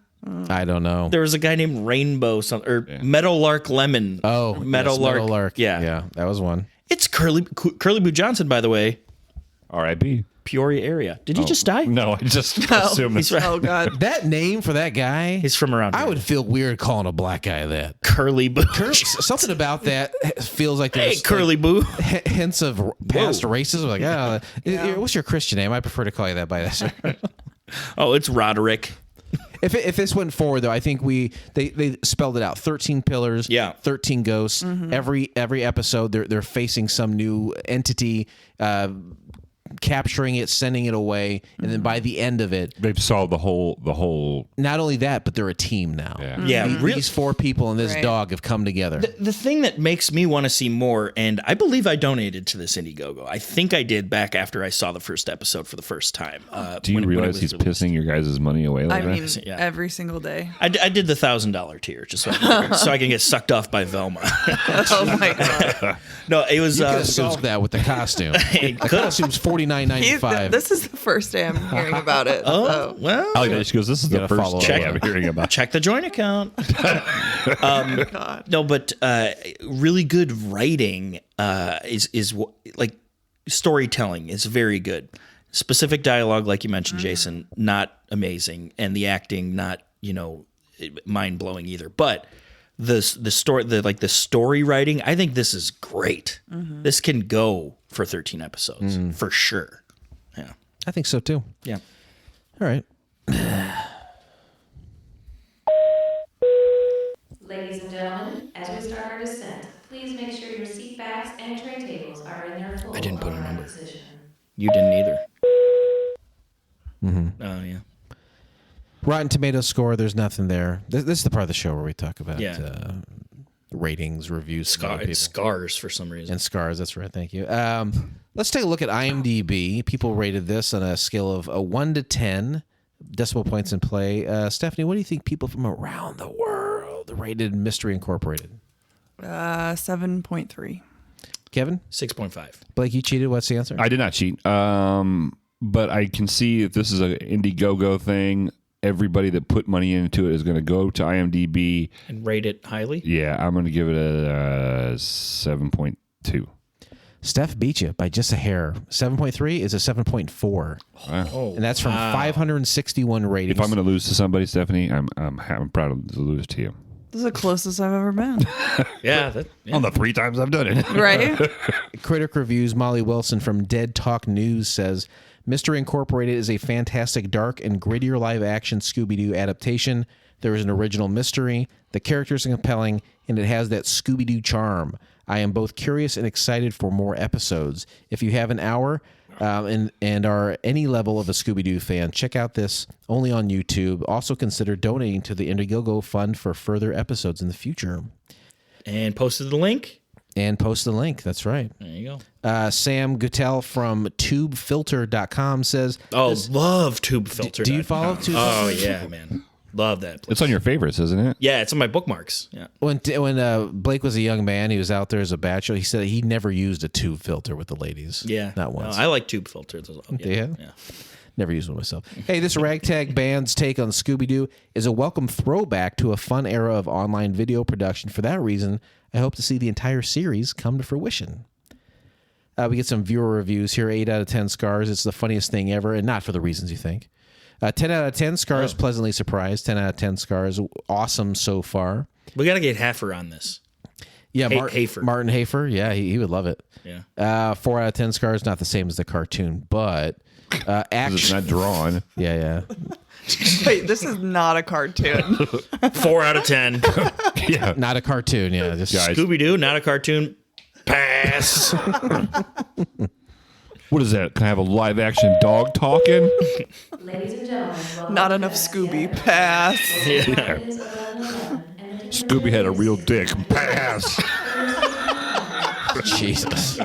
I don't know. There was a guy named Rainbow Meadowlark Lemon. Oh, Meadowlark. Yeah, that was one. It's Curly Boo Johnson, by the way. R.I.P. Peoria area. Did he just die? No, I just assumed He's it's right. Oh God. That name for that guy, He's from around I here. would feel weird calling a black guy that. Curly Boo. Something about that feels like Hey, there's Curly Boo. hints of past racism. Like, what's your Christian name? I prefer to call you that by that. Oh, it's Roderick. If this went forward though, I think they spelled it out. 13 pillars. Yeah. 13 ghosts. Every episode they're facing some new entity, capturing it, sending it away, and then by the end of it, they've solved the whole. not only that, but they're a team now. Yeah, These 4 people and this dog have come together. The thing that makes me want to see more, and I believe I donated to this Indiegogo. I think I did back after I saw the first episode for the first time. Do you realize he's pissing your guys' money away like I mean, Yeah. every single day. I did the $1,000 tier just so I can get sucked off by Velma. Oh my God. No, it was. You could have solved that with the costume. The costume's $40 $49.95. This is the first day I'm hearing about it. Oh, so. well. I like that. She goes, this is the gotta first follow day up. I'm hearing about. Check the joint account. No, but really good writing is like storytelling is very good. Specific dialogue, like you mentioned, Jason, not amazing, and the acting not mind blowing either. But the story writing, I think this is great. This can go for 13 episodes for sure. Yeah, I think so too. yeah. All right. Ladies and gentlemen, as we start our descent, please make sure your seat backs and tray tables are in their full I didn't put a upright number. position. You didn't either. Oh yeah. Rotten Tomatoes score, there's nothing there. This is the part of the show where we talk about ratings, reviews, from other people. Scars for some reason. And scars. That's right. Thank you. Let's take a look at IMDb. People rated this on a scale of 1 to 10 decimal points in play. Stephanie, what do you think people from around the world rated Mystery Incorporated? 7.3. Kevin? 6.5. Blake, you cheated. What's the answer? I did not cheat. But I can see if this is an Indiegogo thing, everybody that put money into it is going to go to IMDb. And rate it highly? Yeah, I'm going to give it a 7.2. Steph beat you by just a hair. 7.3 is a 7.4. Wow. And that's from 561 ratings. If I'm going to lose to somebody, Stephanie, I'm proud to lose to you. This is the closest I've ever been. Yeah. On the 3 times I've done it. Right? Critic reviews Molly Wilson from Dead Talk News says, Mystery Incorporated is a fantastic, dark, and grittier live-action Scooby-Doo adaptation. There is an original mystery, the characters are compelling, and it has that Scooby-Doo charm. I am both curious and excited for more episodes. If you have an hour and are any level of a Scooby-Doo fan, check out this only on YouTube. Also consider donating to the Indiegogo fund for further episodes in the future. And posted the link. And post the link. That's right. There you go. Sam Guttel from tubefilter.com says, Love Tube Filter. do you follow Tube Oh, yeah, man. Love that place. It's on your favorites, isn't it? Yeah, it's on my bookmarks. Yeah. When Blake was a young man, he was out there as a bachelor. He said he never used a tube filter with the ladies. Yeah. Not once. No, I like Tube Filters. Yeah? Yeah. Never used one myself. Hey, this ragtag band's take on Scooby-Doo is a welcome throwback to a fun era of online video production. For that reason, I hope to see the entire series come to fruition. We get some viewer reviews here. 8 out of 10 scars. It's the funniest thing ever, and not for the reasons you think. 10 out of 10 scars, pleasantly surprised. 10 out of 10 scars, awesome so far. We got to get Hafer on this. Yeah, Hafer. Martin Hafer. Yeah, he would love it. Yeah. 4 out of 10 scars, not the same as the cartoon, but It's action. not drawn. Yeah. Wait, this is not a cartoon. 4 out of 10. Yeah. Not a cartoon. Yeah, just Guys. Scooby Doo, not a cartoon. Pass. What is that? Can I have a live action dog talking? Ladies and gentlemen, welcome Not to enough Fast Scooby. Ed. Pass. It is 11:11, and the Scooby had a real dick. Pass. Jesus.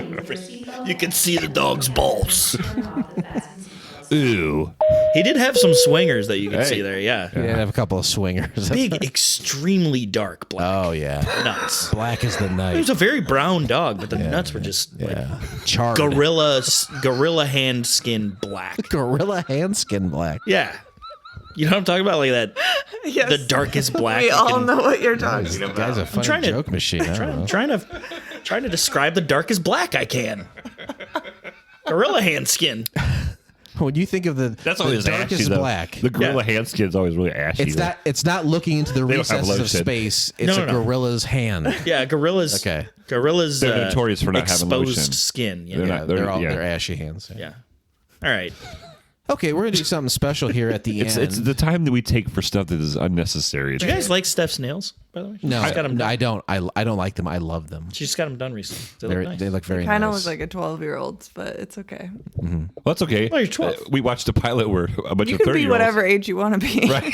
You can see the dog's balls. Ew. He did have some swingers that you could Hey. see there. Yeah. He did have a couple of swingers. Big, extremely dark black Oh yeah, nuts. black as the He night. was a very brown dog, but the nuts were just Yeah, charred. gorilla hand skin black. Gorilla hand skin black. Yeah. You know what I'm talking about? Like that, Yes. the darkest black. We you all can- know what you're talking The about. guy's a funny trying to- joke machine. I don't know. trying to describe the darkest black I can. Gorilla hand skin. When you think of the Always darkest ashy, though. black, The gorilla hand skin's always really ashy. it's though. not looking into the They don't have recesses of lotion. space. It's No, a no. gorilla's hand. Yeah, gorillas. Okay. Gorillas. They're notorious for not having exposed lotion. skin. Yeah. They're Yeah. not- They're ashy hands. All right. Okay, we're gonna do something special here at the It's end. the time that we take for stuff that is unnecessary. Do you guys like Steph's nails, by the way? no, She's got them done. I don't. I don't like them. I love them. She just got them done recently. They They're- look nice. They look very Kind of nice. look like a 12-year-old, but it's okay. Well, that's okay. Well, you're 12. We watched a pilot where a bunch You of can 30-year-olds be whatever age you want to be. Right.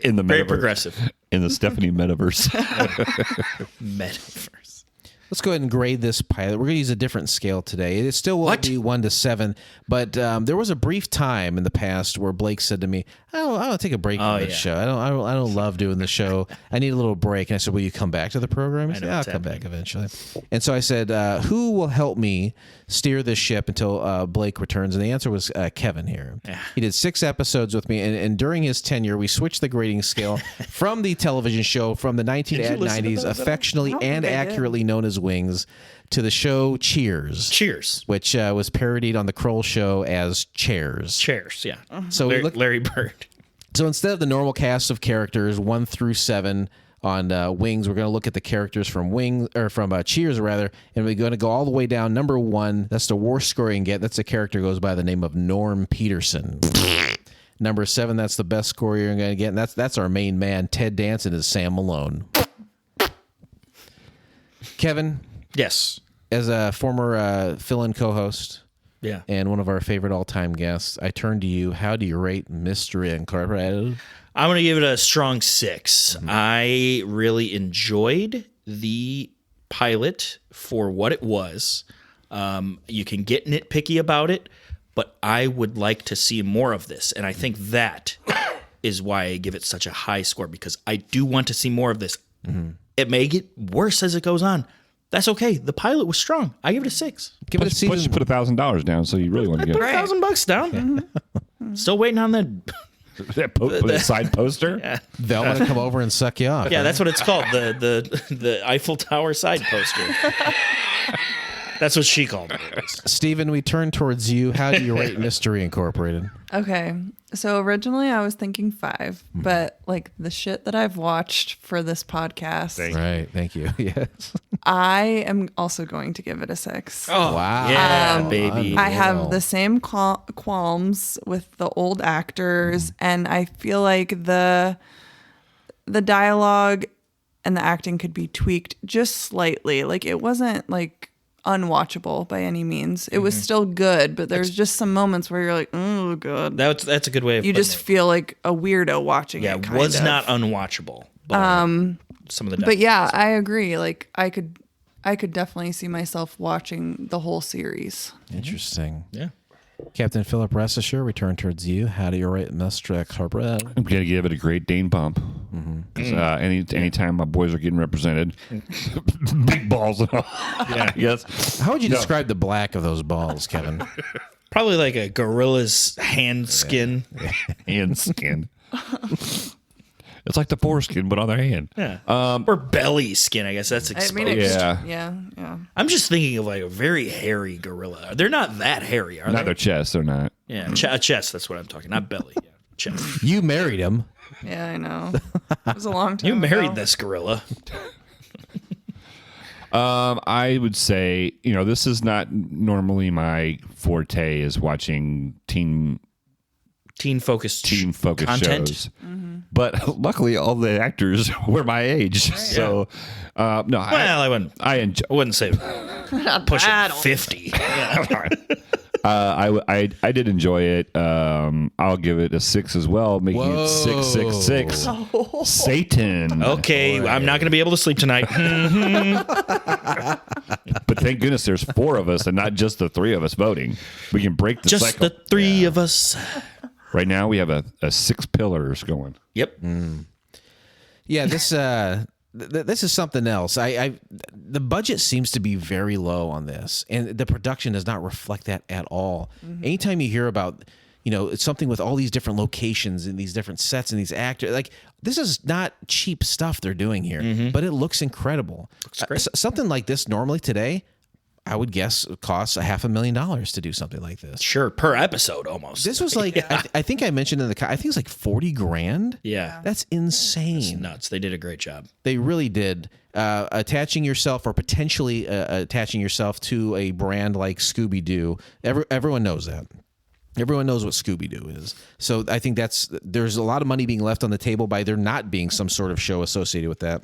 In the Very metaverse. progressive. In the Stephanie metaverse. Metaverse. Let's go ahead and grade this pilot. We're going to use a different scale today. It still will What? be 1 to 7, but there was a brief time in the past where Blake said to me, I don't take a break from this show. I don't love doing the show. I need a little break. And I said, will you come back to the program? He said, I'll come back eventually. And so I said, who will help me steer this ship until Blake returns? And the answer was Kevin here. Yeah. He did 6 episodes with me. And during his tenure, we switched the grading scale from the television show from the 1990s, affectionately and accurately known as Wings, to the show Cheers, which was parodied on the Kroll Show as Chairs, yeah. So Larry Bird. So instead of the normal cast of characters 1 through 7 on Wings, we're going to look at the characters from Cheers rather, and we're going to go all the way down. Number 1, that's the worst score you can get. That's a character who goes by the name of Norm Peterson. Number 7, that's the best score you're going to get, and that's our main man, Ted Danson as Sam Malone. Kevin. Yes. As a former fill-in co-host, and one of our favorite all-time guests, I turn to you. How do you rate Mystery Incorporated? I'm going to give it a strong 6. Mm-hmm. I really enjoyed the pilot for what it was. You can get nitpicky about it, but I would like to see more of this, and I think that is why I give it such a high score, because I do want to see more of this. Mm-hmm. It may get worse as it goes on. That's okay. The pilot was strong. I give it a 6. Give it a season. Put $1,000 down, so you really want to get put $1,000 down. Mm-hmm. Still waiting on that side poster. Yeah. They'll want to come over and suck you off. Yeah, that's what it's called. The Eiffel Tower side poster. That's what she called it. Stephen, we turn towards you. How do you rate Mystery Incorporated? Okay. So originally I was thinking 5, but like the shit that I've watched for this podcast. Thank you. Yes. I am also going to give it a 6. Oh, wow. Yeah, baby. I have the same qualms with the old actors, and I feel like the dialogue and the acting could be tweaked just slightly. Like it wasn't like unwatchable by any means. It was still good, but there's just some moments where you're like, oh god. That's a good way of you just feel like a weirdo watching it. Yeah, it was not unwatchable. But some of the but yeah, I agree. Like I could definitely see myself watching the whole series. Interesting. Yeah. Captain Philip, rest assured, we turn towards you. How do you rate Mystery Incorporated? I'm going to give it a Great Dane bump. Anytime my boys are getting represented, big balls and all. Yeah. Yes. How would you describe the black of those balls, Kevin? Probably like a gorilla's hand skin. Yeah. Hand skin. It's like the foreskin, but on their hand. Yeah. Or belly skin, I guess. That's exposed. Yeah. I'm just thinking of like a very hairy gorilla. They're not that hairy, are they? Not their chest, they're not. Yeah, a chest, that's what I'm talking. Not belly. Yeah, chest. You married him. Yeah, I know. It was a long time You married ago. this gorilla. I would say, this is not normally my forte is watching teen focused content. shows. Mm-hmm. But luckily, all the actors were my age. Right. So, no. Well, I wouldn't say pushing 50. I did enjoy it. I'll give it a 6 as well, making it 666. Oh. Satan. Okay, I'm not going to be able to sleep tonight. But thank goodness there's 4 of us and not just the 3 of us voting. We can break the cycle. Just the 3 of us. Right now, we have a 6 pillars going. Yep. Yeah, this is something else. The budget seems to be very low on this, and the production does not reflect that at all. Mm-hmm. Anytime you hear about, it's something with all these different locations and these different sets and these actors, like this is not cheap stuff they're doing here, but it looks incredible. Looks great. Something like this normally today, I would guess it costs $500,000 to do something like this. Sure, per episode almost. This was like, I think I mentioned I think it's like $40,000. Yeah. That's insane. That's nuts. They did a great job. They really did. Attaching yourself or potentially attaching yourself to a brand like Scooby Doo. Everyone knows that. Everyone knows what Scooby Doo is. So I think there's a lot of money being left on the table by there not being some sort of show associated with that.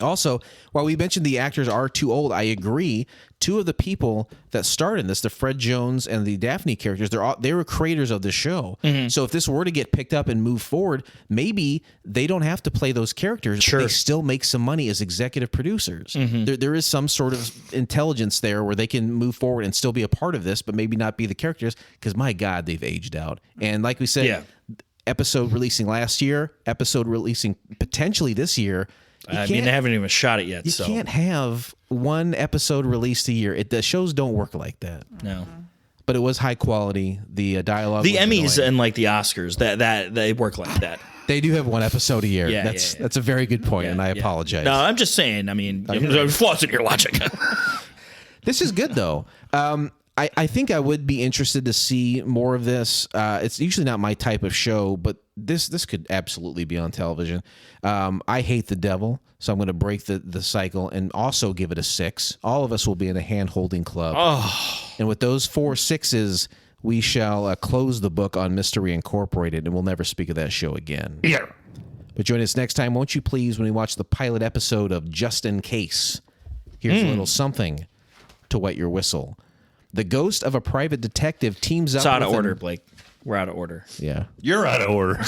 Also, while we mentioned the actors are too old, I agree. 2 of the people that starred in this, the Fred Jones and the Daphne characters, they were creators of the show. Mm-hmm. So if this were to get picked up and move forward, maybe they don't have to play those characters. Sure. But they still make some money as executive producers. Mm-hmm. There is some sort of intelligence there where they can move forward and still be a part of this, but maybe not be the characters because, my God, they've aged out. And like we said, episode releasing last year, episode releasing potentially this year. I mean, they haven't even shot it yet. You so can't have one episode released a year. The shows don't work like that. no. But it was high quality. The dialogue. The was Emmys annoying. and like the Oscars, that they work like that. They do have one episode a year. Yeah, That's a very good point, and I apologize. No, I'm just saying. I mean, there's flaws in your logic. This is good though. I think I would be interested to see more of this. It's usually not my type of show, but this could absolutely be on television. I hate the devil, so I'm going to break the cycle and also give it a 6. All of us will be in a hand-holding club. And with those 4 6s, we shall close the book on Mystery Incorporated, and we'll never speak of that show again. Yeah. But join us next time, won't you please, when we watch the pilot episode of Just in Case. Here's a little something to wet your whistle. The ghost of a private detective teams up. It's out of with order, Blake. We're out of order. Yeah, You're out of order.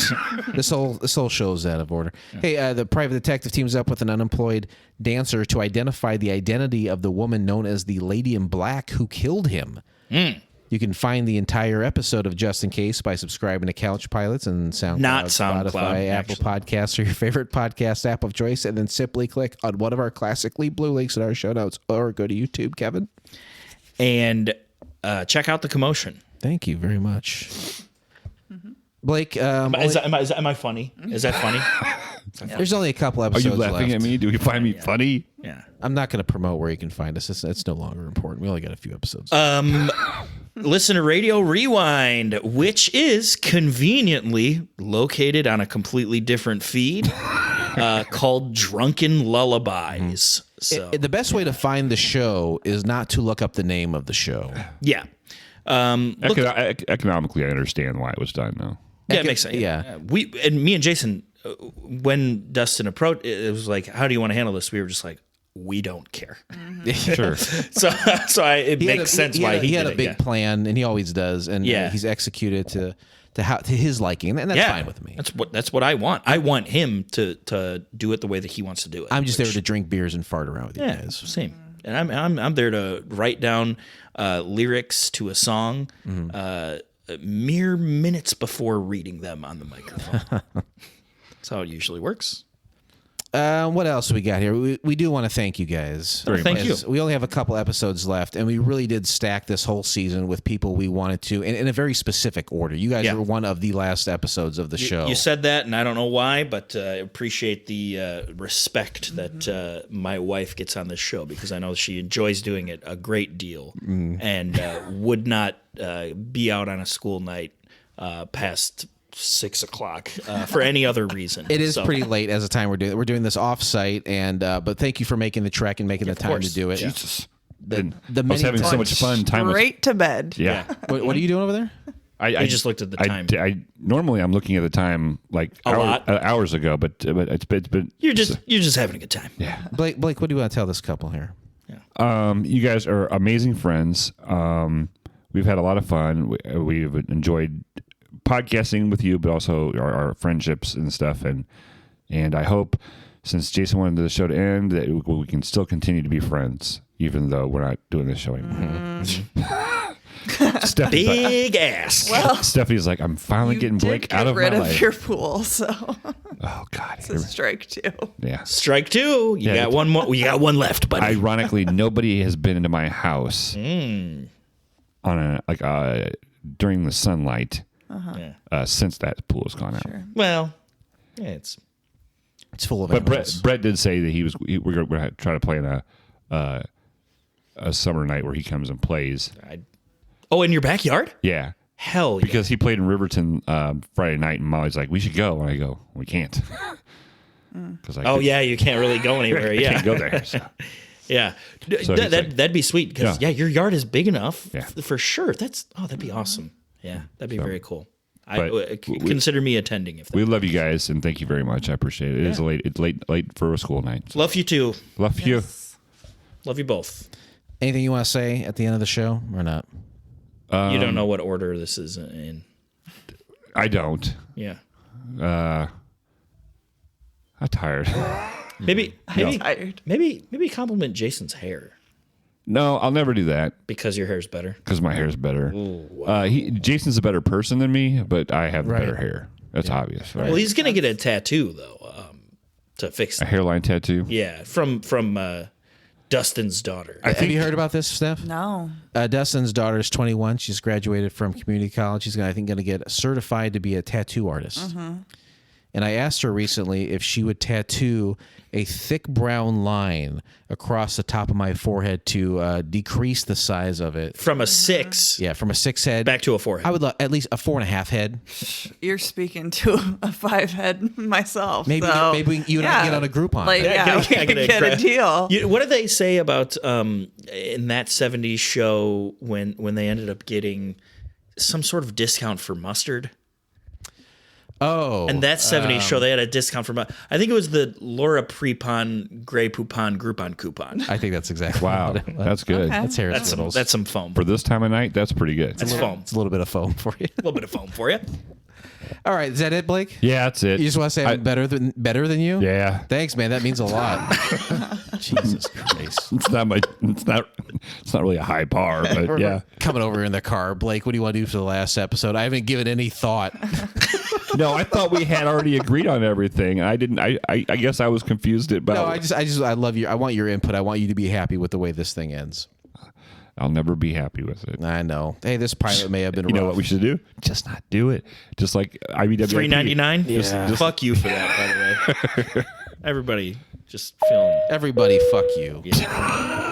this whole show's out of order. Hey, the private detective teams up with an unemployed dancer to identify the identity of the woman known as the Lady in Black who killed him. You can find the entire episode of Just in Case by subscribing to Couch Pilots and SoundCloud, Not SoundCloud, Spotify, Apple actually. Podcasts, or your favorite podcast app of choice, and then simply click on one of our classically blue links in our show notes, or go to YouTube, Kevin. And check out The Commotion. Thank you very much. Blake, Am I funny? Is that funny? there's only a couple Are episodes you laughing left. at me? Do you find me funny? Yeah. I'm not going to promote where you can find us. It's no longer important. We only got a few episodes. Listen to Radio Rewind, which is conveniently located on a completely different feed called Drunken Lullabies. So, The best way to find the show is not to look up the name of the show. yeah. Look, Economically, I understand why it was done, though. yeah, it makes sense. yeah. Me and Jason, when Dustin approached, it was like, how do you want to handle this? We were just like, we don't care. Sure. It makes sense why he had did a big plan, and he always does, and Yeah. he's executed to his liking, and that's Yeah, fine with me. That's what I want. I want him to do it the way that he wants to do it. I'm just there to drink beers and fart around with you Yeah, guys. same. And I'm there to write down lyrics to a song mere minutes before reading them on the microphone. That's how it usually works. What else we got here? We do want to thank you guys. Thank you. We only have a couple episodes left, and we really did stack this whole season with people we wanted to, in a very specific order. You guys were one of the last episodes of the show. You said that, and I don't know why, but I appreciate the respect that my wife gets on this show, because I know she enjoys doing it a great deal and would not be out on a school night past 6 o'clock for any other reason. It is pretty late as the time we're doing it. We're doing this off-site, and but thank you for making the trek and making the time course. to do it. Yeah. Jesus. The I was many having so much fun. Time was, Straight to bed. yeah. What are you doing over there? I just looked at the time. Normally I'm looking at the time like lot. hours ago, but it's been You're just having a good time. yeah. Blake, what do you want to tell this couple here? You guys are amazing friends. We've had a lot of fun. We've enjoyed podcasting with you, but also our friendships and stuff. And I hope, since Jason wanted the show to end, that we can still continue to be friends, even though we're not doing this show anymore. Stephanie's Big ass. Stephanie's like, I'm finally You getting did Blake get out of rid my of life. your pool, so Oh God. it's a strike too. Yeah. Strike 2. You Yeah, got one more. You got one left, buddy. Ironically, nobody has been into my house on during the sunlight since that pool has gone out. Well, yeah, it's It's full of But animals. Brett did say that we're going to try to play in a summer night where he comes and plays. in your backyard? Yeah. Hell yeah. Because he played in Riverton Friday night, and Molly's like, we should go. And I go, we can't. You can't really go anywhere. I Yeah, can't go there. So. yeah. So he's like- That'd be sweet, because your yard is big enough for sure. That'd be awesome. Yeah, that'd be very cool. Consider me attending if that. We love you guys, and thank you very much. I appreciate it. It is late. It's late for a school night. So. Love you too. Love you. Love you both. Anything you want to say at the end of the show or not? You don't know what order this is in. I don't. Yeah. I'm tired. Maybe Tired. compliment Jason's hair, No, I'll never do that because your hair's better. because my hair's better. Jason's a better person than me, but I have better hair. That's obvious, right? Well, he's gonna get a tattoo though, to fix A it. hairline tattoo. Yeah, from Dustin's daughter. Have you heard about this, Steph? No. Dustin's daughter is 21. She's graduated from community college. She's I think going to get certified to be a tattoo artist. And I asked her recently if she would tattoo a thick brown line across the top of my forehead to decrease the size of it. From a 6 Yeah, from a 6 head back to a 4 head. I would love at least a 4.5 head. You're speaking to a 5 head myself. Maybe so, maybe you and I get on a Groupon. Like, Yeah, we could get a deal. What did they say about in that 70s show when they ended up getting some sort of discount for mustard? Oh, And that 70s show, they had a discount for I think it was the Laura Prepon Grey Poupon Groupon coupon. I think that's exactly Wow, what it was. that's good. Okay. That's Harris That's Littles. some foam. For this time of night, that's pretty good. That's foam. It's a little bit of foam for you. A little bit of foam for you. All right, is that it, Blake? Yeah, that's it. You just want to say I'm better than you? Yeah. Thanks, man. That means a lot. Jesus Christ. It's not really a high bar, but yeah. Coming over in the car, Blake. What do you want to do for the last episode? I haven't given any thought. No, I thought we had already agreed on everything. I didn't. I guess I was confused about. No, I love you. I want your input. I want you to be happy with the way this thing ends. I'll never be happy with it. I know. Hey, this pilot may have been. You know rough. what we should do? Just not do it. Just like IBWP. $3.99. Yeah. Fuck you for that, by the way. Everybody just feeling. Everybody, fuck you. Yeah.